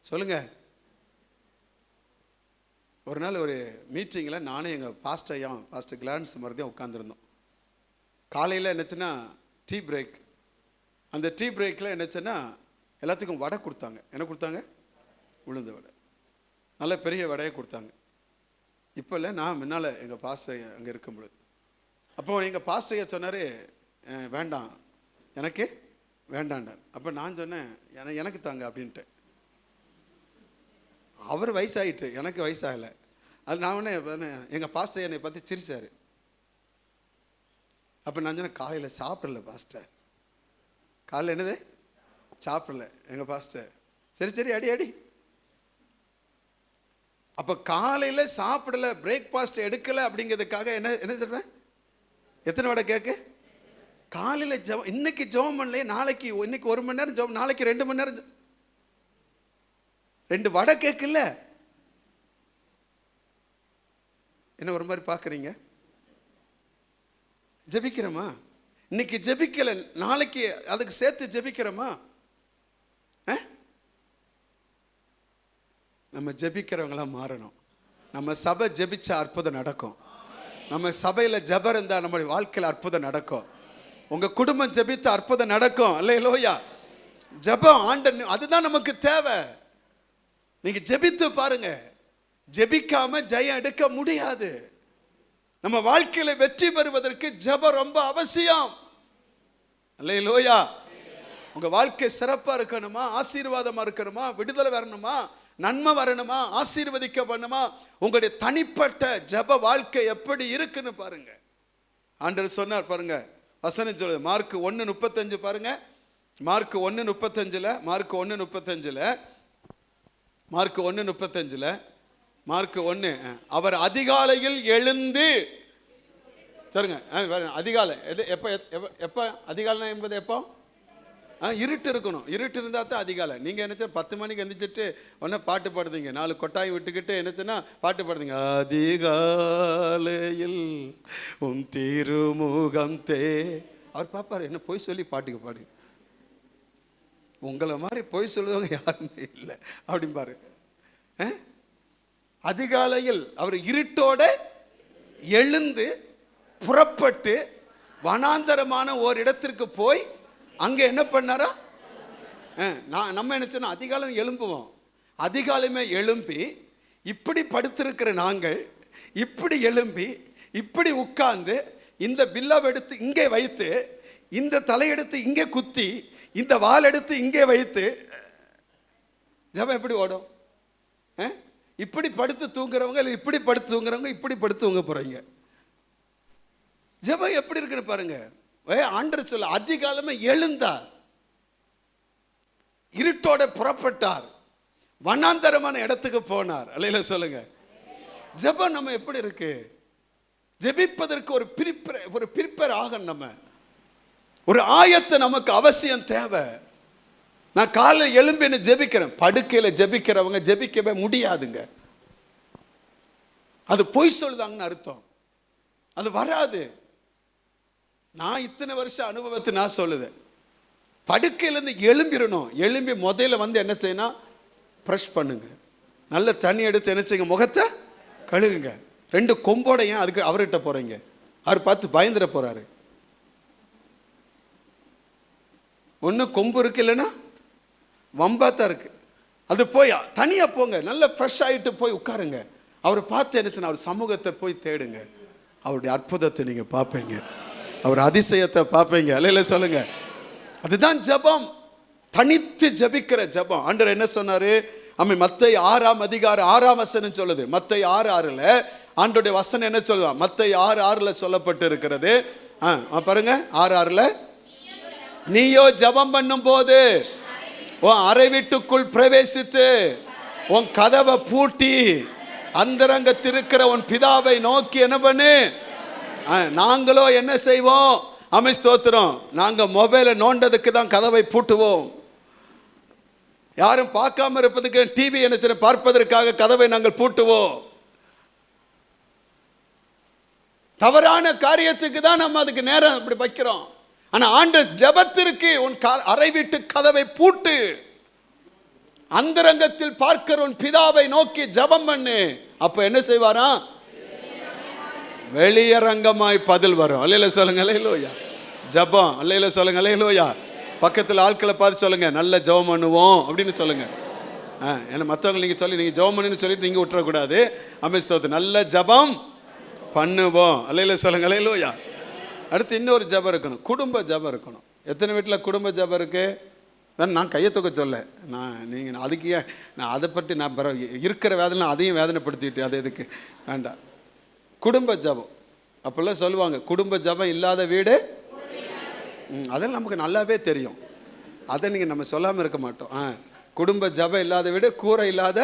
சொல்லுங்க. ஒரு நாள் ஒரு மீட்டிங்கில் நானும் எங்கள் பாஸ்டர் கிளான்ஸ் மறுபடியும் உட்காந்துருந்தோம். காலையில் என்னச்சுன்னா டீ பிரேக். அந்த டீ பிரேக்கில் என்னச்சுன்னா எல்லாத்துக்கும் வடை கொடுத்தாங்க. என்ன கொடுத்தாங்க? உளுந்த வடை. நல்ல பெரிய வடையை கொடுத்தாங்க. இப்போ இல்லை, நான் முன்னால் எங்கள் பாஸ்டர் அங்கே இருக்கும் பொழுது, அப்போ எங்கள் பாஸ்டர் சொன்னார், வேண்டாம் எனக்கு வேண்டாண்டார். அப்போ நான் சொன்னேன், எனக்கு தாங்க அப்படின்ட்டு. அவர் வயசாகிட்டு, எனக்கு வயசாகலை. அது நான் உடனே எங்கள் பாஸ்டர் என்னை பற்றி சிரிச்சார். அப்போ நான் சொன்னேன், காலையில் சாப்பிடல பாஸ்டர். காலையில் என்னது சாப்பிடல எங்கள் பாஸ்டர். சரி அடி. அப்போ காலையில் சாப்பிடல, பிரேக்ஃபாஸ்ட் எடுக்கலை அப்படிங்கிறதுக்காக என்ன சொல்றேன்? எத்தனை வடை கேக்கு? காலையில் ஜபம், இன்னைக்கு ஜபம் பண்ணலையே, நாளைக்கு இன்னைக்கு 1 மணி நேரம் ஜபம், நாளைக்கு 2 மணி நேரம், 2 வடை கேட்கல. என்ன ஒரு மாதிரி பார்க்குறீங்க? ஜபிக்கிறோமா? இன்னைக்கு ஜபிக்கல, நாளைக்கு அதுக்கு சேர்த்து ஜபிக்கிறோமா? நம்ம ஜபிக்கிறவங்களா மாறணும். நம்ம சபை ஜபிச்சா அற்புதம் நடக்கும். நம்ம சபையில் ஜபம் இருந்தால் நம்முடைய வாழ்க்கையில் அற்புதம் நடக்கும். உங்க குடும்பம் ஜபித்த அற்புதம் நடக்கும். அல்லேலூயா. ஜபம் ஆண்டவர், அதுதான் நமக்கு தேவை. நீங்க ஜெபித்து பாருங்க. ஜெபிக்காம ஜெயம் எடுக்க முடியாது. நம்ம வாழ்க்கையில வெற்றி பெறுவதற்கு ஜெபம் ரொம்ப அவசியம். அல்லேலூயா. உங்க வாழ்க்கை சிறப்பா இருக்கணுமா, ஆசீர்வாதமா இருக்கணுமா, விடுதலை வரணுமா, நன்மை வரணுமா, ஆசீர்வதிக்கப்படணுமா, உங்களுடைய தனிப்பட்ட ஜெப வாழ்க்கை எப்படி இருக்குன்னு பாருங்க. ஆண்டவர் சொன்னார் பாருங்க, வசனம் சொல்லுது. மார்க் 1:35 பாருங்க. மார்க் 1:35 மார்க் 1 அவர் அதிகாலையில் எழுந்து சொல்லுங்க. அதிகாலை எப்ப எப்ப அதிகாலை என்பது எப்போ? இருட்டு இருக்கணும். இருட்டு இருந்தா தான் அதிகாலை. நீங்க என்ன 10 மணிக்கு எந்திரிச்சிட்டு ஒன்னா பாட்டு பாடுதீங்க, 4 கொட்டாய் விட்டுக்கிட்டு என்னச்சுன்னா பாட்டு பாடுதீங்க. அதிகாலையில் உன் திருமுகம் அவர் பாப்பாரு, என்ன பொய் சொல்லி பாட்டுக்கு பாடு. உங்களை மாதிரி பொய் சொல்லுவவங்க யாருமே இல்லை அப்படின்பாரு. அதிகாலையில் அவர் இருட்டோட எழுந்து புறப்பட்டு வனாந்தரமான ஒரு இடத்திற்கு போய் அங்க என்ன பண்ணாரா? நம்ம என்ன சொன்னா அதிகாலம் எழும்புவோம். அதிகாலமே எழும்பி இப்படி படுத்திருக்கிற நாங்கள் இப்படி எழும்பி இப்படி உட்கார்ந்து இந்த பில்லாவை எடுத்து இங்கே வைத்து, இந்த தலையெடுத்து இங்கே குத்தி, இந்த வால் எடுத்து இங்கே வைத்து ஜெபம் எப்படி ஓடும்? இப்படி படுத்து தூங்குறவங்க இல்லை இப்படி படுத்து தூங்குறவங்க இப்படி படுத்து தூங்க போறீங்க. ஜெபம் எப்படி இருக்குன்னு பாருங்க. ஆண்டவர் சொல்ல அதிகாலமே எழுந்தார், இருட்டோட புறப்பட்டார், வனாந்தரமான இடத்துக்கு போனார். அல்லேலூயா சொல்லுங்க. ஜெபம் நம்ம எப்படி இருக்கு? ஜெபிப்பதற்கு ஒரு பிரிப்பர் ஆக நம்ம ஒரு ஆயத்தை நமக்கு அவசியம் தேவை. நான் காலையில் எழும்பி ஜெபிக்கிறேன். படுக்கையில ஜெபிக்கிறவங்க ஜெபிக்கவே முடியாதுங்க. அது பொய் சொல்லுதாங்கன்னு அர்த்தம். அது வராது. நான் இத்தனை வருஷம் அனுபவத்தை நான் சொல்லுது. படுக்கையிலேருந்து எழும்பிடணும். எழும்பி முதல்ல என்ன செய்யணும்? ப்ரஷ் பண்ணுங்க. நல்ல தண்ணி எடுத்து என்ன செய்யுங்க? முகத்தை கழுகுங்க. 2 கொம்போட ஏன் அதுக்கு அவர்கிட்ட போறீங்க? அவர் பார்த்து பயந்துட போறாரு. ஒன்று கொம்பு இருக்கு, இல்லைன்னா வம்பாத்தான் இருக்கு. அது போய் தனியா போங்க. நல்ல ஃப்ரெஷ் ஆகிட்டு போய் உட்காருங்க. அவரை பார்த்து என்ன, அவர் சமூகத்தை போய் தேடுங்க. அவருடைய அற்புதத்தை நீங்க பார்ப்பீங்க, அவர் அதிசயத்தை பார்ப்பீங்க. அல்லேலூயா சொல்லுங்க. அதுதான் ஜெபம், தனித்து ஜெபிக்கிற ஜெபம். ஆண்டவர் என்ன சொன்னாரு? மத்தேயு 6:6 சொல்லுது. மத்தேயு 6:6 ஆண்டவருடைய வசனம் என்ன சொல்லுதா? மத்தேயு 6:6 சொல்லப்பட்டு இருக்கிறது. பாருங்க 6:6 நீயோ ஜெபம் பண்ணும் போது உன் அறை வீட்டுக்குள் பிரவேசித்து உன் கதவை பூட்டி அந்தரங்கத்தில் இருக்கிற உன் பிதாவை நோக்கி என்ன பண்ணு. நாங்களோ என்ன செய்வோம்? ஸ்தோத்திரம், நாங்க மொபைலை நோண்டதுக்கு தான் கதவை பூட்டுவோம். யாரும் பார்க்காம இருப்பதுக்கு டிவி என்ன பார்ப்பதற்காக கதவை நாங்கள் பூட்டுவோம். தவறான காரியத்துக்கு தான் நம்ம அதுக்கு நேரம் அப்படி வைக்கிறோம். ஆனா ஆண்டவர் ஜெபத்திற்கு உன் அறை வீட்டு கதவை பூட்டு, அந்தரங்கத்தில் பார்க்கிற உன் பிதாவை நோக்கி ஜெபம் பண்ணு. அப்ப என்ன செய்வாரா? வெளியரங்கமாய் பதில் வரும். அல்லேலூயா சொல்லுங்க. அல்லேலூயா. ஜெபம். அல்லேலூயா சொல்லுங்க. அல்லேலூயா. பக்கத்தில் ஆட்களை பார்த்து சொல்லுங்க, நல்ல ஜெபம் பண்ணுவோம் அப்படின்னு சொல்லுங்க. ஏன்னா மற்றவங்க நீங்க சொல்லி நீங்க ஜெபம் பண்ணுன்னு சொல்லிட்டு நீங்க விட்டுறக்கூடாது. ஸ்தோத்திரம், நல்ல ஜெபம் பண்ணுவோம். அல்லேலூயா சொல்லுங்க. அல்லேலூயா. அடுத்து இன்னொரு ஜெபம் இருக்கணும், குடும்ப ஜெபம் இருக்கணும். எத்தனை வீட்டில் குடும்ப ஜெபம் இருக்கு? நான் கையை தூக்க சொல்ல, நீங்கள் அதுக்கு நான் அதை பற்றி நான் இருக்கிற வேதனை அதையும் வேதனைப்படுத்திட்டு அது எதுக்கு வேண்டாம். குடும்ப ஜெபம் அப்போல்லாம் சொல்லுவாங்க, குடும்ப ஜெபம் இல்லாத வீடு. அதெல்லாம் நமக்கு நல்லாவே தெரியும். அதை நீங்கள் நம்ம சொல்லாமல் இருக்க மாட்டோம். குடும்ப ஜெபம் இல்லாத வீடு, கூரை இல்லாத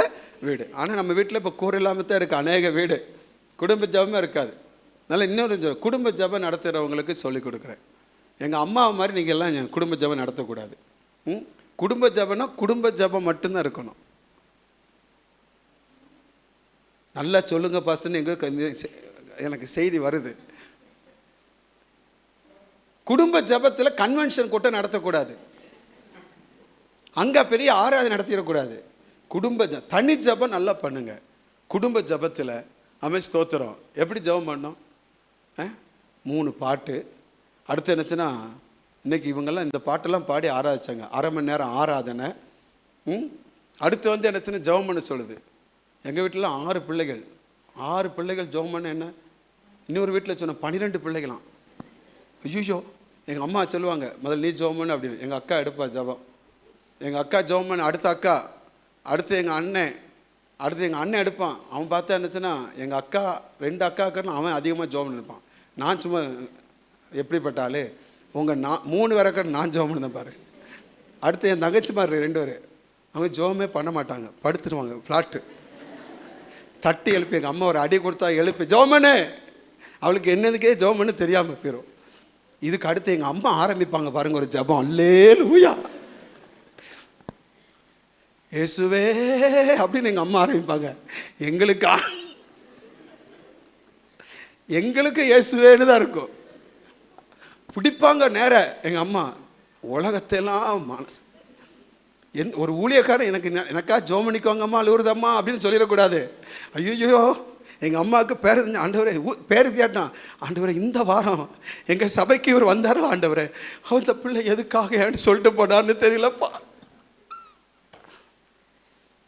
வீடு. ஆனால் நம்ம வீட்டில் இப்போ கூரை இல்லாமல் தான் இருக்குது அநேக வீடு, குடும்ப ஜெபமே இருக்காது. அதனால் இன்னொரு குடும்ப ஜெபம் நடத்துகிறவங்களுக்கு சொல்லிக் கொடுக்குறேன். எங்கள் அம்மா மாதிரி நீங்கள் எல்லாம் குடும்ப ஜெபம் நடத்தக்கூடாது. குடும்ப ஜெபம்னா குடும்ப ஜெபம் மட்டும்தான் இருக்கணும். நல்லா சொல்லுங்க பாஸ்டர்னு எனக்கு செய்தி வருது. குடும்ப ஜெபத்தில் கன்வென்ஷன் கூட்டம் நடத்தக்கூடாது, அங்கே பெரிய ஆராதனை நடத்திடக்கூடாது. குடும்ப தனி ஜெபம் நல்லா பண்ணுங்க. குடும்ப ஜெபத்தில் ஸ்தோத்திரம் எப்படி ஜெபம் பண்ணோம்? 3 பாட்டு. அடுத்து என்னச்சுன்னா, இன்னைக்கு இவங்கெல்லாம் இந்த பாட்டெல்லாம் பாடி ஆராதிச்சாங்க, 1/2 மணி நேரம் ஆராதனை. அடுத்து என்னச்சுன்னா ஜெபம் பண்ண சொல்லுது. எங்கள் வீட்டில் 6 பிள்ளைகள், 6 பிள்ளைகள் ஜெபம் பண்ண என்ன. இன்னொரு வீட்டில் சொன்ன 12 பிள்ளைகளாம். ஐயோ எங்கள் அம்மா சொல்லுவாங்க, முதல்ல நீ ஜெபம் பண்ணு அப்படின்னு. எங்கள் அக்கா எடுப்பா ஜெபம். எங்கள் அக்கா ஜெபம் பண்ணு, அடுத்த அக்கா, அடுத்து எங்கள் அண்ணன், அடுத்து எங்கள் அண்ணன் எடுப்பான். அவன் பார்த்தா என்னச்சுன்னா எங்கள் அக்கா 2 அக்காக்குன்னு அவன் அதிகமாக ஜெபம் பண்ணிருப்பான். நான் சும்மா எப்படிப்பட்டாலே உங்கள் 3 பேரக்கா நான் ஜெபம் பண்ணேன் பாரு. அடுத்து என் தங்கச்சி மாதிரி 2 பேர், அவங்க ஜெபமே பண்ண மாட்டாங்க, படுத்துருவாங்க ஃப்ளாட்டு. தட்டி எழுப்பி எங்கள் அம்மா ஒரு அடி கொடுத்தா எழுப்பி ஜெபம் பண்ணு. அவளுக்கு என்னதுக்கே ஜெபம் பண்ணு தெரியாமல் போயிடும். இதுக்கு அடுத்து எங்கள் அம்மா ஆரம்பிப்பாங்க பாருங்க ஒரு ஜெபம், அல்லேலூயா இயேசுவே அப்படின்னு எங்கள் அம்மா ஆரம்பிப்பாங்க. எங்களுக்கு இயேசுவேன்னு தான் இருக்கும். பிடிப்பாங்க நேர எங்கள் அம்மா. உலகத்தெல்லாம் மனசு ஒரு ஊழியக்காரன் எனக்கா ஜெபம் பண்ணிக்கோங்கம்மா அழுவுறதம்மா அப்படின்னு சொல்லிடக்கூடாது. ஐயோ எங்கள் அம்மாவுக்கு பேர் ஆண்டவரே பேர் கேட்டான், ஆண்டவரே இந்த வாரம் எங்கள் சபைக்கு இவர் வந்தாரோ ஆண்டவரே, அந்த பிள்ளை எதுக்காக சொல்லிட்டு போனான்னு தெரியலப்பா.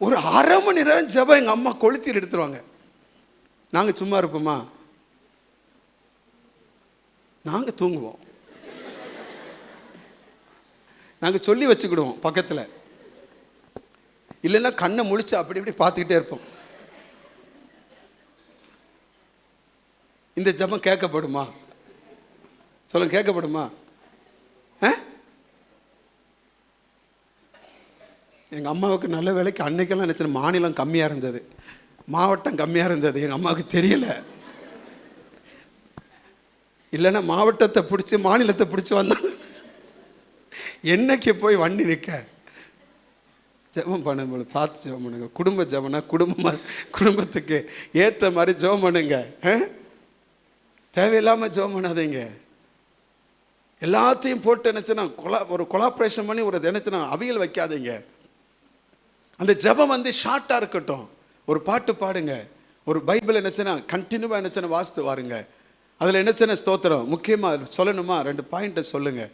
ஒரு 1/2 மணி நேரம் ஜெபம் எங்கள் அம்மா கொளுத்தி எடுத்துருவாங்க. நாங்கள் சும்மா இருப்போமா? நாங்கள் தூங்குவோம். நாங்கள் சொல்லி வச்சுக்கிடுவோம் பக்கத்தில், இல்லைன்னா கண்ணை முழிச்சு அப்படி இப்படி பார்த்துக்கிட்டே இருப்போம். இந்த ஜெபம் கேட்கப்படுமா? சொல்லுங்க, கேட்கப்படுமா? எங்கள் அம்மாவுக்கு நல்ல வேலைக்கு அன்னைக்கெல்லாம் நினச்ச மாநிலம் கம்மியாக இருந்தது, மாவட்டம் கம்மியாக இருந்தது. எங்கள் அம்மாவுக்கு தெரியல. இல்லைன்னா மாவட்டத்தை பிடிச்சி மாநிலத்தை பிடிச்சி வந்தாங்க. என்னைக்கு போய் வண்டி நிற்க ஜெபம் பண்ணும்போது பார்த்து ஜெபம் பண்ணுங்க. குடும்ப ஜெபம்னா குடும்பத்துக்கு ஏற்ற மாதிரி ஜெபம் பண்ணுங்க. தேவையில்லாமல் ஜெபம் பண்ணாதீங்க. எல்லாத்தையும் போட்டு நினச்சுன்னா ஒரு கொலாபரேஷன் பண்ணி ஒரு நினைச்சுனா அவியல் வைக்காதீங்க. அந்த ஜெபம் ஷார்ட்டாக இருக்கட்டும். ஒரு பாட்டு பாடுங்க, ஒரு பைபிள் என்னச்சுன்னா கண்டினியூவாக என்னச்சுன்னா வாசித்து வாருங்க. அதில் என்னச்சுன்னா ஸ்தோத்திரம் முக்கியமாக சொல்லணுமா 2 பாயிண்ட்டை சொல்லுங்கள்.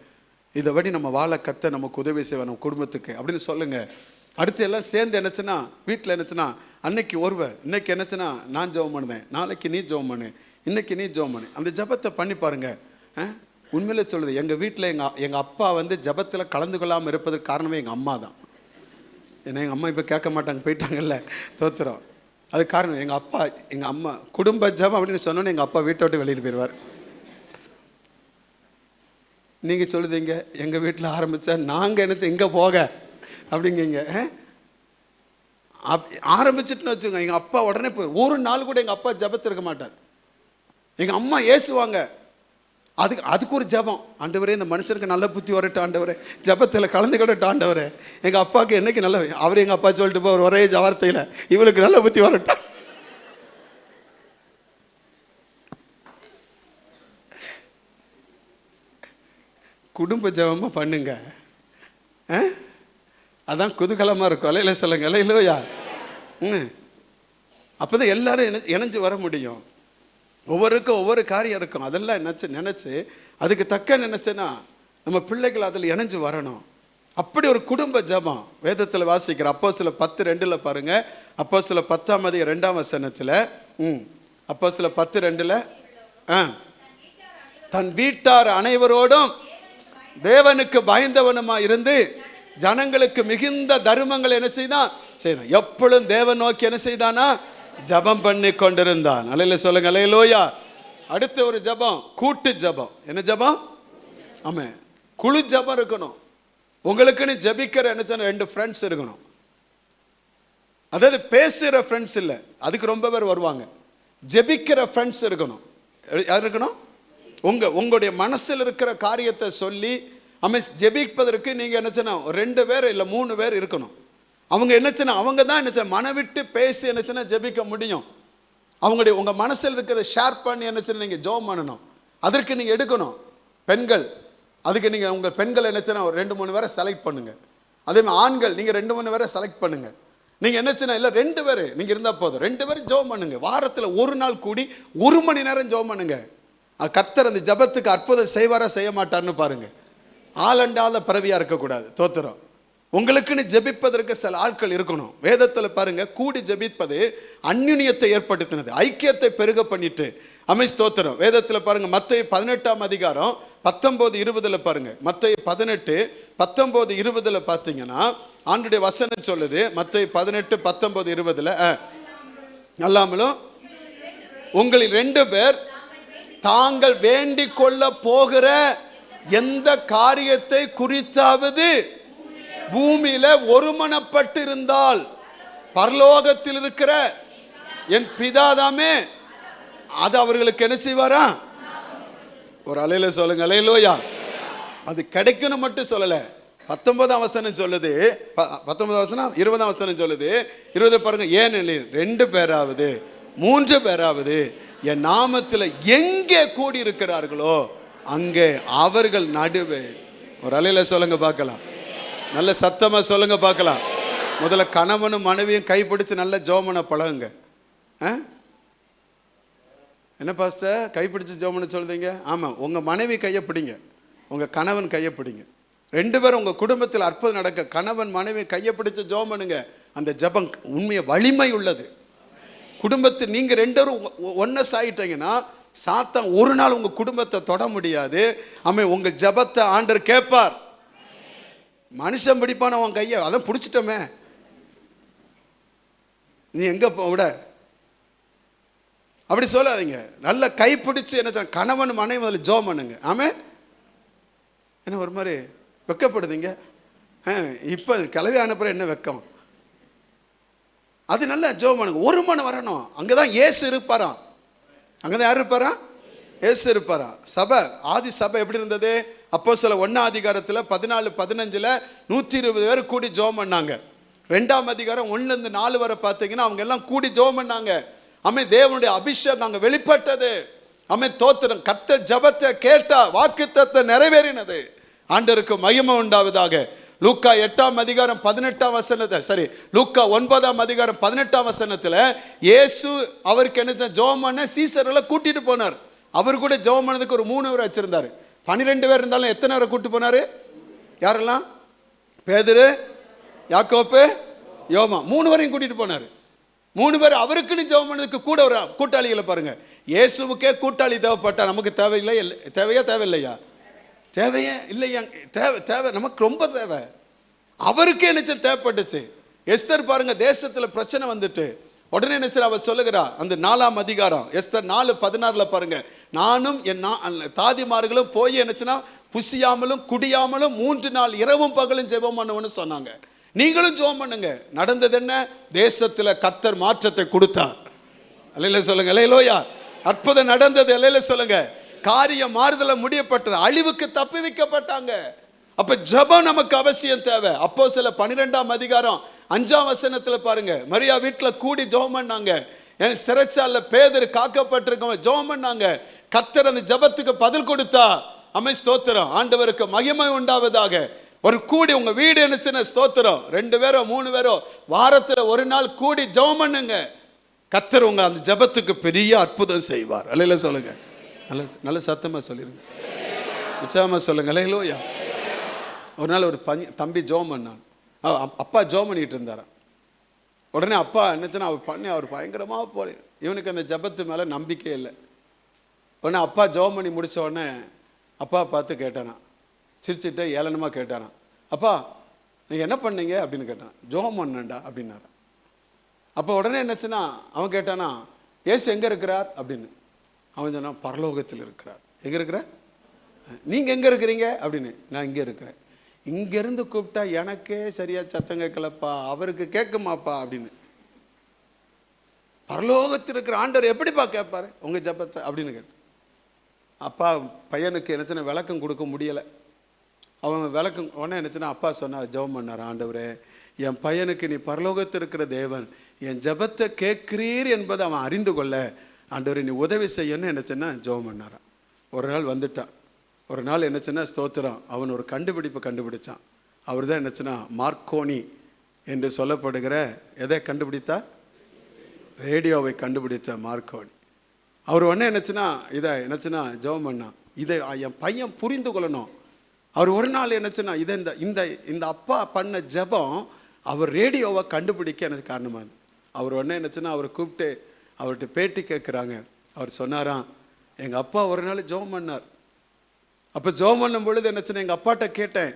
இதை படி நம்ம வாழ கத்த நமக்கு உதவி செய்வோம் நம்ம குடும்பத்துக்கு அப்படின்னு சொல்லுங்கள். அடுத்து எல்லாம் சேர்ந்து என்னச்சுன்னா வீட்டில் என்னச்சுன்னா அன்னைக்கு ஒருவர் இன்னைக்கு என்னச்சுன்னா நான் ஜெபம் பண்ணுவேன், நாளைக்கு நீ ஜெபம் பண்ணு, இன்னைக்கு நீ ஜெபம் பண்ணு. அந்த ஜெபத்தை பண்ணி பாருங்க. உண்மையிலே சொல்லுது, எங்கள் வீட்டில் எங்கள் அப்பா ஜெபத்தில் கலந்து கொள்ளாமல் இருப்பதற்கு காரணமே எங்கள் அம்மா தான். ஏன்னா எங்கள் அம்மா இப்போ கேட்க மாட்டாங்க, போயிட்டாங்கல்ல, தோத்துறோம். அது காரணம் எங்கள் அப்பா. எங்கள் அம்மா குடும்ப ஜெபம் அப்படின்னு சொன்னோன்னே எங்கள் அப்பா வீட்டை விட்டு வெளியில் போயிடுவார். நீங்கள் சொல்லுதீங்க எங்கள் வீட்டில் ஆரம்பித்தா நாங்கள் என்னத்தை எங்கே போக அப்படிங்கிங்க. ஆரம்பிச்சுட்டுன்னு வச்சுக்கோங்க, எங்கள் அப்பா உடனே போய் ஒரு நாள் கூட எங்கள் அப்பா ஜெபத்தில் இருக்க மாட்டார். எங்கள் அம்மா ஏசுவாங்க. அதுக்கு ஒரு ஜெபம், ஆண்டவரே இந்த மனுஷனுக்கு நல்ல புத்தி வரட்டும் ஆண்டவரே, ஜெபத்தில் கலந்துக்கிடட்டும் ஆண்டவரே. எங்கள் அப்பாவுக்கு என்னைக்கு நல்ல, அவர் எங்கள் அப்பா சொல்லிட்டு போவார் ஒரே வார்த்தையில், இவளுக்கு நல்ல புத்தி வரட்டும். குடும்ப ஜெபமாக பண்ணுங்க. அதான் குதூகலமாக இருக்கும். அலையில சொல்லுங்க, அலையிலோயா. அப்போ தான் எல்லாரும் இணைஞ்சு வர முடியும். ஒவ்வொருக்கும் ஒவ்வொரு காரியம் இருக்கும். அதெல்லாம் நினச்சி அதுக்கு தக்க நினச்சேன்னா நம்ம பிள்ளைகள் அதில் இணைஞ்சு வரணும். அப்படி ஒரு குடும்ப ஜெபம் வேதத்தில் வாசிக்கிற அப்போஸ்தலர் 10:2 பாருங்க. அப்போஸ்தலர் 10:2 அப்போஸ்தலர் 10:2 தன் வீட்டார் அனைவரோடும் தேவனுக்கு பயந்தவனுமா இருந்து ஜனங்களுக்கு மிகுந்த தர்மங்கள் என்ன செய்தான்? எப்பொழுதும் தேவன் நோக்கி என்ன செய்தானா? ஜெபம் பண்ணி கொண்டிருந்தான். அல்லேலூயா சொல்லுங்க, அல்லேலூயா. அடுத்த ஒரு ஜெபம் கூட்டு ஜெபம். என்ன ஜெபம்? ஆமா, குழு ஜெபம் இருக்கணும். உங்களுக்குன்னு ஜெபிக்கிற என்ன 2 ஃப்ரெண்ட்ஸ் இருக்கணும். அதாவது பேசுகிற ஃப்ரெண்ட்ஸ் இல்லை, அதுக்கு ரொம்ப பேர் வருவாங்க. ஜெபிக்கிற ஃப்ரெண்ட்ஸ் இருக்கணும். யார் இருக்கணும்? உங்களுடைய மனசில் இருக்கிற காரியத்தை சொல்லி ஜெபிப்பதற்கு நீங்கள் என்னச்சுன்னா 2 பேர் இல்லை 3 பேர் இருக்கணும். அவங்க என்னச்சுன்னா அவங்க தான் என்னச்சு மனவிட்டு பேசி என்னச்சுன்னா ஜெபிக்க முடியும். உங்கள் மனசில் இருக்கிறத ஷேர் பண்ணி என்னச்சுன்னா நீங்கள் ஜெபம் பண்ணணும். அதற்கு நீங்கள் எடுக்கணும் பெண்கள். அதுக்கு நீங்கள் உங்கள் பெண்கள் என்னச்சுன்னா 2-3 பேரை செலக்ட் பண்ணுங்கள். அதே மாதிரி ஆண்கள் நீங்கள் 2-3 பேரை செலக்ட் பண்ணுங்கள். நீங்கள் என்னச்சுன்னா இல்லை 2 பேர் நீங்கள் இருந்தால் போதும். 2 பேரும் ஜெபம் பண்ணுங்க. வாரத்தில் ஒரு நாள் கூடி 1 மணி நேரம் ஜெபம் பண்ணுங்க. கர்த்தர் அந்த ஜெபத்துக்கு அற்புதம் செய்வாரா செய்ய மாட்டார்னு பாருங்க. ஆளண்டாத பிறவியாக இருக்கக்கூடாது. தோத்திரம் உங்களுக்குன்னு ஜெபிப்பதற்கு சில ஆட்கள் இருக்கணும். வேதத்தில் பாருங்க, கூடி ஜெபிப்பது அந்யுன்யத்தை ஏற்படுத்தினது, ஐக்கியத்தை பெருக பண்ணிட்டு ஸ்தோத்திரம். வேதத்தில் பாருங்க, மத்தேயு 18 19:20 பாருங்க. மத்தேயு 18:19-20 பார்த்தீங்கன்னா ஆண்டுடைய வசனம் சொல்லுது. மத்தேயு 18:19-20 அல்லாமலும் உங்களில் 2 பேர் தாங்கள் வேண்டிக் கொள்ள போகிற எந்த காரியத்தை குறித்தாவது பூமியில ஒருமனப்பட்டு இருந்தால் பரலோகத்தில் இருக்கிற என் பிதாதாமே அது அவர்களுக்கு என்ன செய்வாரா? ஒரு அலையில சொல்லுங்க, அல்லேலூயா. அது கிடைக்கணும் மட்டும் சொல்லல. 19ஆம் வசனம் சொல்லுது, 19ஆம் வசனம் 20ஆம் வசனம் சொல்லுது. 20 பாருங்க, ஏனெனில் 2 பேராவது 3 பேராவது என் நாமத்தில் எங்கே கூடி இருக்கிறார்களோ அங்கே அவர்கள் நடுவே. ஒரு அலையில சொல்லுங்க பார்க்கலாம், நல்ல சத்தமா சொல்லுங்க பார்க்கலாம். முதல்ல கணவனும் மனைவியும் கைப்பிடிச்சு நல்ல ஜோமனை பழகுங்க. என்ன பாஸ்டர் கைப்பிடிச்சு ஜோமனை சொல்றீங்க? ஆமாம், உங்கள் மனைவி கையை பிடிங்க, உங்கள் கணவன் கையை பிடிங்க. 2 பேரும் உங்கள் குடும்பத்தில் அற்புதம் நடக்க கணவன் மனைவி கையை பிடிச்சு ஜோம் பண்ணுங்க. அந்த ஜபம் உண்மையை வலிமை உள்ளது. குடும்பத்தில் நீங்கள் 2 பேரும் ஒன்னஸ் ஆகிட்டீங்கன்னா சாத்தான் ஒரு நாள் உங்கள் குடும்பத்தை தொட முடியாது. ஆமாம், உங்கள் ஜபத்தை ஆண்டவர் கேட்பார். மனுஷன் பிடிப்பான உன் கையை, அதான் பிடிச்சிட்டோமே, நீ எங்கே விட அப்படி சொல்லாதீங்க. நல்ல கைப்பிடிச்சு என்ன கணவன் மனைவி முதல்ல ஜோம் பண்ணுங்க. ஆமே, என்ன ஒரு மாதிரி வெக்கப்படுதுங்க. இப்போ கிளவி அனுப்புற என்ன வெக்கம்? அது நல்ல ஜோம் பண்ணுங்க. ஒரு மனம் வரணும். அங்கே தான் இயேசு இருப்பாராம். அங்கே தான் யார் இருப்பாரா? இயேசு இருப்பாரா. சபை, ஆதி சபை எப்படி இருந்தது? அப்போஸ்தலர் 1ஆம் அதிகாரத்தில் 14-15 120 பேர் கூடி ஜோம் பண்ணாங்க. 2ஆம் அதிகாரம் 1-4 வரை பார்த்தீங்கன்னா அவங்க எல்லாம் கூடி ஜோம் பண்ணாங்க. ஆமே, தேவனுடைய அபிஷேகம் அங்கே வெளிப்பட்டது. ஆமே, தோத்திரம். கர்த்தர் ஜபத்தை கேட்டா வாக்குத்தத்தம் நிறைவேறினது. ஆண்டவருக்கு மகிமை உண்டாவதாக. லூக்கா 8ஆம் அதிகாரம் 18ஆம் வசனத்தில், சரி, லூக்கா 9ஆம் அதிகாரம் 18ஆம் வசனத்தில் இயேசு அவருக்கு என்ன ஜெபம் பண்ண சீசர்களை கூட்டிட்டு போனார். அவர் கூட ஜெபம் பண்ணதுக்கு ஒரு 3 பேர் வச்சிருந்தாரு. 12 பேர் இருந்தாலும் எத்தனை பேரை கூட்டு போனாரு? யாரெல்லாம்? பேதுரு, யாக்கோப்பு, யோமா, 3 பேரையும் கூட்டிட்டு போனார். 3 பேர் அவருக்குன்னு ஜெபம் பண்ணதுக்கு கூட ஒரு கூட்டாளிகளை பாருங்க. இயேசுவுக்கே கூட்டாளி தேவைப்பட்டா நமக்கு தேவையில்லை? தேவையா தேவையில்லையா? தேவையே இல்லையா? தேவை நமக்கு ரொம்ப தேவை. அவருக்கே நினைச்சு தேவைப்பட்டுச்சு. எஸ்தர் பாருங்க, தேசத்தில் பிரச்சனை வந்துட்டு உடனே நினைச்சு அவர் சொல்லுகிறா. அந்த 4ஆம் அதிகாரம் எஸ்தர் 4:16 பாருங்க, நானும் என் தாதிமார்களும் போய் என்னச்சுன்னா புசியாமலும் குடியாமலும் 3 நாள் இரவும் பகலும் ஜெபம் பண்ணுவோன்னு சொன்னாங்க. நீங்களும் ஜெபம் பண்ணுங்க. நடந்தது என்ன? தேசத்தில் கர்த்தர் மாற்றத்தை கொடுத்தார். அல்லேலூயா சொல்லுங்க, அல்லேலூயா. அற்புதம் நடந்தது. அல்லேலூயா சொல்லுங்க. காரியம் மாறுதல முடியப்பட்டது. அழிவுக்கு தப்பி வைக்கப்பட்டாங்க. அப்ப ஜெபம் நமக்கு அவசியம் தேவை. அப்போஸ்தலர் 12ஆம் அதிகாரம் 5ஆம் வசனத்தில் பாருங்க, மரியா வீட்டில் கூடி ஜெபம் பண்ணாங்க. சிறைச்சாலைல பேதுரு காக்கப்பட்டிருக்க ஜெபம் பண்ணாங்க. கர்த்தர் அந்த ஜெபத்துக்கு பதில் கொடுத்தா. அமை ஸ்தோத்திரம். ஆண்டவருக்கு மகிமை உண்டாவதாக. ஒரு கூடி உங்க வீடு என்னச்சுன்னா ஸ்தோத்திரம். 2 பேரோ 3 பேரோ வாரத்தில் ஒரு நாள் கூடி ஜெபம் பண்ணுங்க. கர்த்தர் உங்க அந்த ஜெபத்துக்கு பெரிய அற்புதம் செய்வார். அல்லேலூயா சொல்லுங்க. நல்ல சத்தமா சொல்லிருங்க, உற்சாகமா சொல்லுங்க. அல்லேலூயா. ஒரு நாள் ஒரு தம்பி ஜெபம் பண்ணான். அப்பா ஜெபம் பண்ணிட்டு இருந்தாராம். உடனே அப்பா என்னச்சுன்னா அவர் பயங்கரமாக போல, இவனுக்கு அந்த ஜெபத்து மேலே நம்பிக்கை இல்லை. உடனே அப்பா ஜெபம் பண்ணி முடித்த உடனே அப்பா பார்த்து கேட்டானா, சிரிச்சுட்டு ஏளனமாக கேட்டானா, அப்பா நீங்கள் என்ன பண்ணீங்க அப்படின்னு கேட்டான். ஜெபம் பண்ணேன்டா அப்படின்னாரு. அப்போ உடனே என்னச்சுன்னா அவன் கேட்டானா, இயேசு எங்கே இருக்கிறார் அப்படின்னு. அவன் சொன்னான், பரலோகத்தில் இருக்கிறார். எங்கே இருக்கிறார்? நீங்கள் எங்கே இருக்கிறீங்க அப்படின்னு. நான் இங்கே இருக்கிறேன். இங்கேருந்து கூப்பிட்டா எனக்கே சரியா சத்தம் கேட்கலப்பா, அவருக்கு கேட்குமாப்பா அப்படின்னு. பரலோகத்தில் இருக்கிற ஆண்டவர் எப்படிப்பா கேட்பாரு உங்கள் ஜபத்தை அப்படின்னு கேட்டு. அப்பா பையனுக்கு என்னச்சுன்னா விளக்கம் கொடுக்க முடியலை. அவன் விளக்கம் உடனே என்னச்சுன்னா அப்பா சொன்னார், ஜெபம் பண்ணார், ஆண்டவரே என் பையனுக்கு நீ பரலோகத்தில் இருக்கிற தேவன், என் ஜபத்தை கேட்கிறீர் என்பதை அவன் அறிந்து கொள்ள ஆண்டவரே நீ உதவி செய்யணும்னு என்னச்சுன்னா ஜெபம் பண்ணாரான். ஒரு நாள் வந்துட்டான். ஒரு நாள் என்னச்சுன்னா ஸ்தோத்திரம், அவன் ஒரு கண்டுபிடிப்பை கண்டுபிடிச்சான். அவர் தான் என்னச்சுன்னா மார்க்கோனி என்று சொல்லப்படுகிற எதை கண்டுபிடித்தார்? ரேடியோவை கண்டுபிடித்த மார்க்கோனி. அவர் ஒன்றே என்னச்சுன்னா இதை என்னச்சுன்னா ஜெபம் பண்ணான், இதை என் பையன் புரிந்து கொள்ளணும். அவர் ஒரு நாள் என்னச்சுன்னா இதை இந்த இந்த அப்பா பண்ண ஜெபம் அவர் ரேடியோவை கண்டுபிடிக்க எனக்கு காரணமாக இருந்தது. அவர் ஒன்றே என்னச்சுன்னா அவரை கூப்பிட்டு அவர்கிட்ட பேட்டி கேட்குறாங்க. அவர் சொன்னாராம், எங்கள் அப்பா ஒரு நாள் ஜெபம் பண்ணார், அப்போ ஜெபம் பண்ணும் பொழுது என்னச்சுன்னா எங்கள் அப்பாட்ட கேட்டேன்,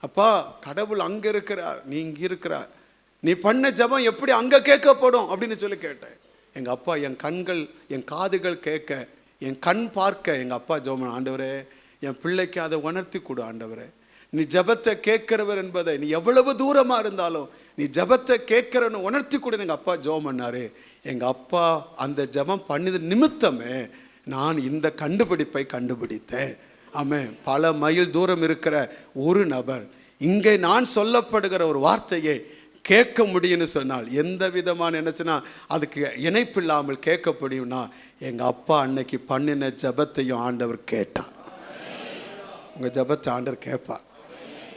அப்பா கடவுள் அங்கே இருக்கிறார், நீ இங்கே இருக்கிறார், நீ பண்ண ஜெபம் எப்படி அங்கே கேட்கப்படும் அப்படின்னு சொல்லி கேட்டேன். எங்கள் அப்பா என் கண்கள் என் காதுகள் கேட்க, என் கண் பார்க்க எங்கள் அப்பா ஜெபம், ஆண்டவரே என் பிள்ளைக்கு அதை உணர்த்தி கொடு ஆண்டவரே, நீ ஜெபத்தை கேட்கிறவர் என்பதை, நீ எவ்வளவு தூரமாக இருந்தாலும் நீ ஜெபத்தை கேட்கிறன்னு உணர்த்தி கொடு எங்கள் அப்பா ஜெபம் பண்ணாரு. எங்கள் அப்பா அந்த ஜெபம் பண்ணது நிமித்தமே நான் இந்த கண்டுபிடிப்பை கண்டுபிடித்தேன். ஆமென். பல மைல் தூரம் இருக்கிற ஒரு நபர் இங்கே நான் சொல்லப்படுகிற ஒரு வார்த்தையை கேட்க முடியும்னு சொன்னால், எந்த விதமான என்னச்சுன்னா அதுக்கு இணைப்பு இல்லாமல் கேட்க முடியும்னா, எங்கள் அப்பா அன்னைக்கு பண்ணின ஜெபத்தையும் ஆண்டவர் கேட்டார். உங்கள் ஜெபத்தை ஆண்டவர் கேட்பார்,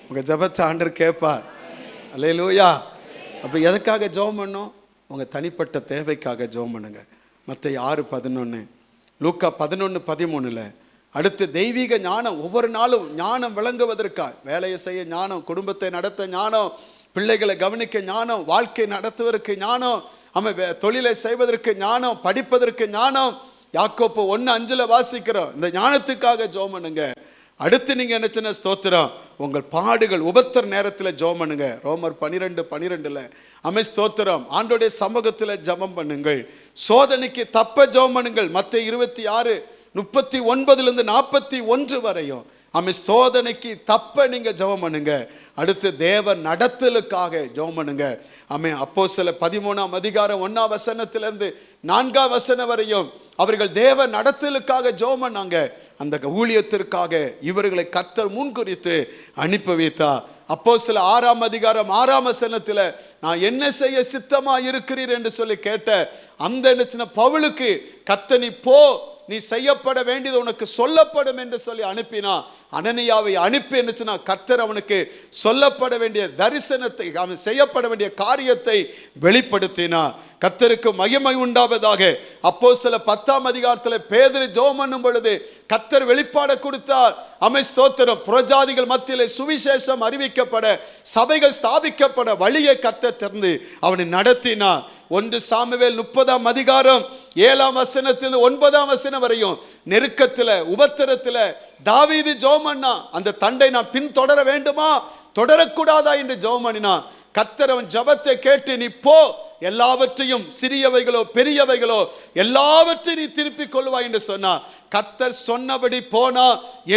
உங்கள் ஜெபத்தை ஆண்டவர் கேட்பார். அல்லேலூயா. அப்போ எதுக்காக ஜெபம் பண்ணோம்? உங்கள் தனிப்பட்ட தேவைக்காக ஜெபம் பண்ணுங்க. மத்தேயு 6:11, லூக்கா 11:13. அடுத்து தெய்வீக ஞானம், ஒவ்வொரு நாளும் ஞானம் விளங்குவதற்காக, வேலையை செய்ய ஞானம், குடும்பத்தை நடத்த ஞானம், பிள்ளைகளை கவனிக்க ஞானம், வாழ்க்கை நடத்துவதற்கு ஞானம், தொழிலை செய்வதற்கு ஞானம், படிப்பதற்கு ஞானம். யாக்கோப்பு 1:5 வாசிக்கிறோம். இந்த ஞானத்துக்காக ஜெபம் பண்ணுங்க. அடுத்து நீங்க என்ன சின்ன ஸ்தோத்திரம், உங்கள் பாடுகள் உபத்திர நேரத்தில் ஜெபம் பண்ணுங்க. ரோமர் 12:12 ஸ்தோத்திரம், ஆண்டோடைய சமூகத்தில் ஜெபம் பண்ணுங்கள். சோதனைக்கு தப்ப ஜெபம் பண்ணுங்கள். மத்தேயு 26:39-41 வரையும் சோதனைக்கு தப்ப நீங்க ஜெபம் பண்ணுங்க. அடுத்து தேவ நடத்தலுக்காக ஜெபம் பண்ணுங்க. அப்போஸ்தலர் 13:1 4 வரையும் அவர்கள் தேவ நடத்தலுக்காக ஜெபம் பண்ணாங்க. அந்த ஊழியத்திற்காக இவர்களை கர்த்தர் முன்குறித்து அனுப்பி வைத்தார். அப்போஸ்தலர் 6:6 நான் என்ன செய்ய சித்தமா இருக்கிறீர் என்று சொல்லி கேட்ட அந்த பவுலுக்கு கர்த்தர் நீ போ, நீ செய்யப்பட வேண்டியது உனக்கு சொல்லப்படும் என்று சொல்லி அனுப்பினா. அனனியாவை அனுப்பி என்னச்சுன்னா கர்த்தர் அவனுக்கு சொல்லப்பட வேண்டிய தரிசனத்தை, அவன் செய்யப்பட வேண்டிய காரியத்தை வெளிப்படுத்தினா. கர்த்தருக்கு மகிமை உண்டாவதாக. அப்போஸ்தலர் 10 பேதுரு ஜெபம் பண்ணும் பொழுது கர்த்தர் வெளிப்பாட கொடுத்தார். ஸ்தோத்திரம். புறஜாதிகள் மத்தியிலே சுவிசேஷம் அறிவிக்கப்பட, சபைகள் ஸ்தாபிக்கப்பட வழியை கர்த்தர் திறந்து அவனை நடத்தினார். 1 சாமுவேல் 30:7 வரையும் நெருக்கத்தில் உபத்திரத்தில் தாவீது ஜெபம் பண்ணா. அந்த தண்டை நான் பின் தொடர வேண்டுமா தொடரக்கூடாதா என்று ஜெபம் பண்ணினா. கர்த்தர் அவன் ஜெபத்தை கேட்டு நீ போ, எல்லாவற்றையும் சிறியவைகளோ பெரியவைகளோ எல்லாவற்றையும் நீ திருப்பிக் கொள்வாய் என்று சொன்னார். கர்த்தர் சொன்னபடி போனா,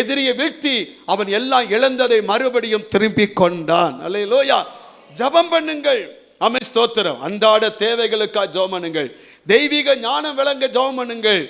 எதிரியை வீழ்த்தி அவன் எல்லாம் இழந்ததை மறுபடியும் திருப்பி கொண்டான். அல்லேலூயா. ஜெபம் பண்ணுங்கள். ஸ்தோத்திரம். அன்றாட தேவைகளுக்காக ஜெபம் பண்ணுங்கள். தெய்வீக ஞானம் விளங்க ஜெபம் பண்ணுங்கள்.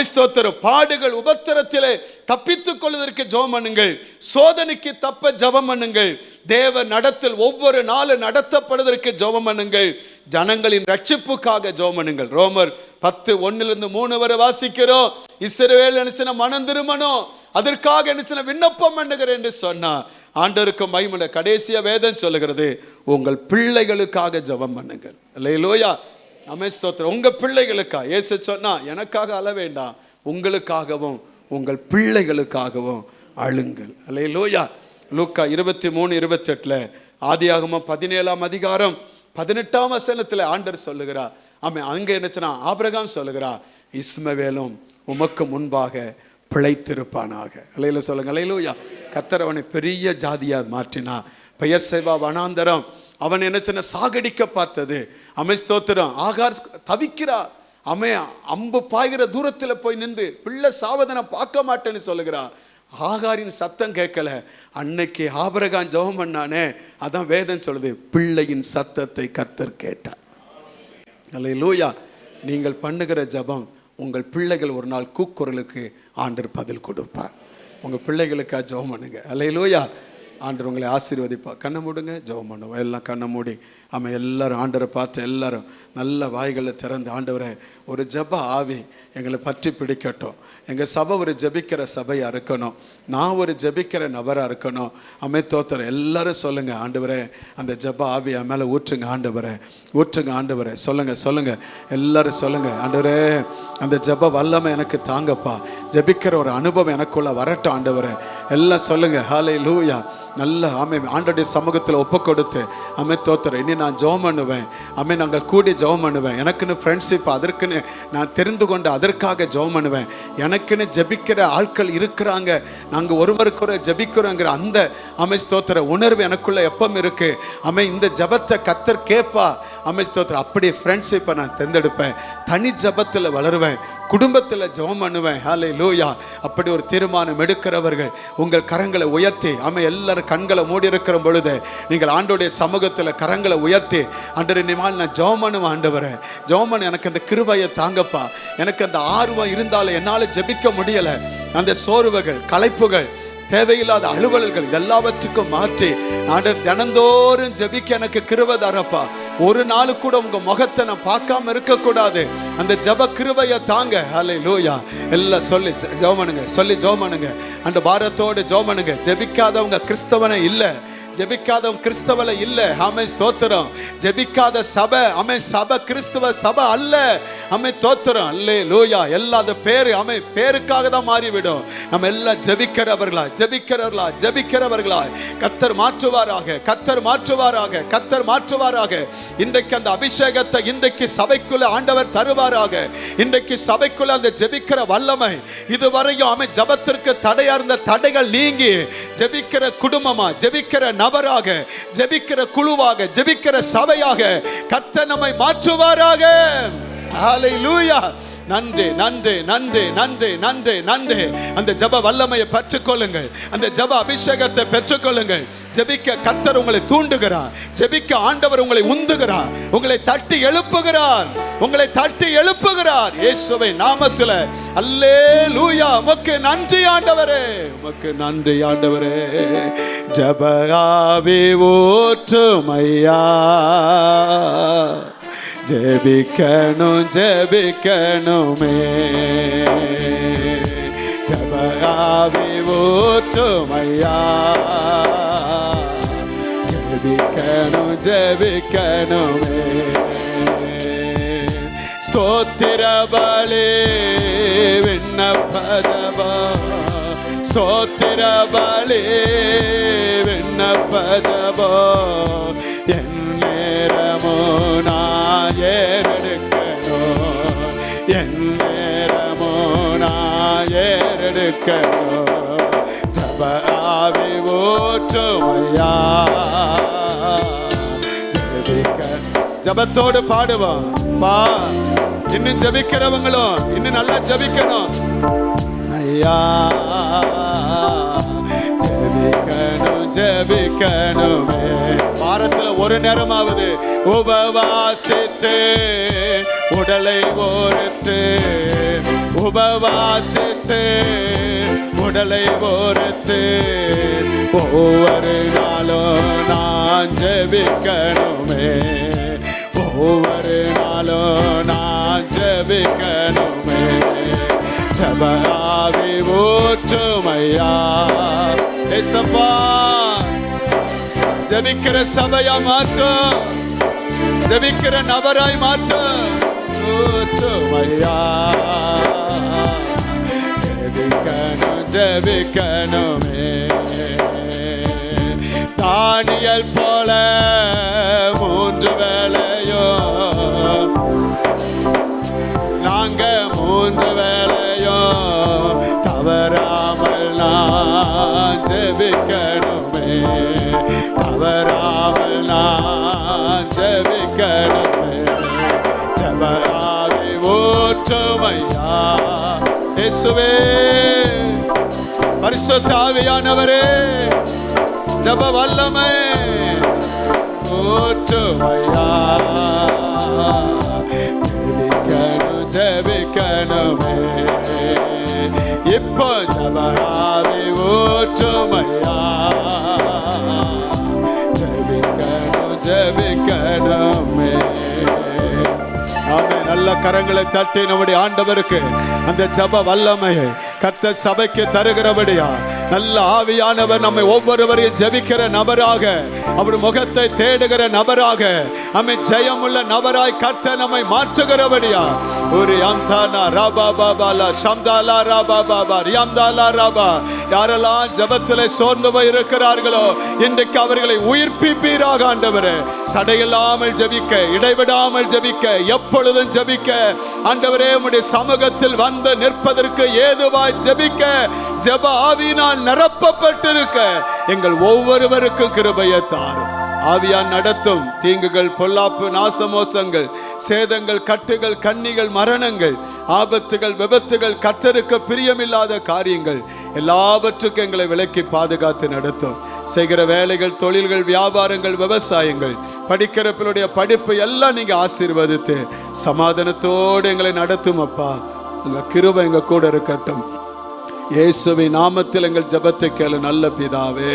ஸ்தோத்திரம். பாடுகள் உபத்திரத்திலே தப்பித்துக் கொள்வதற்கு ஜெபம் பண்ணுங்கள். சோதனைக்கு தப்ப ஜெபம் பண்ணுங்கள். தேவ நடத்தல் ஒவ்வொரு நாளும் நடத்தப்படுவதற்கு ஜெபம் பண்ணுங்கள். ஜனங்களின் ரட்சிப்புக்காக ஜெபம் பண்ணுங்கள். ரோமர் 10:1-3 வரை வாசிக்கிறோம். இஸ்ரவேல் நினைச்சன மனம் திரும்பணும், அதற்காக நினைச்சன விண்ணப்பம் பண்ணுகிறேன் என்று சொன்னார். ஆண்டவருக்கு மகிமை. கடைசியா வேதம் சொல்லுகிறது, உங்கள் பிள்ளைகளுக்காக ஜெபம் பண்ணுங்கள். அல்லேலூயா. ஸ்தோத்திரம். உங்க பிள்ளைகளுக்காக. இயேசு சொன்னா எனக்காக அழ வேண்டாம், உங்களுக்காகவும் உங்கள் பிள்ளைகளுக்காகவும் அழுங்கள். அல்லேலூயா. லூக்கா 23:28, ஆதியாகமம் 17:18 ஆண்டவர் சொல்லுகிறார். அங்க என்னச்சுன்னா ஆபிரகாம் சொல்லுகிறார், இஸ்மவேலும் உமக்கு முன்பாக பிழைத்திருப்பானாக. அல்லேலூயா சொல்லுங்க. அல்லேலூயா. கர்த்தர் அவனை பெரிய ஜாதியா மாற்றினா. பெயர் சேவா வனாந்தரம் அவன் என்ன சாகடிக்க பார்த்தது. ஸ்தோத்திரம். ஆகார் தவிக்கிறார். அம்பு பாய்கிற தூரத்தில் போய் நின்று பிள்ளை சாவதனை பார்க்க மாட்டேன்னு சொல்லுகிறார். ஆகாரின் சத்தம் கேட்கல. அன்னைக்கு ஆபிரகாம் ஜெபம் பண்ணானே, அதான் வேதம் சொல்லுது, பிள்ளையின் சத்தத்தை கர்த்தர் கேட்டார். அல்லேலூயா. நீங்கள் பண்ணுகிற ஜெபம், உங்கள் பிள்ளைகள் ஒரு நாள் கூக்குரலுக்கு ஆண்டவர் பதில் கொடுப்பார். உங்கள் பிள்ளைகளுக்காக ஜெபம் பண்ணுங்க. அல்லேலூயா. ஆண்டவர் உங்களை ஆசீர்வதிப்பார். கண்ணை மூடுங்க, ஜெபம் பண்ணுவோம். எல்லாம் கண்ணை மூடி எல்லாரும் ஆண்டவரை பார்த்து எல்லாரும் நல்ல வாய்களை திறந்து, ஆண்டவரை ஒரு ஜெப ஆவி எங்களை பற்றி பிடிக்கட்டும். எங்கள் சபை ஒரு ஜெபிக்கிற சபையாக இருக்கணும், நான் ஒரு ஜெபிக்கிற நபராக இருக்கணும். தோத்திரம். எல்லாரும் சொல்லுங்க, ஆண்டவரே அந்த ஜெப ஆவி என் மேலே ஊற்றுங்க ஆண்டவரே, ஊற்றுங்க ஆண்டவரே. சொல்லுங்க சொல்லுங்க, எல்லாரும் சொல்லுங்க, ஆண்டவரே அந்த ஜெப வல்லமை எனக்கு தாங்கப்பா, ஜெபிக்கிற ஒரு அனுபவம் எனக்குள்ள வரட்டும் ஆண்டவரே. எல்லாம் சொல்லுங்க. ஹல்லேலூயா. நல்ல ஆண்டவருடைய சமூகத்தில் ஒப்பு கொடுத்து தோத்திரம். இனி நான் ஜெபம் பண்ணுவேன். ஆமென். நாங்கள் கூடி ஜெபம் பண்ணுவேன். எனக்குன்னு ஃப்ரெண்ட்ஷிப், அதற்குன்னு நான் தெரிந்து கொண்டு அதற்காக ஜெபம் பண்ணுவேன். எனக்குன்னு ஜெபிக்கிற ஆட்கள் இருக்கிறாங்க, நாங்கள் ஒருவருக்கு ஜெபிக்கிறோங்கிற அந்த ஸ்தோத்திர உணர்வு எனக்குள்ள எப்பவும் இருக்கு. இந்த ஜெபத்தை கர்த்தர் கேட்பா. ஸ்தோத்திரம். அப்படி ஃப்ரெண்ட்ஷிப்பை நான் தேர்ந்தெடுப்பேன். தனி ஜெபத்தில் வளருவேன், குடும்பத்தில் ஜெபம் பண்ணுவேன். ஹல்லேலூயா. அப்படி ஒரு தீர்மானம் எடுக்கிறவர்கள் உங்கள் கரங்களை உயர்த்தி, எல்லாரும் கண்களை மூடி இருக்கிற பொழுது நீங்கள் ஆண்டோடைய சமூகத்தில் கரங்களை உயர்த்தி, ஆண்டவரே இனிமேல் நான் ஜெபம் பண்ணுவேன். ஆண்டவரே ஜெபம் பண்ண எனக்கு அந்த கிருபையை தாங்கப்பா. எனக்கு அந்த ஆர்வம் இருந்தாலும் என்னால் ஜெபிக்க முடியலை. அந்த சோர்வுகள், களைப்புகள், தேவையில்லாத அலுவல்கள் எல்லாவற்றுக்கும் மாற்றி நான் தினந்தோறும் ஜெபிக்க எனக்கு கிருபை தரப்பா. ஒரு நாள் கூட உங்க முகத்தை நான் பார்க்காம இருக்கக்கூடாது. அந்த ஜெப கிருபையை தாங்க. ஹல்லேலூயா. எல்லாம் சொல்லி ஜெபம் பண்ணுங்க, சொல்லி ஜெபம் பண்ணுங்க. அந்த பாரத்தோடு ஜெபம் பண்ணுங்க. ஜெபிக்காதவங்க கிறிஸ்தவனை இல்லை, ஜெபிக்காதவன் கிறிஸ்தவல இல்ல. ஸ்தோத்திரம். ஜெபிக்காத சபை, சபை கிறிஸ்துவ சபை அல்ல. தோத்திரம். அல்லேலூயா. எல்லாத பேரு பேருக்காக தான் மாறிவிடும். நம்ம எல்லாம் ஜெபிக்கிறவர்களா, ஜெபிக்கிறவர்களா, ஜெபிக்கிறவர்களா கர்த்தர் மாற்றுவாராக, கர்த்தர் மாற்றுவாராக, கர்த்தர் மாற்றுவாராக. இன்றைக்கு அந்த அபிஷேகத்தை இன்றைக்கு சபைக்குள்ள ஆண்டவர் தருவாராக. இன்றைக்கு சபைக்குள்ள அந்த ஜெபிக்கிற வல்லமை, இதுவரையும் ஜெபத்திற்கு தடையா இருந்த தடைகள் நீங்கி ஜெபிக்கிற குடும்பமா, ஜெபிக்கிற நபராக, ஜெபிக்கிற குழுவாக, ஜெபிக்கிற சபையாக கர்த்தர் நம்மை மாற்றுவாராக. ஹல்லேலூயா. நன்றி, நன்றி, நன்றி, நன்றி, நன்றி, நன்றி. அந்த ஜெப வல்லமையை பெற்றுக்கொள்ளுங்கள், அந்த ஜெப அபிஷேகத்தை பெற்றுக்கொள்ளுங்கள். ஜெபிக்க கர்த்தர் உங்களை தூண்டுகிறார், ஜெபிக்க ஆண்டவர் உங்களை உந்துகிறார், உங்களை தட்டி எழுப்புகிறார், உங்களை தட்டி எழுப்புகிறார். இயேசுவின் நாமத்தில் அல்லேலூயா. உமக்கு நன்றி ஆண்டவரே, உமக்கு நன்றி ஆண்டவரே. ஜெப ஆவி ஊற்றும் ஐயா, ஜெபிக்கணும் ஜெபிக்கணுமே. ஜெப ஆவி ஊற்றும் ஐயா, ஜெபிக்கணும் ஜெபிக்கணுமே. ஸ்தோத்திர பலி விண்ணப்பதவா, ஸ்தோத்திர பலி விண்ணப்பதவா. என் நேரமோ நான் ஏறெடுக்கணும், என் நேரமோ நான் ஏறெடுக்கணும். ஜெப ஆவி ஊற்றும் ஐயா, ஜெபத்தோடு பாடுவோம். இன்னும் ஜெபிக்கிறவங்களும் இன்னும் நல்லா ஜெபிக்கணும் ஐயா. ஜெபிக்கணும் ஜெபிக்கணுமே. வாரத்துல ஒரு நேரமாவது உபவாசித்து உடலை ஓர்த்து, உபவாசித்து உடலை ஓர்த்து ஒவ்வொரு நாளும் நான் ஜெபிக்கணுமே, ஒவ்வொரு நாளும் நான் ஜெபிக்கணுமே. ஜெப ஆவி ஊற்றும் ஐயா. ஏசப்பா, ஜெபிக்கிற சபையா மாற்றும், ஜெபிக்கிற நபராய் மாற்றும். ஊற்றும் ஐயா. ஜெபிக்கணும் ஜெபிக்கணுமே. தானியேல் போல 3 வேளையோ நாங்க 3 வேளையோ தவறாமல் நான் ஜெபிக்கணுமே, தவறாமல் நான் ஜெபிக்கணுமே. ஜெப ஆவி ஊற்றும் ஐயா. இயேசுவே, பரிசுத்த ஆவியானவரே, ஜெப வல்லமை ஊற்றும் ஐயா. ஜெபிக்கணும் ஜெபிக்கணுமே. இப்போ ஜெப ஆவி ஊற்றும் ஐயா. ஜெபிக்கணும் ஜெபிக்கணுமே. நல்ல கரங்களை தட்டி நம்முடைய ஆண்டவருக்கு அந்த ஜெப வல்லமையை கர்த்தர் சபைக்கு தருகிறபடியா நல்ல ஆவியானவர் நம்மை ஒவ்வொருவரையும் ஜெபிக்கிற நபராக, அவர் முகத்தை தேடுகிற நபராக, நம்மை ஜெயமுள்ள நபராய் கர்த்தர் நம்மை மாற்றுகிறபடியா. ஒரு அம்தானா ராபா பாபாலா சம்தாலா ராபா பாபா ரியாம்தாலா ராபா. யாரெல்லாம் ஜெபத்திலே சோர்ந்து போய் இருக்கிறார்களோ இன்றைக்கு அவர்களை உயிர்ப்பிப்பீராக ஆண்டவரே. தடையில்லாமல் ஜெபிக்க, இடைவிடாமல் ஜெபிக்க, எப்பொழுதும் ஜெபிக்க, ஆண்டவரே உம்முடைய சமூகத்தில் வந்து நிற்பதற்கு ஏதுவாய் ஜெபிக்க, ஜெப ஆவியினால் நிரப்பப்பட்டிருக்க எங்கள் ஒவ்வொருவருக்கும் கிருபையை தாரும். ஆவியான் நடத்தும். தீங்குகள், பொல்லாப்பு, நாசமோசங்கள், சேதங்கள், கட்டுகள், கண்ணிகள், மரணங்கள், ஆபத்துகள், விபத்துகள், கர்த்தருக்கு பிரியமில்லாத காரியங்கள் எல்லாவற்றுக்கும் எங்களை விலக்கி பாதுகாத்து நடத்தும். செய்கிற வேலைகள், தொழில்கள், வியாபாரங்கள், விவசாயங்கள், படிக்கிற பிள்ளைடைய படிப்பு எல்லாம் நீங்க ஆசீர்வதித்து சமாதானத்தோடு எங்களை நடத்தும். அப்பா, உங்க கிருபை எங்க கூட இருக்கட்டும். இயேசுவின் நாமத்தில் எங்கள் ஜெபத்தை கேளு நல்ல பிதாவே,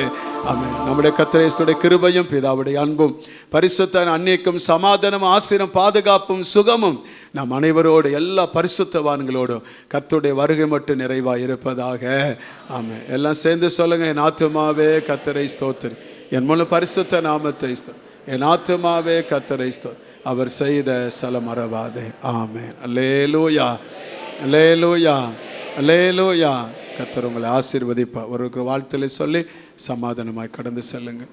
ஆமென். நம்முடைய கர்த்தர் இயேசுவுடைய கிருபையும் பிதாவுடைய அன்பும் பரிசுத்த அன்னைக்கும் சமாதானம், ஆசீர்வாதம், பாதுகாப்பும் சுகமும் நம் அனைவரோடு எல்லா பரிசுத்தவான்களோடும் கர்த்தருடைய வருகை மட்டும் நிறைவாக இருப்பதாக. ஆமென். எல்லாம் சேர்ந்து சொல்லுங்க. என் ஆத்துமாவே கர்த்தரை ஸ்தோத்திரி, என் மூலம் பரிசுத்த நாமத்தை ஸ்தோத்திரி, என் ஆத்துமாவே கர்த்தரை ஸ்தோத்திரி, அவர் செய்த சல மறவாதே. ஆமென். அல்லேலூயா, அல்லேலூயா, அல்லேலூயா. கர்த்தர் உங்களை ஆசீர்வதிப்பார். ஒரு வாழ்த்துல சொல்லி சமாதானமாய் கடந்து செல்லுங்கள்.